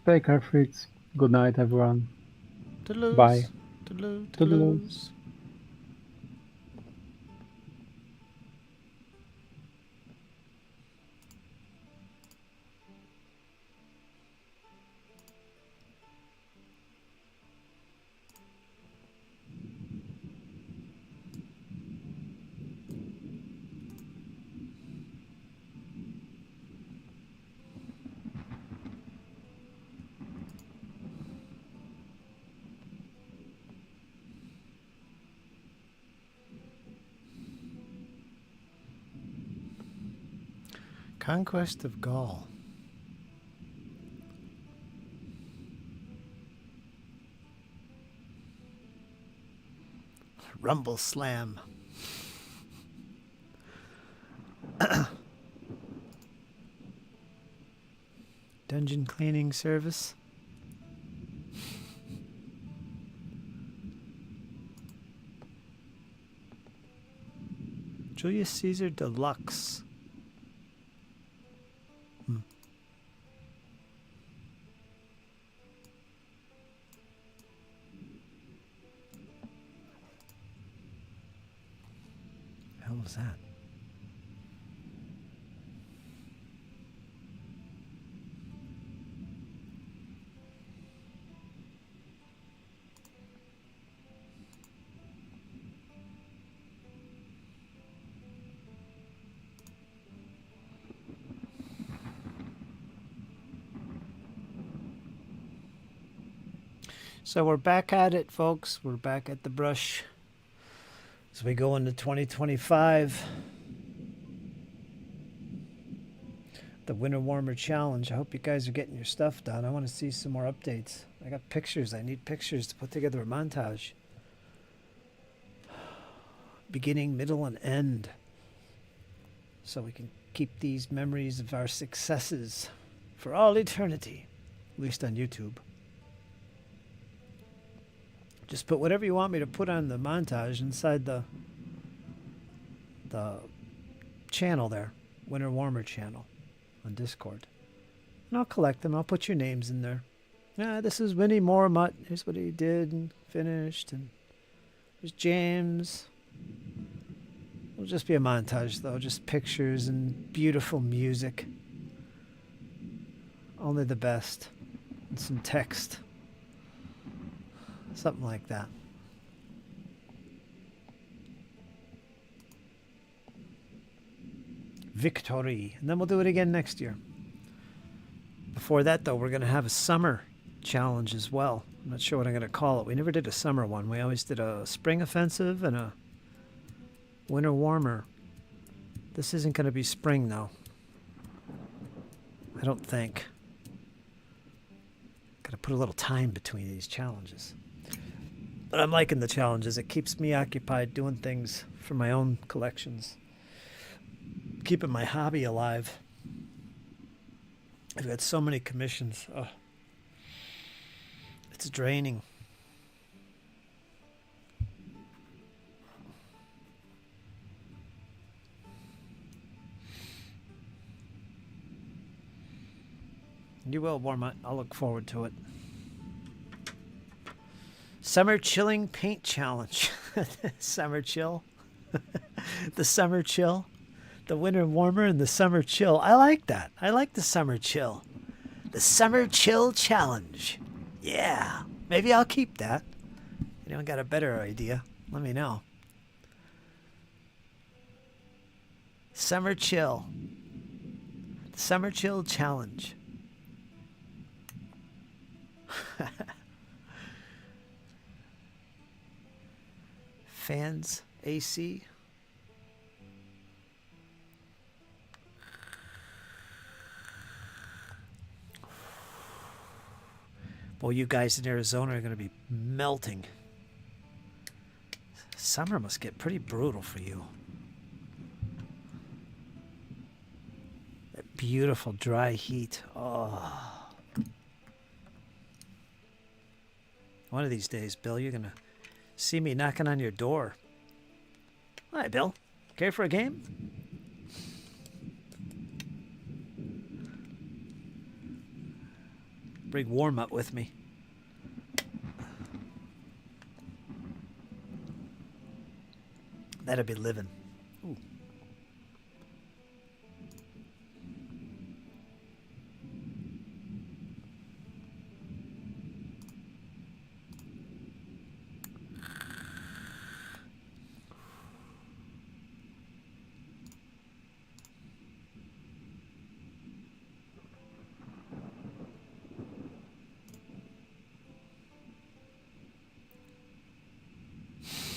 take care, Fritz. Good night, everyone. Bye. Toodaloos. Toodaloo. Toodaloo. Toodaloos. Conquest of Gaul. Rumble Slam. Dungeon cleaning service. Julius Caesar Deluxe. The hell was that? So we're back at it, folks. We're back at the brush as we go into 2025. The Winter Warmer Challenge. I hope you guys are getting your stuff done. I want to see some more updates. I got pictures. I need pictures to put together a montage. Beginning, middle, and end. So we can keep these memories of our successes for all eternity. At least on YouTube. Just put whatever you want me to put on the montage inside the channel there. Winter Warmer channel on Discord. And I'll collect them. I'll put your names in there. Yeah, this is Winnie Mormut. Here's what he did and finished. And there's James. It'll just be a montage, though. Just pictures and beautiful music. Only the best. And some text. Something like that. Victory. And then we'll do it again next year. Before that, though, we're going to have a summer challenge as well. I'm not sure what I'm going to call it. We never did a summer one. We always did a spring offensive and a winter warmer. This isn't going to be spring, though. I don't think. Got to put a little time between these challenges. But I'm liking the challenges. It keeps me occupied doing things for my own collections. Keeping my hobby alive. I've got so many commissions. Oh, it's draining. You will, Warmut. I'll look forward to it. Summer Chilling Paint Challenge. Summer Chill. The Summer Chill. The Winter Warmer and the Summer Chill. I like that. I like the Summer Chill. The Summer Chill Challenge. Yeah. Maybe I'll keep that. Anyone got a better idea? Let me know. Summer Chill. The Summer Chill Challenge. Fans AC. Boy, you guys in Arizona are going to be melting. Summer must get pretty brutal for you. That beautiful dry heat. Oh. One of these days, Bill, you're going to see me knocking on your door. Hi, Bill. Care for a game? Bring warm up with me. That'd be living. Ooh.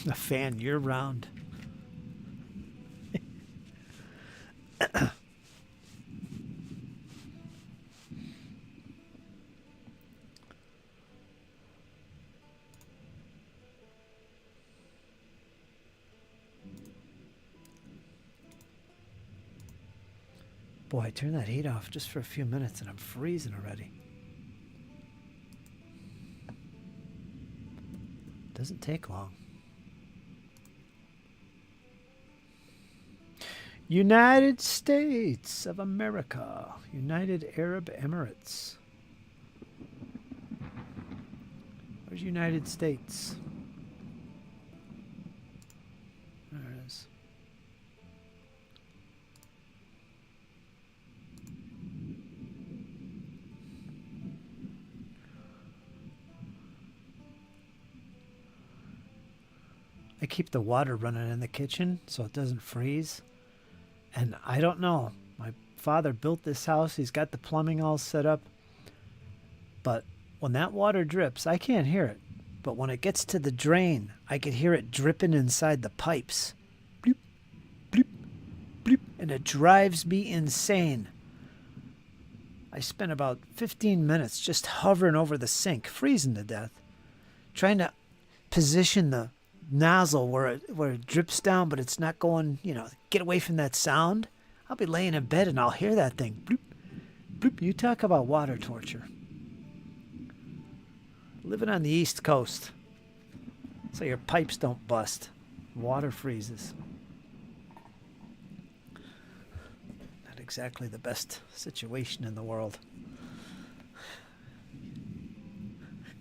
A fan year round. Boy, I turned that heat off just for a few minutes and I'm freezing already. Doesn't take long. United States of America. United Arab Emirates. Where's United States? There it is. I keep the water running in the kitchen so it doesn't freeze. And I don't know. My father built this house. He's got the plumbing all set up. But when that water drips, I can't hear it. But when it gets to the drain, I could hear it dripping inside the pipes. Bloop, bloop, bloop. And it drives me insane. I spent about 15 minutes just hovering over the sink, freezing to death, trying to position the nozzle where it drips down, but it's not going, get away from that sound. I'll be laying in bed and I'll hear that thing. Bloop, bloop. You talk about water torture. Living on the East Coast, so your pipes don't bust. Water freezes. Not exactly the best situation in the world.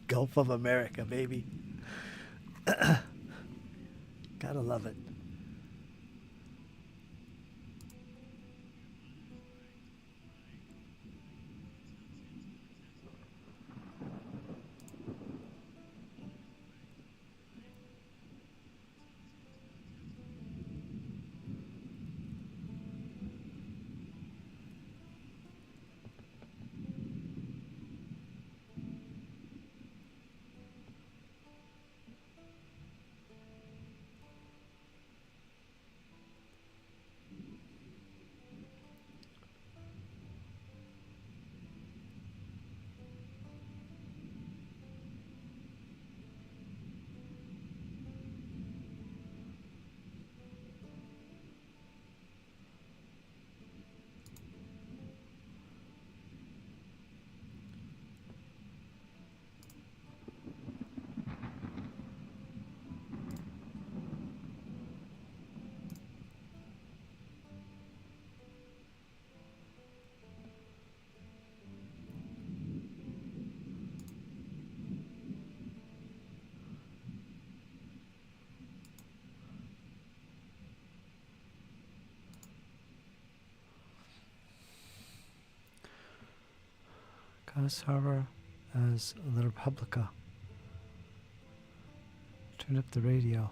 Gulf of America, baby. Gotta love it. Cas Harbor as La Repubblica. Turn up the radio.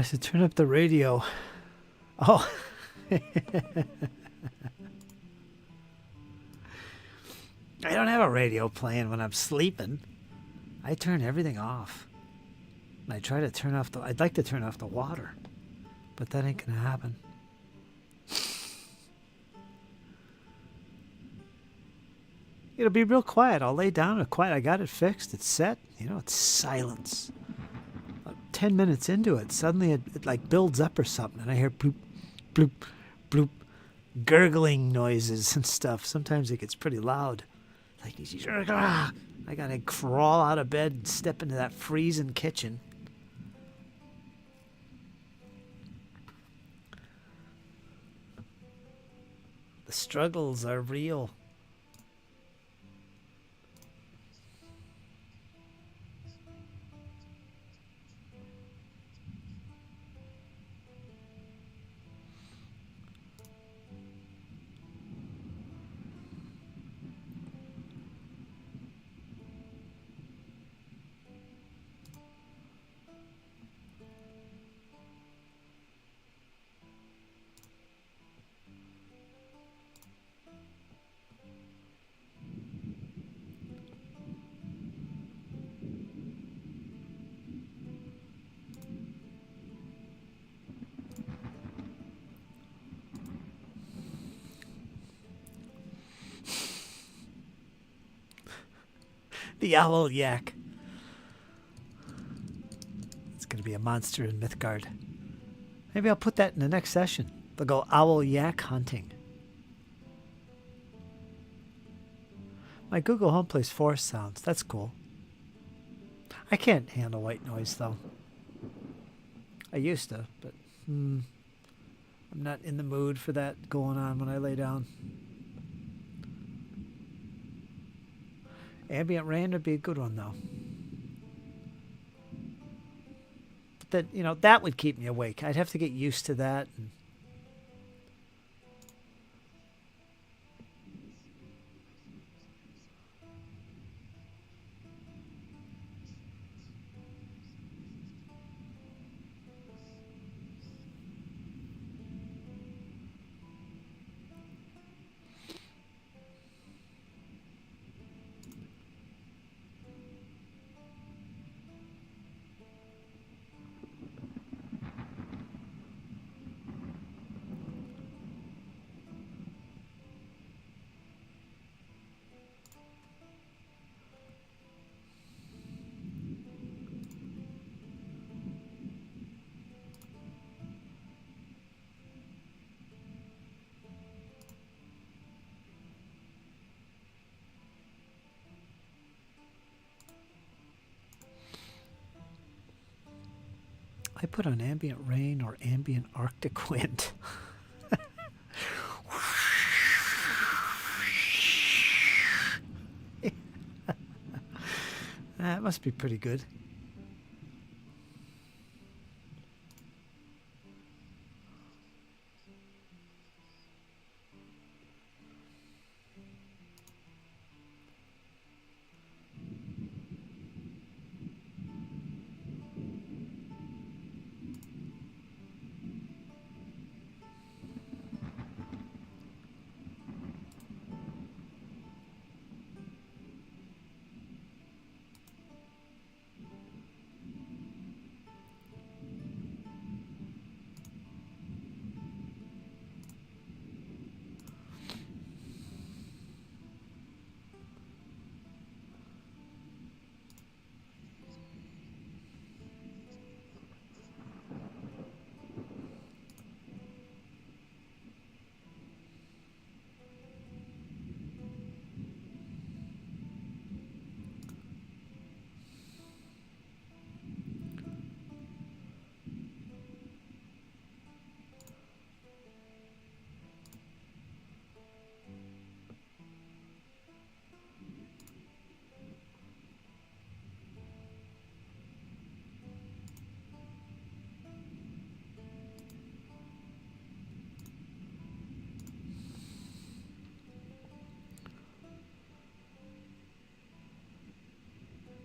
I should turn up the radio. Oh. I don't have a radio playing when I'm sleeping. I turn everything off. And I try to turn off I'd like to turn off the water, but that ain't gonna happen. It'll be real quiet. I'll lay down and quiet. I got it fixed. It's set. It's silence. About 10 minutes into it, suddenly it like builds up or something, and I hear bloop, bloop, bloop, gurgling noises and stuff. Sometimes it gets pretty loud. Like, I gotta crawl out of bed and step into that freezing kitchen. The struggles are real. The owl yak. It's going to be a monster in Mythgard. Maybe I'll put that in the next session. They'll go owl yak hunting. My Google Home plays forest sounds. That's cool. I can't handle white noise, though. I used to, but I'm not in the mood for that going on when I lay down. Ambient rain would be a good one, though. But then, that would keep me awake. I'd have to get used to that. I put on ambient rain or ambient Arctic wind. That must be pretty good.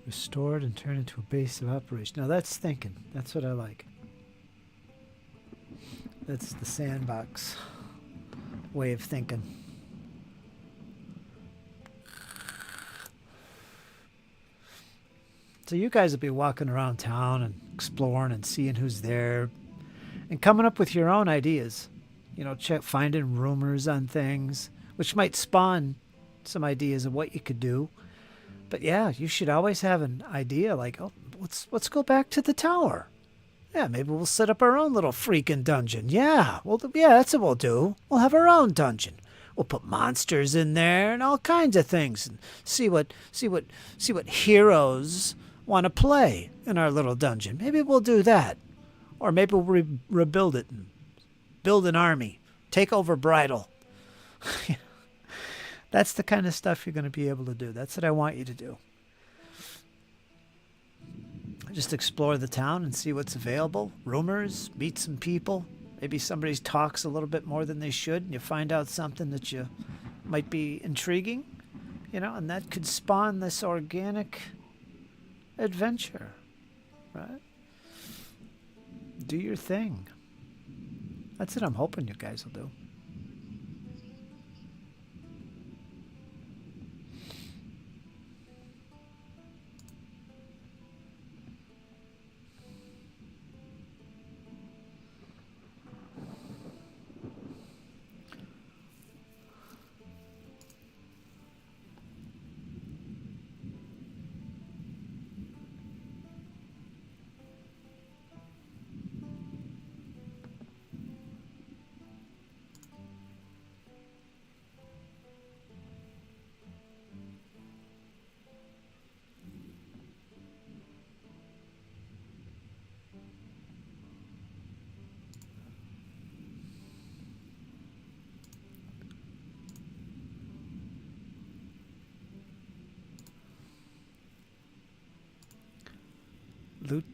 Restored and turned into a base of operation. Now that's thinking. That's what I like. That's the sandbox way of thinking. So you guys will be walking around town and exploring and seeing who's there and coming up with your own ideas. You know, finding rumors on things, which might spawn some ideas of what you could do. But yeah, you should always have an idea like, oh, let's go back to the tower. Yeah, maybe we'll set up our own little freaking dungeon. Yeah, that's what we'll do. We'll have our own dungeon. We'll put monsters in there and all kinds of things, and see what heroes want to play in our little dungeon. Maybe we'll do that, or maybe we'll rebuild it and build an army, take over Bridal. That's the kind of stuff you're going to be able to do. That's what I want you to do. Just explore the town and see what's available. Rumors, meet some people. Maybe somebody talks a little bit more than they should, and you find out something that you might be intriguing, you know, and that could spawn this organic adventure, right? Do your thing. That's what I'm hoping you guys will do.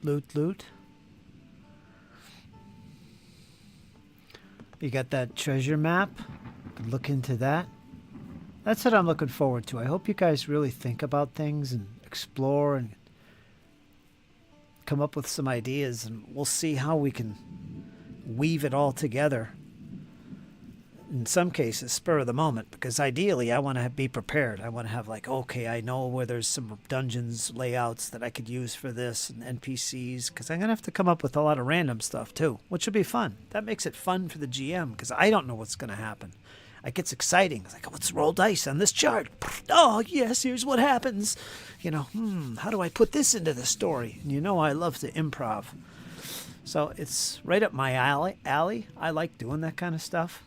Loot. You got that treasure map? Look into that. That's what I'm looking forward to. I hope you guys really think about things and explore and come up with some ideas, and we'll see how we can weave it all together. In some cases, spur of the moment, because ideally I want to be prepared. I want to have like, okay, I know where there's some dungeons layouts that I could use for this and NPCs, because I'm going to have to come up with a lot of random stuff too, which will be fun. That makes it fun for the GM, because I don't know what's going to happen. It gets exciting. It's like, oh, let's roll dice on this chart. Oh, yes, here's what happens. You know, how do I put this into the story? And you know I love to improv. So it's right up my alley. I like doing that kind of stuff.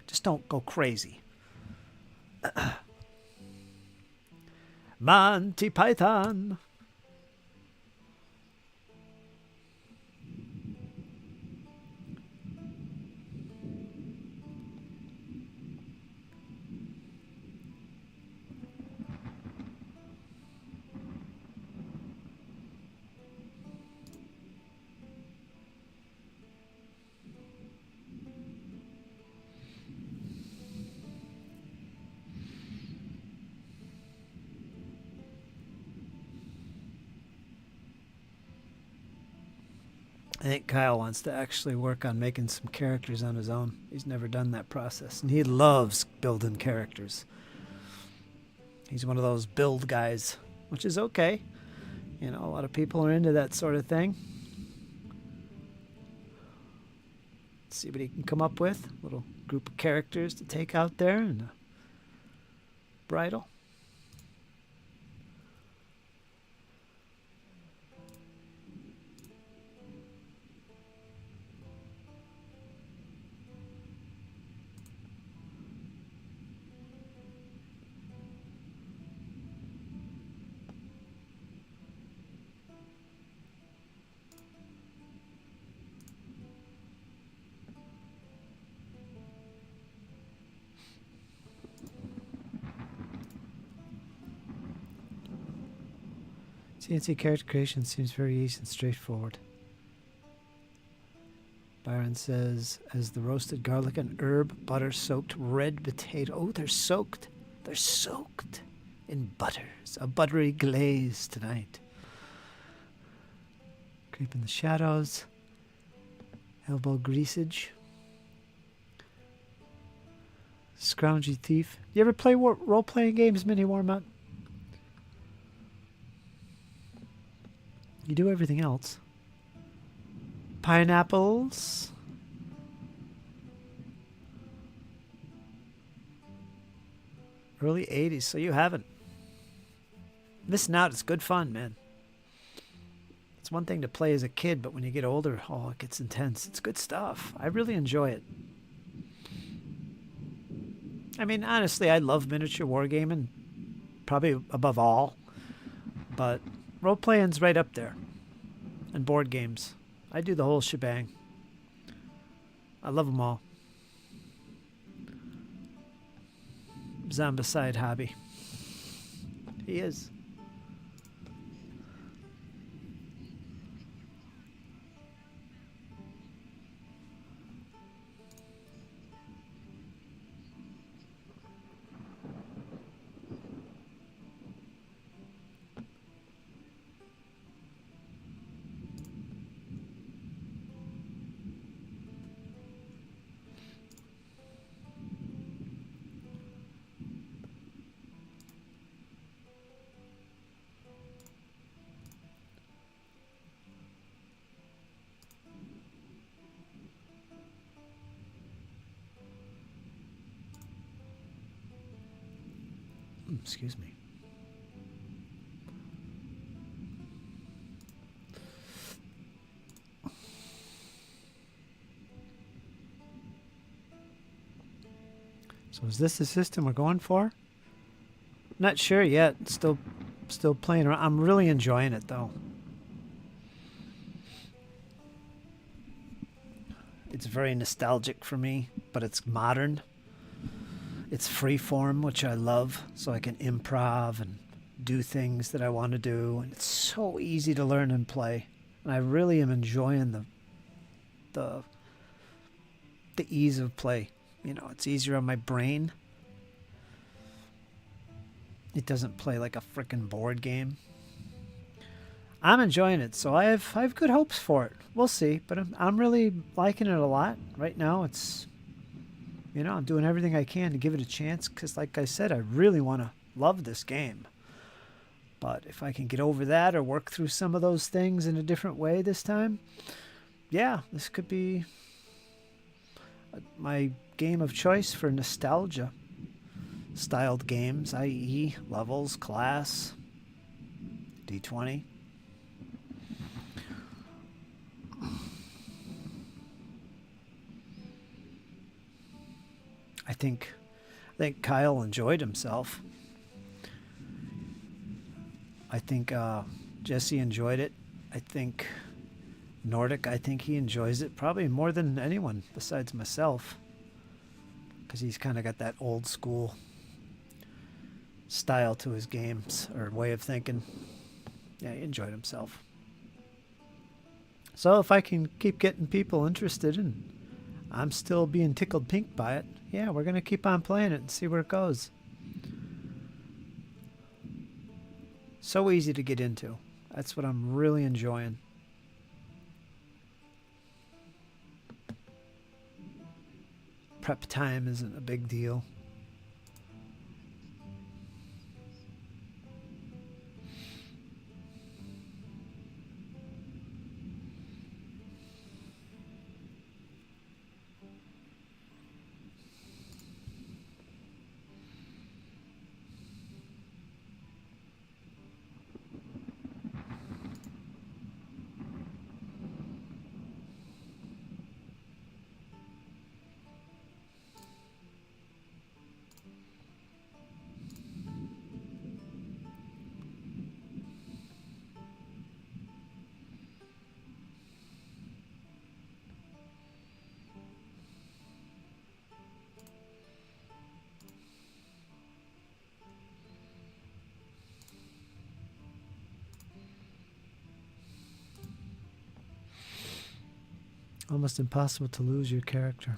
Just don't go crazy. Monty Python. I think Kyle wants to actually work on making some characters on his own. He's never done that process, and he loves building characters. He's one of those build guys, which is okay. You know, a lot of people are into that sort of thing. Let's see what he can come up with. A little group of characters to take out there and Bridal. CNC character creation seems very easy and straightforward. Byron says, as the roasted garlic and herb butter-soaked red potato. Oh, they're soaked. They're soaked in butters. A buttery glaze tonight. Creep in the shadows. Elbow greasage. Scroungy thief. You ever play role-playing games, Mini Warmut? You do everything else. Pineapples. Early 80s, so you haven't. Missing out, it's good fun, man. It's one thing to play as a kid, but when you get older, oh, it gets intense. It's good stuff. I really enjoy it. I mean, honestly, I love miniature wargaming, probably above all. But role-playing's right up there. And board games. I do the whole shebang. I love them all. Zombicide hobby. He is. Excuse me. So is this the system we're going for? Not sure yet. Still playing around. I'm really enjoying it though. It's very nostalgic for me, but it's modern. It's freeform, which I love, so I can improv and do things that I want to do. And it's so easy to learn and play. And I really am enjoying the ease of play. You know, it's easier on my brain. It doesn't play like a frickin' board game. I'm enjoying it, so I have good hopes for it. We'll see, but I'm really liking it a lot right now. It's, you know, I'm doing everything I can to give it a chance because, like I said, I really want to love this game. But if I can get over that or work through some of those things in a different way this time, yeah, this could be my game of choice for nostalgia styled games, i.e. levels, class, D20. I think Kyle enjoyed himself. I think Jesse enjoyed it. I think Nordic, I think he enjoys it probably more than anyone besides myself, because he's kind of got that old school style to his games or way of thinking. Yeah, he enjoyed himself. So if I can keep getting people interested and I'm still being tickled pink by it, yeah, we're going to keep on playing it and see where it goes. So easy to get into. That's what I'm really enjoying. Prep time isn't a big deal. Almost impossible to lose your character.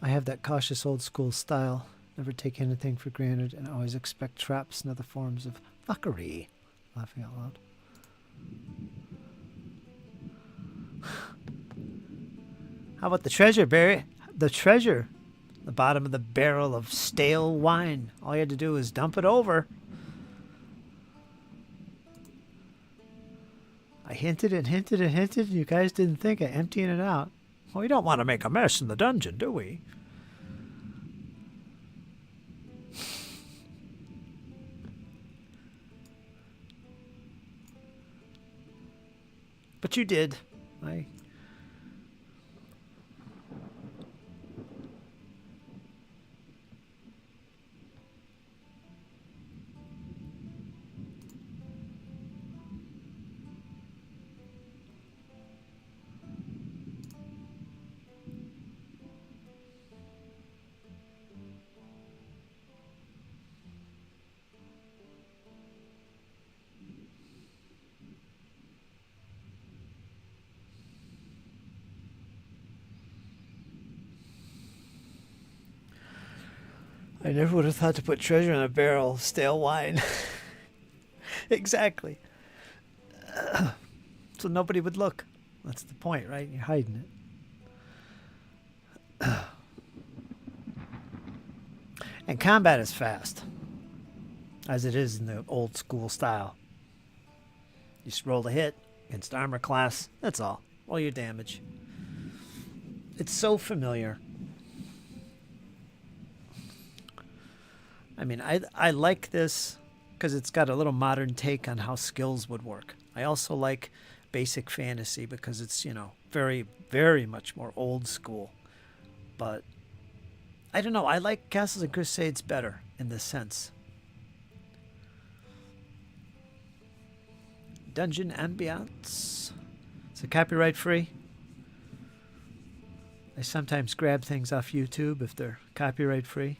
I have that cautious old school style. Never take anything for granted and always expect traps and other forms of fuckery Laughing out loud. How about the treasure, Barry? The treasure. The bottom of the barrel of stale wine. All you had to do was dump it over. I hinted and hinted and hinted. You guys didn't think of emptying it out. Well, we don't want to make a mess in the dungeon, do we? But you did. I never would have thought to put treasure in a barrel of stale wine. Exactly. So nobody would look. That's the point, right? You're hiding it. And combat is fast, as it is in the old school style. You just roll a hit against armor class. That's all. Roll your damage. It's so familiar. I mean, I like this because it's got a little modern take on how skills would work. I also like basic fantasy because it's, you know, very, very much more old school. But I don't know. I like Castles and Crusades better in this sense. Dungeon ambiance. Is it copyright free? I sometimes grab things off YouTube if they're copyright free.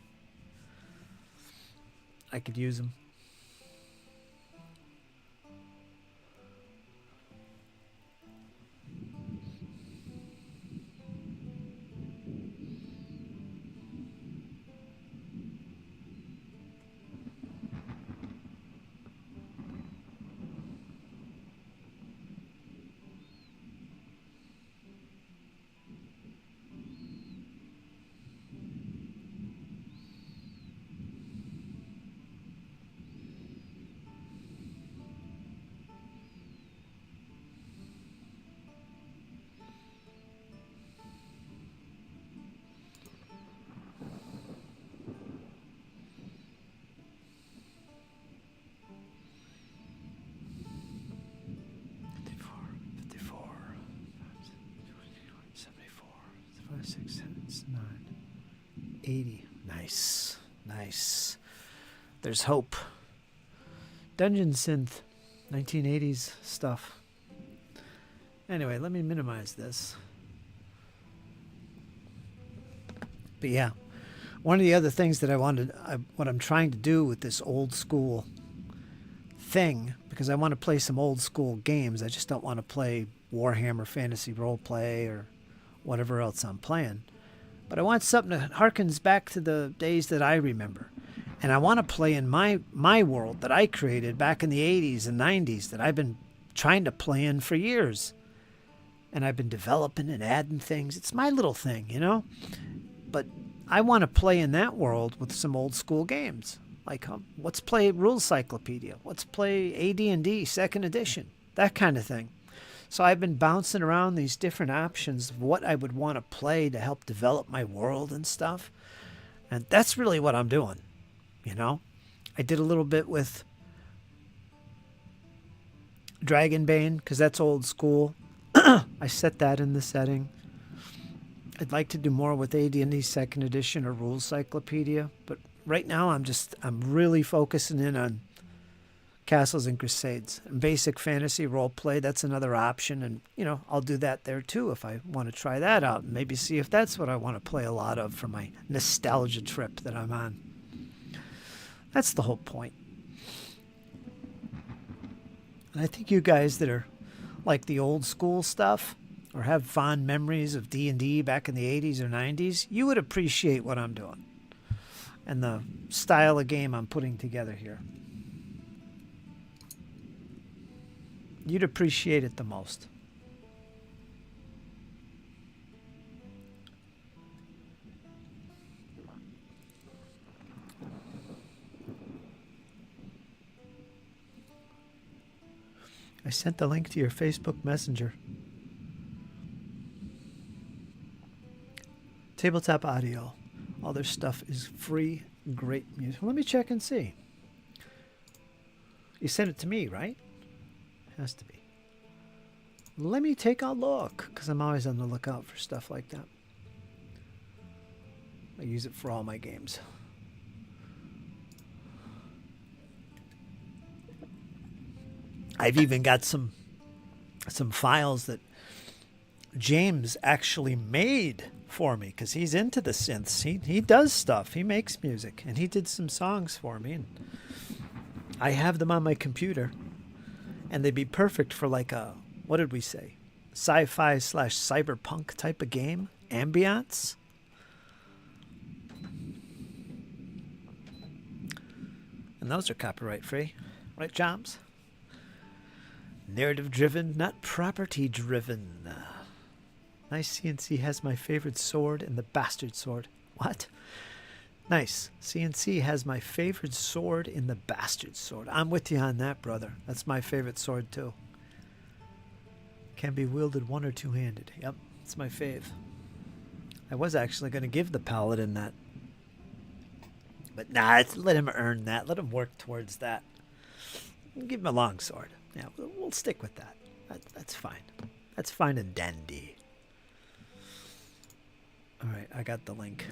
I could use them. Nice. There's hope. Dungeon synth. 1980s stuff. Anyway, let me minimize this. But yeah, one of the other things that what I'm trying to do with this old school thing, because I want to play some old school games. I just don't want to play Warhammer Fantasy Roleplay or whatever else I'm playing. But I want something that harkens back to the days that I remember. And I want to play in my world that I created back in the 80s and 90s that I've been trying to play in for years. And I've been developing and adding things. It's my little thing, you know? But I want to play in that world with some old school games. Like, let's play Rules Cyclopedia. Let's play AD&D 2nd edition. That kind of thing. So I've been bouncing around these different options of what I would want to play to help develop my world and stuff. And that's really what I'm doing, you know? I did a little bit with Dragonbane, because that's old school. I set that in the setting. I'd like to do more with AD&D 2nd edition or Rules Cyclopedia. But right now I'm really focusing in on Castles and Crusades. And basic fantasy role play, that's another option. And, you know, I'll do that there too if I want to try that out. And maybe see if that's what I want to play a lot of for my nostalgia trip that I'm on. That's the whole point. And I think you guys that are like the old school stuff or have fond memories of D&D back in the 80s or 90s, you would appreciate what I'm doing and the style of game I'm putting together here. you'd appreciate it the most. I sent the link to your Facebook Messenger. Tabletop Audio. All their stuff is free, great music. Let me check and see. You sent it to me, right? Has to be. Let me take a look, because I'm always on the lookout for stuff like that. I use it for all my games. I've even got some files that James actually made for me, because he's into the synths. He does stuff. He makes music, and he did some songs for me. And I have them on my computer, and they'd be perfect for like a, what did we say, sci-fi / cyberpunk type of game, ambiance. And those are copyright free, right, Joms? Narrative driven, not property driven. Nice. CNC has my favorite sword and the bastard sword. What? Nice. CNC has my favorite sword in the bastard sword. I'm with you on that, brother. That's my favorite sword too. Can be wielded one or two-handed. Yep, it's my fave. I was actually going to give the paladin that. But nah, let him earn that. Let him work towards that. Give him a long sword. Yeah, we'll stick with that. That's fine. That's fine and dandy. All right, I got the link.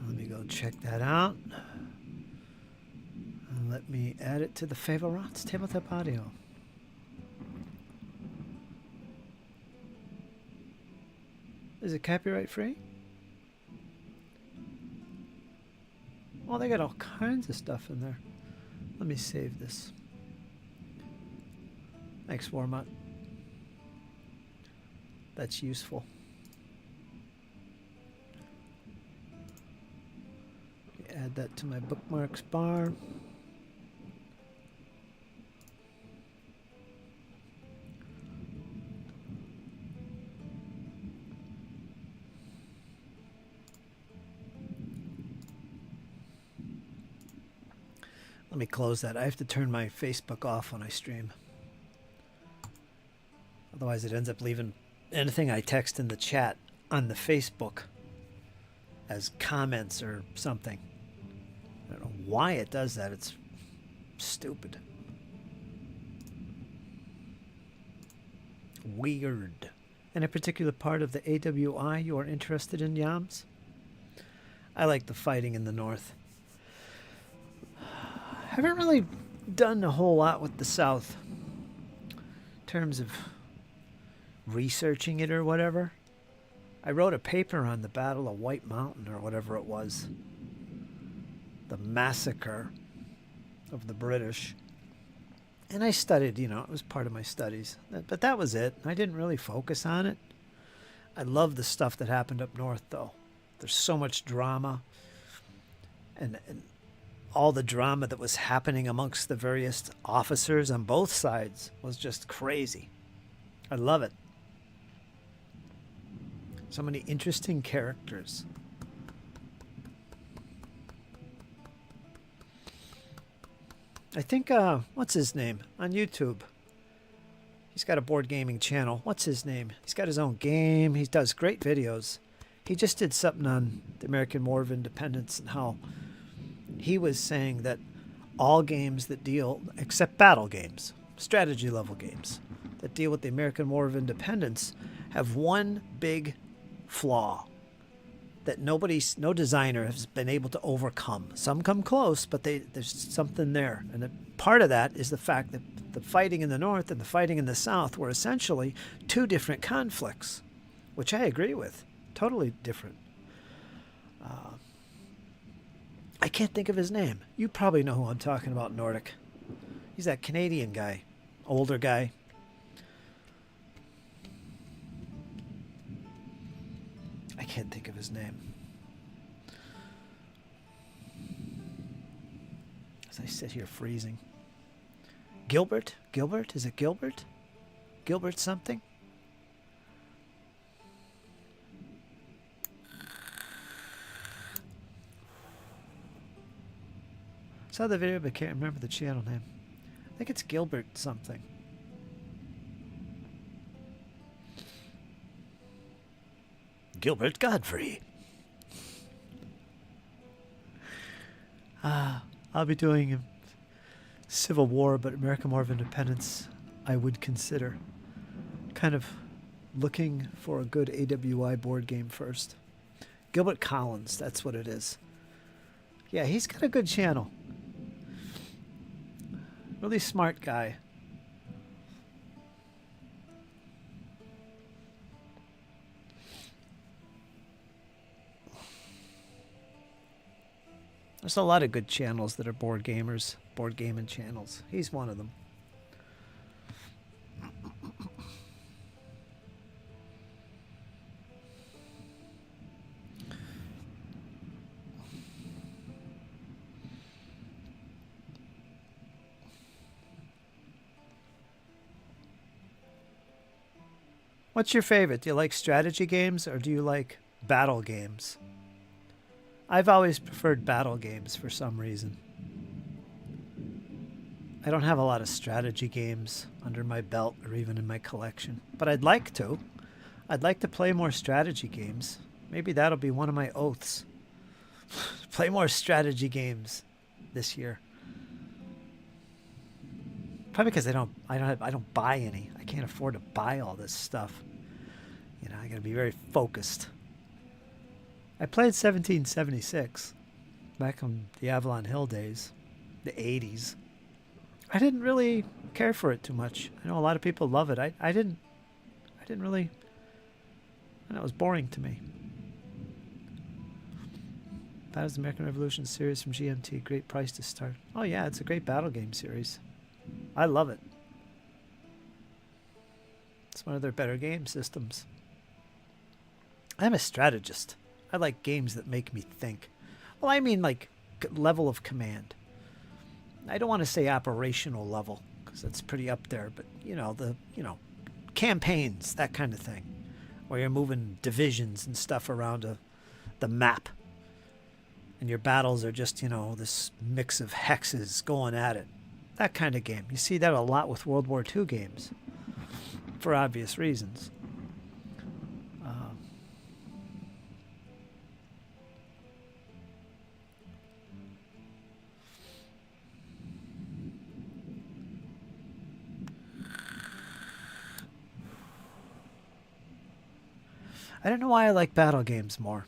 Let me go check that out. And let me add it to the favorites. Tabletop Audio. Is it copyright free? Oh, they got all kinds of stuff in there. Let me save this. Thanks, Warmont. That's useful. Add that to my bookmarks bar. Let me close that. I have to turn my Facebook off when I stream. Otherwise it ends up leaving anything I text in the chat on the Facebook as comments or something. I don't know why it does that. It's stupid. Weird. Any particular part of the AWI you are interested in, Yams? I like the fighting in the north. Haven't really done a whole lot with the South in terms of researching it or whatever. I wrote a paper on the Battle of White Mountain or whatever it was. The massacre of the British. And I studied, you know, it was part of my studies. But that was it. I didn't really focus on it. I love the stuff that happened up north, though. There's so much drama. And all the drama that was happening amongst the various officers on both sides was just crazy. I love it. So many interesting characters. I think, what's his name? On YouTube. He's got a board gaming channel. What's his name? He's got his own game. He does great videos. He just did something on the American War of Independence and how he was saying that all games that deal, except battle games, strategy level games, that deal with the American War of Independence have one big flaw that no designer has been able to overcome. Some come close, but there's something there. And part of that is the fact that the fighting in the North and the fighting in the South were essentially two different conflicts, which I agree with. Totally different. I can't think of his name. You probably know who I'm talking about, Nordic. He's that Canadian guy, older guy. I can't think of his name. As I sit here freezing. Gilbert? Gilbert? Is it Gilbert? Gilbert something? Saw the video but can't remember the channel name. I think it's Gilbert something. Gilbert Godfrey. I'll be doing Civil War, but American War of Independence I would consider. Kind of looking for a good AWI board game first. Gilbert Collins, that's what it is. Yeah, he's got a good channel. Really smart guy. There's a lot of good channels that are board gamers, board gaming channels. He's one of them. What's your favorite? Do you like strategy games or do you like battle games? I've always preferred battle games for some reason. I don't have a lot of strategy games under my belt or even in my collection, but I'd like to. I'd like to play more strategy games. Maybe that'll be one of my oaths. Play more strategy games this year. Probably because I don't buy any. I can't afford to buy all this stuff. You know, I got to be very focused. I played 1776 back in the Avalon Hill days, the 80s. I didn't really care for it too much. I know a lot of people love it. I didn't really. And it was boring to me. That was the American Revolution series from GMT. Great price to start. Oh yeah, it's a great battle game series. I love it. It's one of their better game systems. I'm a strategist. I like games that make me think. Well, I mean like level of command. I don't want to say operational level because that's pretty up there, but campaigns, that kind of thing, where you're moving divisions and stuff around the map, and your battles are just this mix of hexes going at it. That kind of game. You see that a lot with World War II games, for obvious reasons. I don't know why I like battle games more.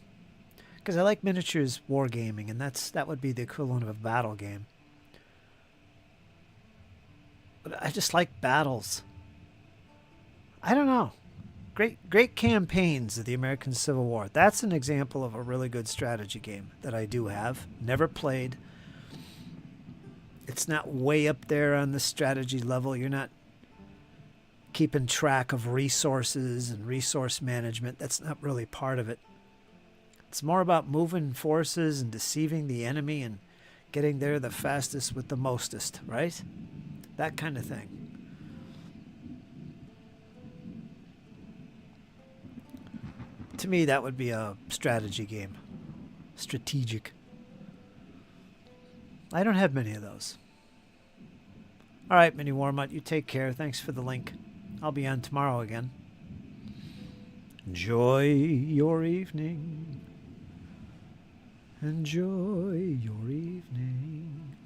Because I like miniatures wargaming, and that would be the equivalent of a battle game. But I just like battles. I don't know. Great campaigns of the American Civil War. That's an example of a really good strategy game that I do have. Never played. It's not way up there on the strategy level. You're not keeping track of resources and resource management. That's not really part of it. It's more about moving forces and deceiving the enemy and getting there the fastest with the mostest, right? That kind of thing. To me, that would be a strategy game. Strategic. I don't have many of those. All right, Mini Warmut, you take care. Thanks for the link. I'll be on tomorrow again. Enjoy your evening. Enjoy your evening.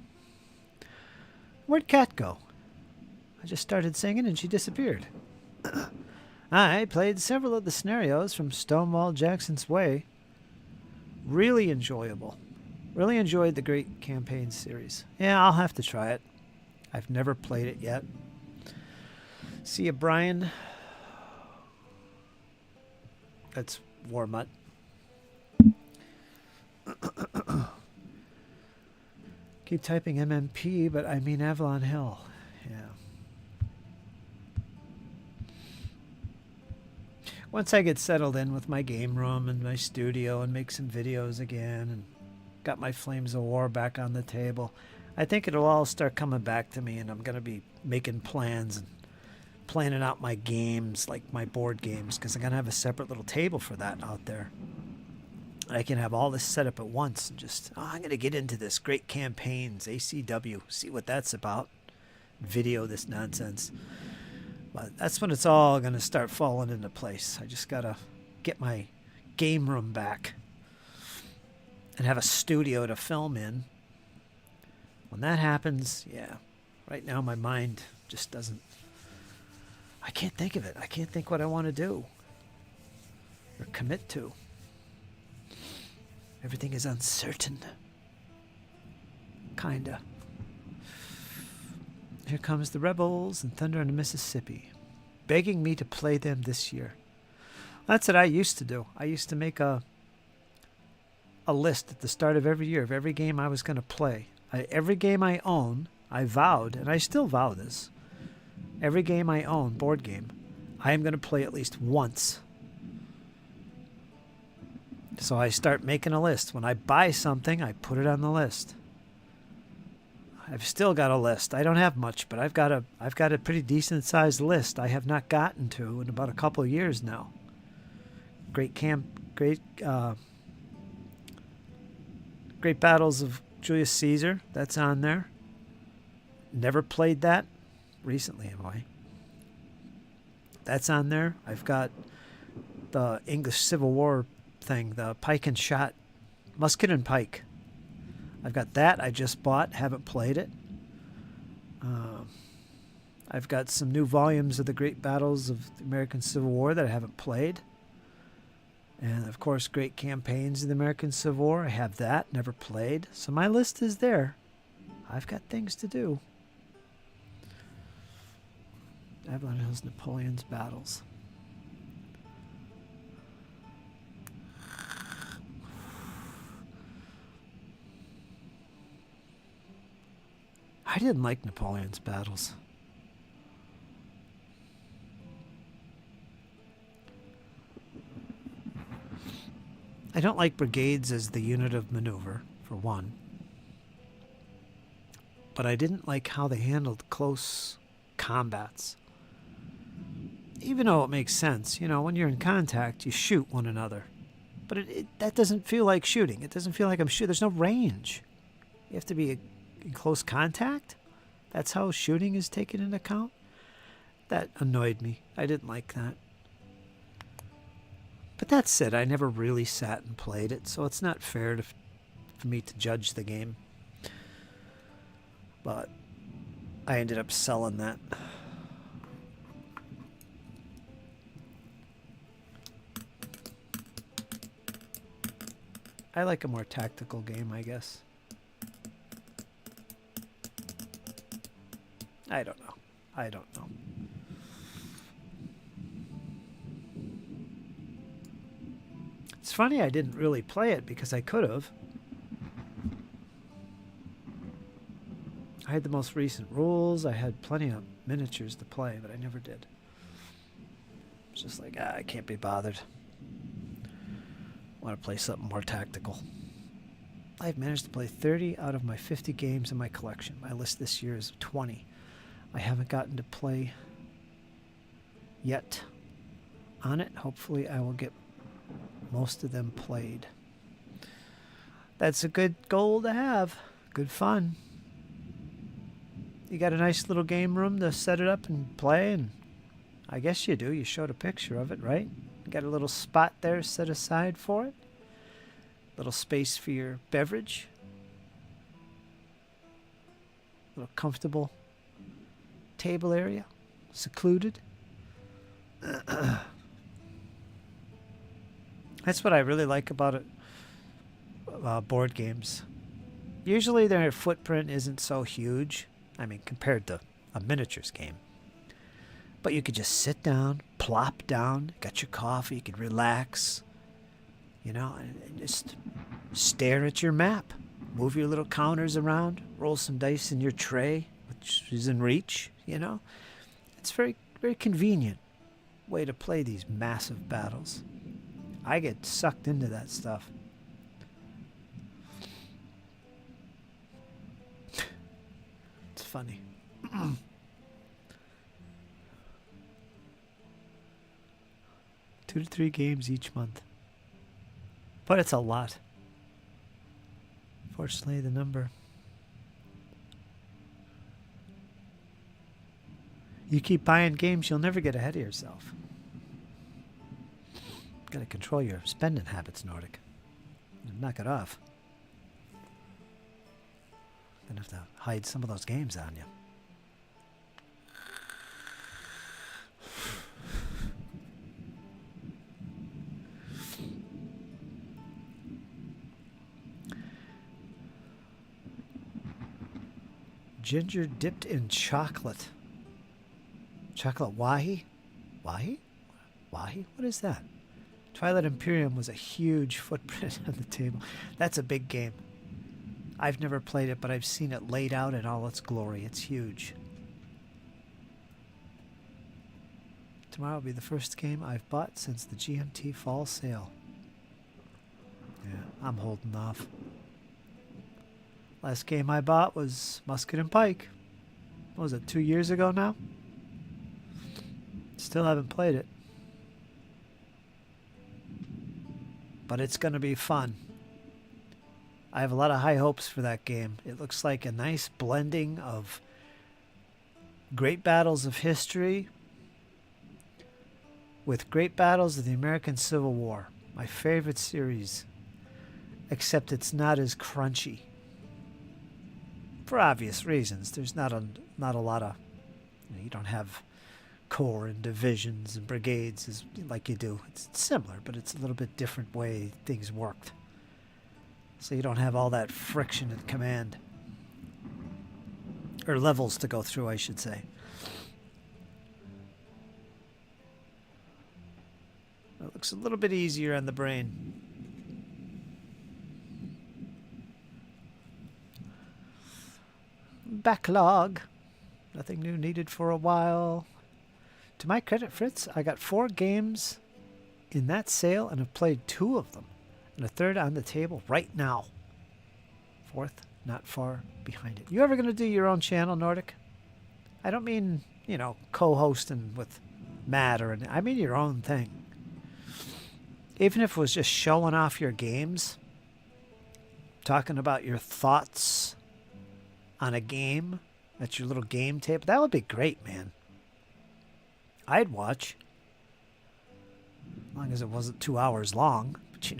Where'd Kat go? I just started singing and she disappeared. I played several of the scenarios from Stonewall Jackson's Way. Really enjoyable. Really enjoyed the Great Campaign series. Yeah, I'll have to try it. I've never played it yet. See you, Brian. That's Warmut. Keep typing MMP, but I mean Avalon Hill. Yeah. Once I get settled in with my game room and my studio and make some videos again and got my Flames of War back on the table, I think it'll all start coming back to me, and I'm going to be making plans and planning out my games, like my board games, because I'm going to have a separate little table for that out there. I can have all this set up at once and just, I'm going to get into this Great Campaigns, ACW, see what that's about, video this nonsense. But that's when it's all going to start falling into place. I just got to get my game room back and have a studio to film in. When that happens, yeah, right now my mind just doesn't, I can't think of it. I can't think what I want to do or commit to. Everything is uncertain. Kinda. Here comes the rebels and Thunder on the Mississippi, begging me to play them this year. That's what I used to do. I used to make a list at the start of every year of every game I was going to play. Every game I own, I vowed, and I still vow this, every game I own, board game, I am going to play at least once. So I start making a list. When I buy something, I put it on the list. I've still got a list. I don't have much, but I've got a pretty decent sized list I have not gotten to in about a couple of years now. Great Battles of Julius Caesar, that's on there. Never played that recently, have I? That's on there. I've got the English Civil War thing, the Pike and Shot, Musket and Pike. I've got that. I just bought, haven't played it. I've got some new volumes of the Great Battles of the American Civil War that I haven't played. And, of course, Great Campaigns of the American Civil War. I have that, never played. So my list is there. I've got things to do. Avalon Hill's Napoleon's Battles. I didn't like Napoleon's Battles. I don't like brigades as the unit of maneuver, for one. But I didn't like how they handled close combats. Even though it makes sense, when you're in contact, you shoot one another. But that doesn't feel like shooting. It doesn't feel like I'm shooting. There's no range. You have to be in close contact? That's how shooting is taken into account? That annoyed me. I didn't like that. But that's it. I never really sat and played it, so it's not fair for me to judge the game. But I ended up selling that. I like a more tactical game, I guess. I don't know. It's funny I didn't really play it because I could have. I had the most recent rules. I had plenty of miniatures to play, but I never did. It's just like, I can't be bothered. I want to play something more tactical. I've managed to play 30 out of my 50 games in my collection. My list this year is 20. I haven't gotten to play yet on it. Hopefully I will get most of them played. That's a good goal to have. Good fun. You got a nice little game room to set it up and play, and I guess you do. You showed a picture of it, right? You got a little spot there set aside for it. Little space for your beverage. Little comfortable table area. Secluded. That's what I really like about it. Board games. Usually their footprint isn't so huge. I mean, compared to a miniatures game. But you could just sit down, plop down, got your coffee, you could relax, and just stare at your map. Move your little counters around, roll some dice in your tray, which is in reach, It's very, very convenient way to play these massive battles. I get sucked into that stuff. funny. 2 to 3 games each month. But it's a lot. Fortunately, the number. You keep buying games, you'll never get ahead of yourself. Got to control your spending habits, Nordic. And knock it off. Gonna have to hide some of those games on you. Ginger dipped in chocolate. Chocolate wahi? Wahi? Wahi? What is that? Twilight Imperium was a huge footprint on the table. That's a big game. I've never played it, but I've seen it laid out in all its glory. It's huge. Tomorrow will be the first game I've bought since the GMT fall sale. Yeah, I'm holding off. Last game I bought was Musket and Pike. What was it, 2 years ago now? Still haven't played it. But it's going to be fun. I have a lot of high hopes for that game. It looks like a nice blending of great battles of history with great battles of the American Civil War. My favorite series. Except it's not as crunchy. For obvious reasons. There's not a lot of... you don't have corps and divisions and brigades as like you do. It's similar, but it's a little bit different way things worked. So you don't have all that friction at command. Or levels to go through, I should say. It looks a little bit easier on the brain. Backlog. Nothing new needed for a while. To my credit, Fritz, I got 4 games in that sale and have played 2 of them. And a third on the table right now. 4th, not far behind it. You ever going to do your own channel, Nordic? I don't mean, co-hosting with Matt or anything. I mean your own thing. Even if it was just showing off your games, talking about your thoughts on a game at your little game table, that would be great, man. I'd watch. As long as it wasn't 2 hours long. But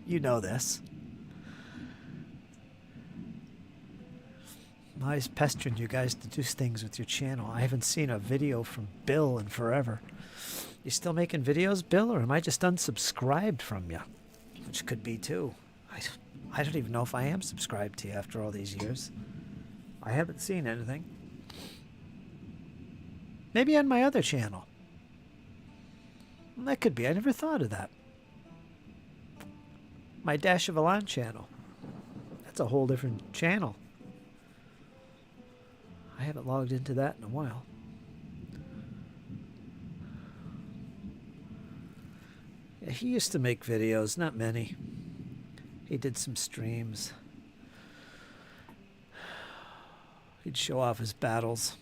you know this. I'm always pestering you guys to do things with your channel. I haven't seen a video from Bill in forever. You still making videos, Bill, or am I just unsubscribed from you? Which could be too. I don't even know if I am subscribed to you after all these years. I haven't seen anything. Maybe on my other channel. Well, that could be. I never thought of that. My Dash of Alan channel. That's a whole different channel. I haven't logged into that in a while. Yeah, he used to make videos, not many. He did some streams. He'd show off his battles.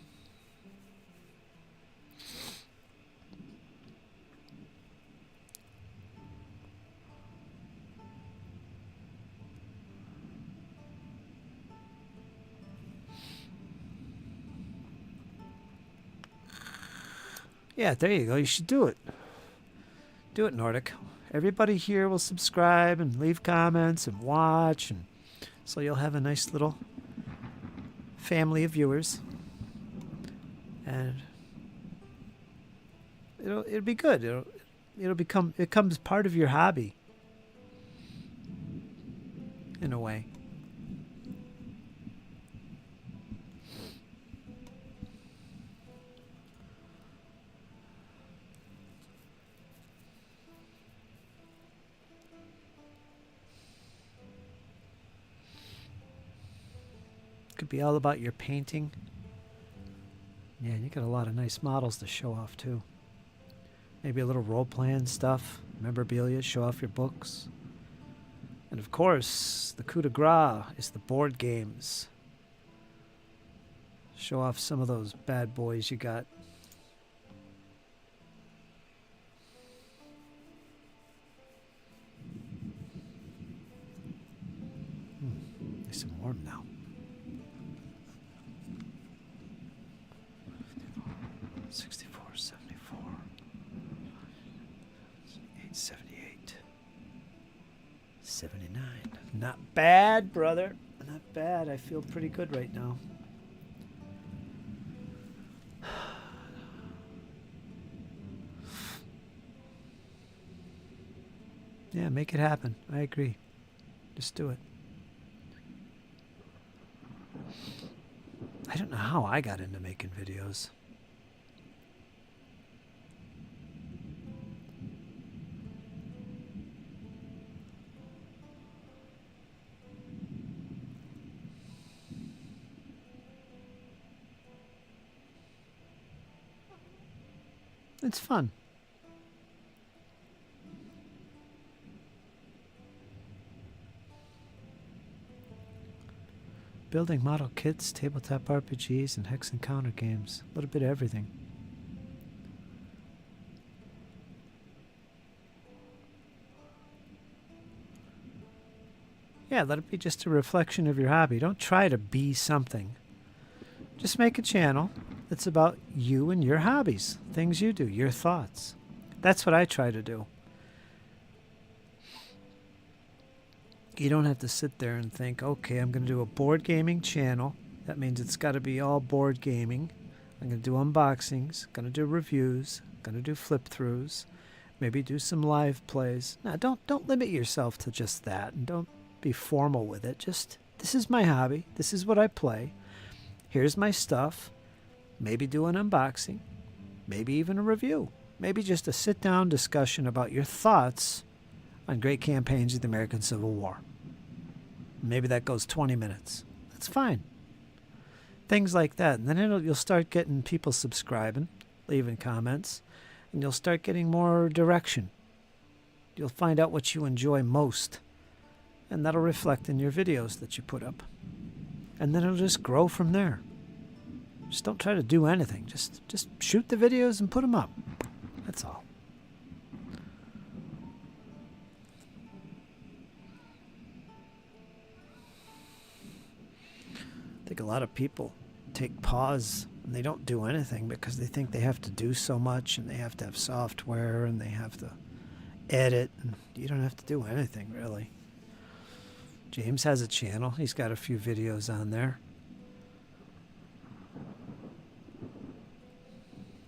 Yeah, there you go. You should do it. Do it, Nordic. Everybody here will subscribe and leave comments and watch, and so you'll have a nice little family of viewers, and it'll be good. It becomes part of your hobby in a way. Could be all about your painting. Yeah, you got a lot of nice models to show off too. Maybe a little role-playing stuff, memorabilia, show off your books. And of course, the coup de grace is the board games. Show off some of those bad boys you got. Nice and warm now. 64, 74, 878, 79. Not bad, brother. Not bad. I feel pretty good right now. Yeah, make it happen. I agree. Just do it. I don't know how I got into making videos. It's fun. Building model kits, tabletop RPGs, and hex encounter games. A little bit of everything. Yeah, let it be just a reflection of your hobby. Don't try to be something. Just make a channel that's about you and your hobbies, things you do, your thoughts. That's what I try to do. You don't have to sit there and think, okay, I'm going to do a board gaming channel. That means it's got to be all board gaming. I'm going to do unboxings, going to do reviews, going to do flip-throughs, maybe do some live plays. Now, don't limit yourself to just that, and don't be formal with it. Just, this is my hobby. This is what I play. Here's my stuff. Maybe do an unboxing. Maybe even a review. Maybe just a sit-down discussion about your thoughts on great campaigns of the American Civil War. Maybe that goes 20 minutes. That's fine. Things like that. And then you'll start getting people subscribing, leaving comments, and you'll start getting more direction. You'll find out what you enjoy most, and that'll reflect in your videos that you put up. And then it'll just grow from there. Just don't try to do anything. Just shoot the videos and put them up. That's all. I think a lot of people take pause and they don't do anything because they think they have to do so much and they have to have software and they have to edit, and you don't have to do anything really. James has a channel. He's got a few videos on there.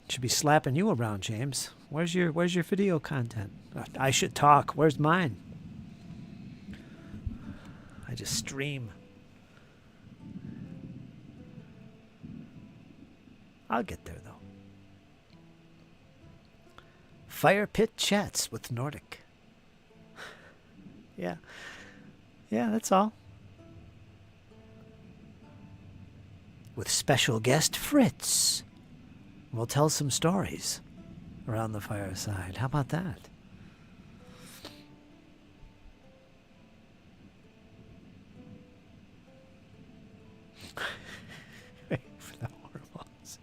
Should be slapping you around, James. Where's your video content? I should talk. Where's mine? I just stream. I'll get there, though. Fire Pit Chats with Nordic. Yeah. Yeah, that's all. With special guest Fritz. We'll tell some stories around the fireside. How about that? Wait for the hormones.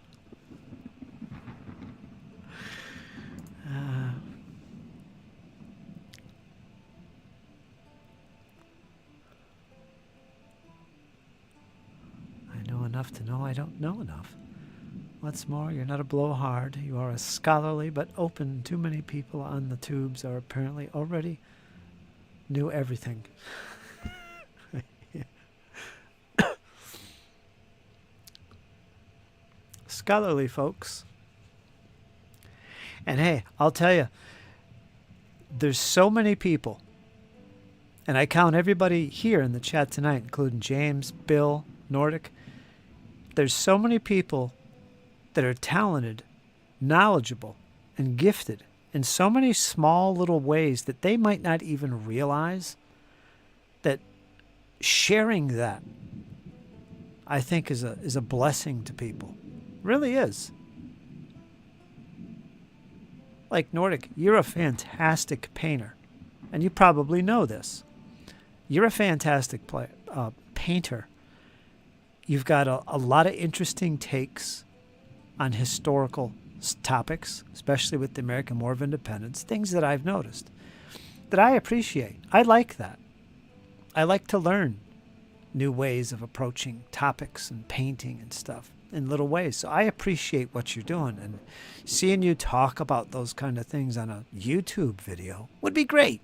I know enough to know I don't know enough. What's more, you're not a blowhard. You are a scholarly but open. Too many people on the tubes are apparently already knew everything. Scholarly folks. And hey, I'll tell you, there's so many people, and I count everybody here in the chat tonight, including James, Bill, Nordic. There's so many people that are talented, knowledgeable, and gifted in so many small little ways that they might not even realize that sharing that, I think, is a blessing to people. Really is. Like Nordic, you're a fantastic painter, and you probably know this. You're a fantastic painter. you've got a lot of interesting takes on historical topics, especially with the American War of Independence, things that I've noticed that I appreciate. I like that. I like to learn new ways of approaching topics and painting and stuff in little ways. So I appreciate what you're doing, and seeing you talk about those kind of things on a YouTube video would be great.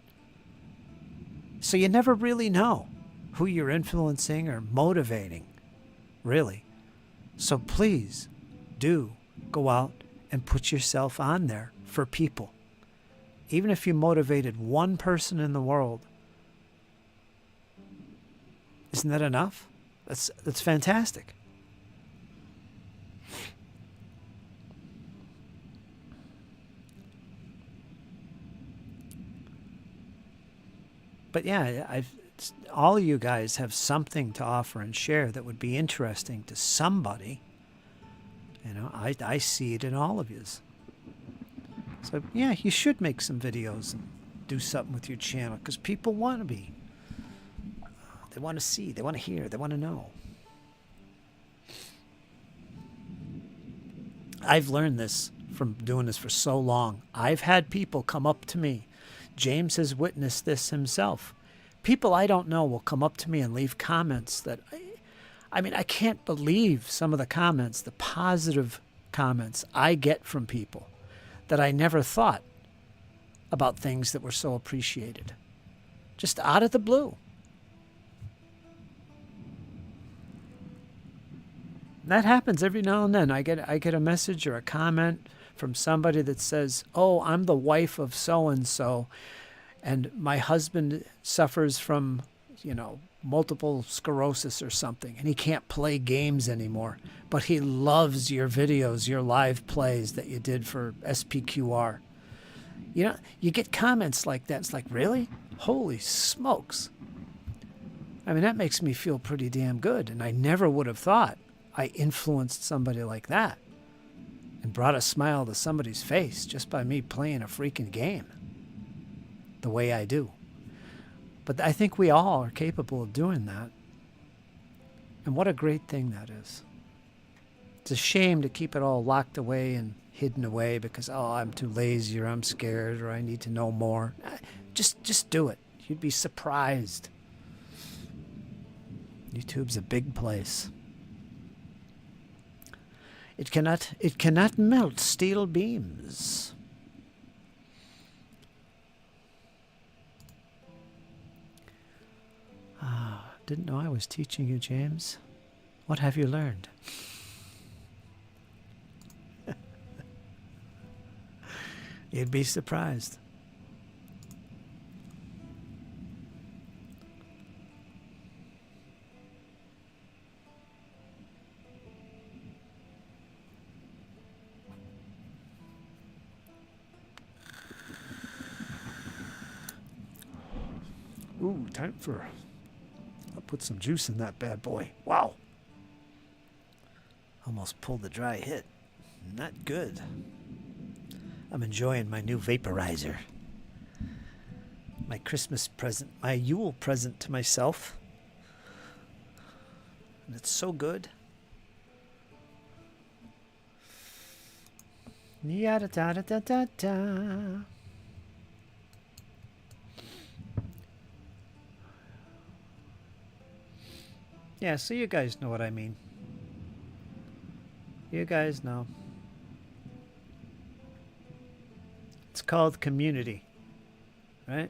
So you never really know who you're influencing or motivating, really. So please do go out and put yourself on there for people. Even if you motivated one person in the world, isn't that enough? That's fantastic. But yeah, all of you guys have something to offer and share that would be interesting to somebody. You know, I see it in all of yous. So yeah, you should make some videos and do something with your channel, because people want to be. They want to see, they want to hear, they want to know. I've learned this from doing this for so long. I've had people come up to me. James has witnessed this himself. People I don't know will come up to me and leave comments that, I mean, I can't believe some of the comments, the positive comments I get from people that I never thought about things that were so appreciated. Just out of the blue. That happens every now and then. I get a message or a comment from somebody that says, "Oh, I'm the wife of so-and-so, and my husband suffers from, multiple sclerosis or something, and he can't play games anymore, but he loves your videos, your live plays that you did for SPQR." You get comments like that. It's like, really? Holy smokes. I mean, that makes me feel pretty damn good, and I never would have thought I influenced somebody like that and brought a smile to somebody's face just by me playing a freaking game the way I do. But I think we all are capable of doing that. And what a great thing that is. It's a shame to keep it all locked away and hidden away because, I'm too lazy, or I'm scared, or I need to know more. Just do it. You'd be surprised. YouTube's a big place. It cannot melt steel beams. Didn't know I was teaching you, James. What have you learned? You'd be surprised. Ooh, time for... I'll put some juice in that bad boy. Wow. Almost pulled the dry hit. Not good. I'm enjoying my new vaporizer. My Christmas present, my Yule present to myself. And it's so good. Yada da da da da da. Yeah, so you guys know what I mean. You guys know. It's called community, right?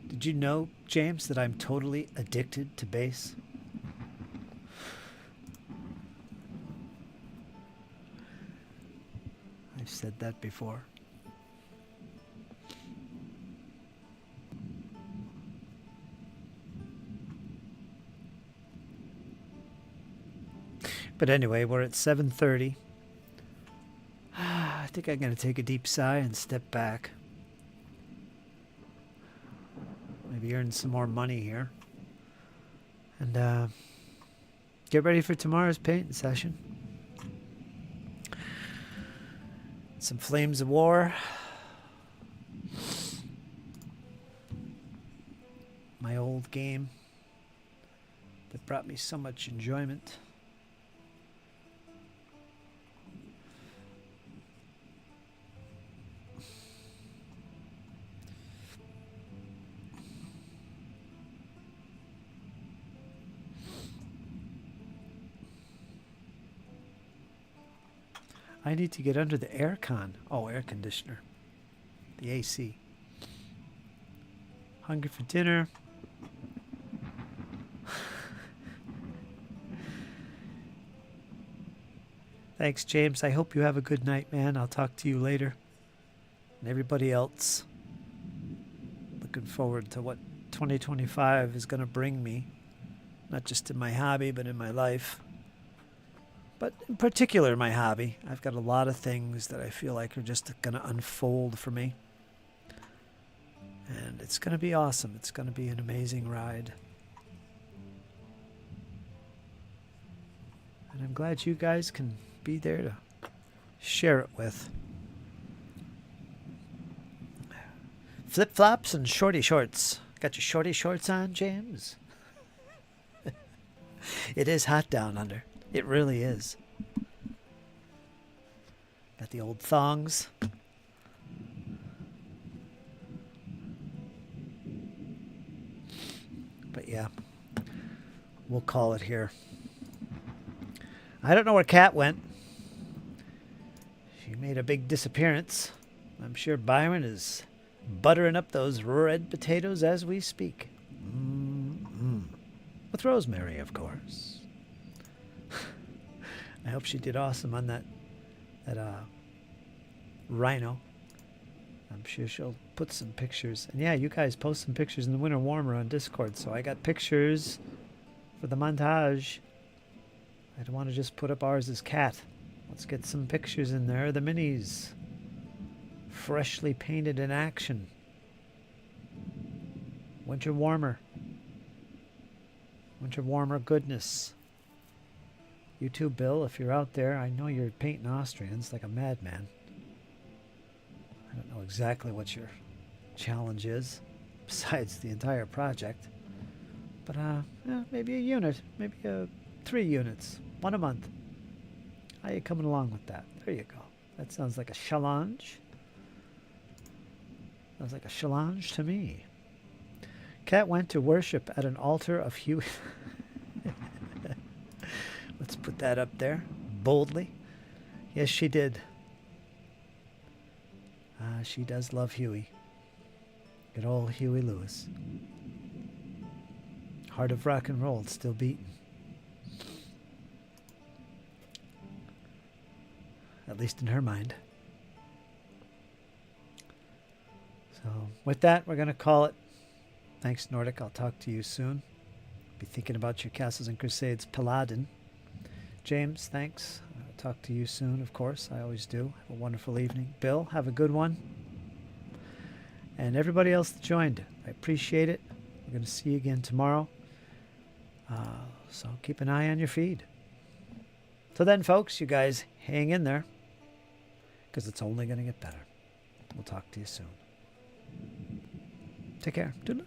Did you know, James, that I'm totally addicted to bass? I've said that before. But anyway, we're at 7:30. I think I'm going to take a deep sigh and step back. Maybe earn some more money here. And get ready for tomorrow's painting session. some Flames of War. My old game that brought me so much enjoyment. I need to get under the aircon. Oh, air conditioner. The AC. Hungry for dinner. Thanks, James. I hope you have a good night, man. I'll talk to you later. And everybody else. Looking forward to what 2025 is going to bring me. Not just in my hobby, but in my life. But in particular, my hobby. I've got a lot of things that I feel like are just going to unfold for me. And it's going to be awesome. It's going to be an amazing ride. And I'm glad you guys can be there to share it with. Flip-flops and shorty shorts. Got your shorty shorts on, James? It is hot down under. It really is. Got the old thongs. But yeah, we'll call it here. I don't know where Kat went. She made a big disappearance. I'm sure Byron is buttering up those red potatoes as we speak. With rosemary, of course. I hope she did awesome on that rhino. I'm sure she'll put some pictures. And yeah, you guys post some pictures in the Winter Warmer on Discord. So I got pictures for the montage. I don't want to just put up ours as cat. Let's get some pictures in there. The minis. Freshly painted in action. Winter Warmer. Winter Warmer goodness. You too, Bill, if you're out there. I know you're painting Austrians like a madman. I don't know exactly what your challenge is, besides the entire project. But, yeah, maybe a unit. Maybe 3 units. 1 a month. How you coming along with that? There you go. That sounds like a challenge. Sounds like a challenge to me. Kat went to worship at an altar of Huey. Let's put that up there boldly. Yes, she did. She does love Huey. Good old Huey Lewis. Heart of rock and roll, it's still beating. At least in her mind. So with that, we're going to call it. Thanks, Nordic. I'll talk to you soon. Be thinking about your Castles and Crusades Paladin. James, thanks. I'll talk to you soon, of course. I always do. Have a wonderful evening. Bill, have a good one. And everybody else that joined, I appreciate it. We're going to see you again tomorrow. So keep an eye on your feed. So then, folks, you guys hang in there, because it's only going to get better. We'll talk to you soon. Take care. Toodaloo.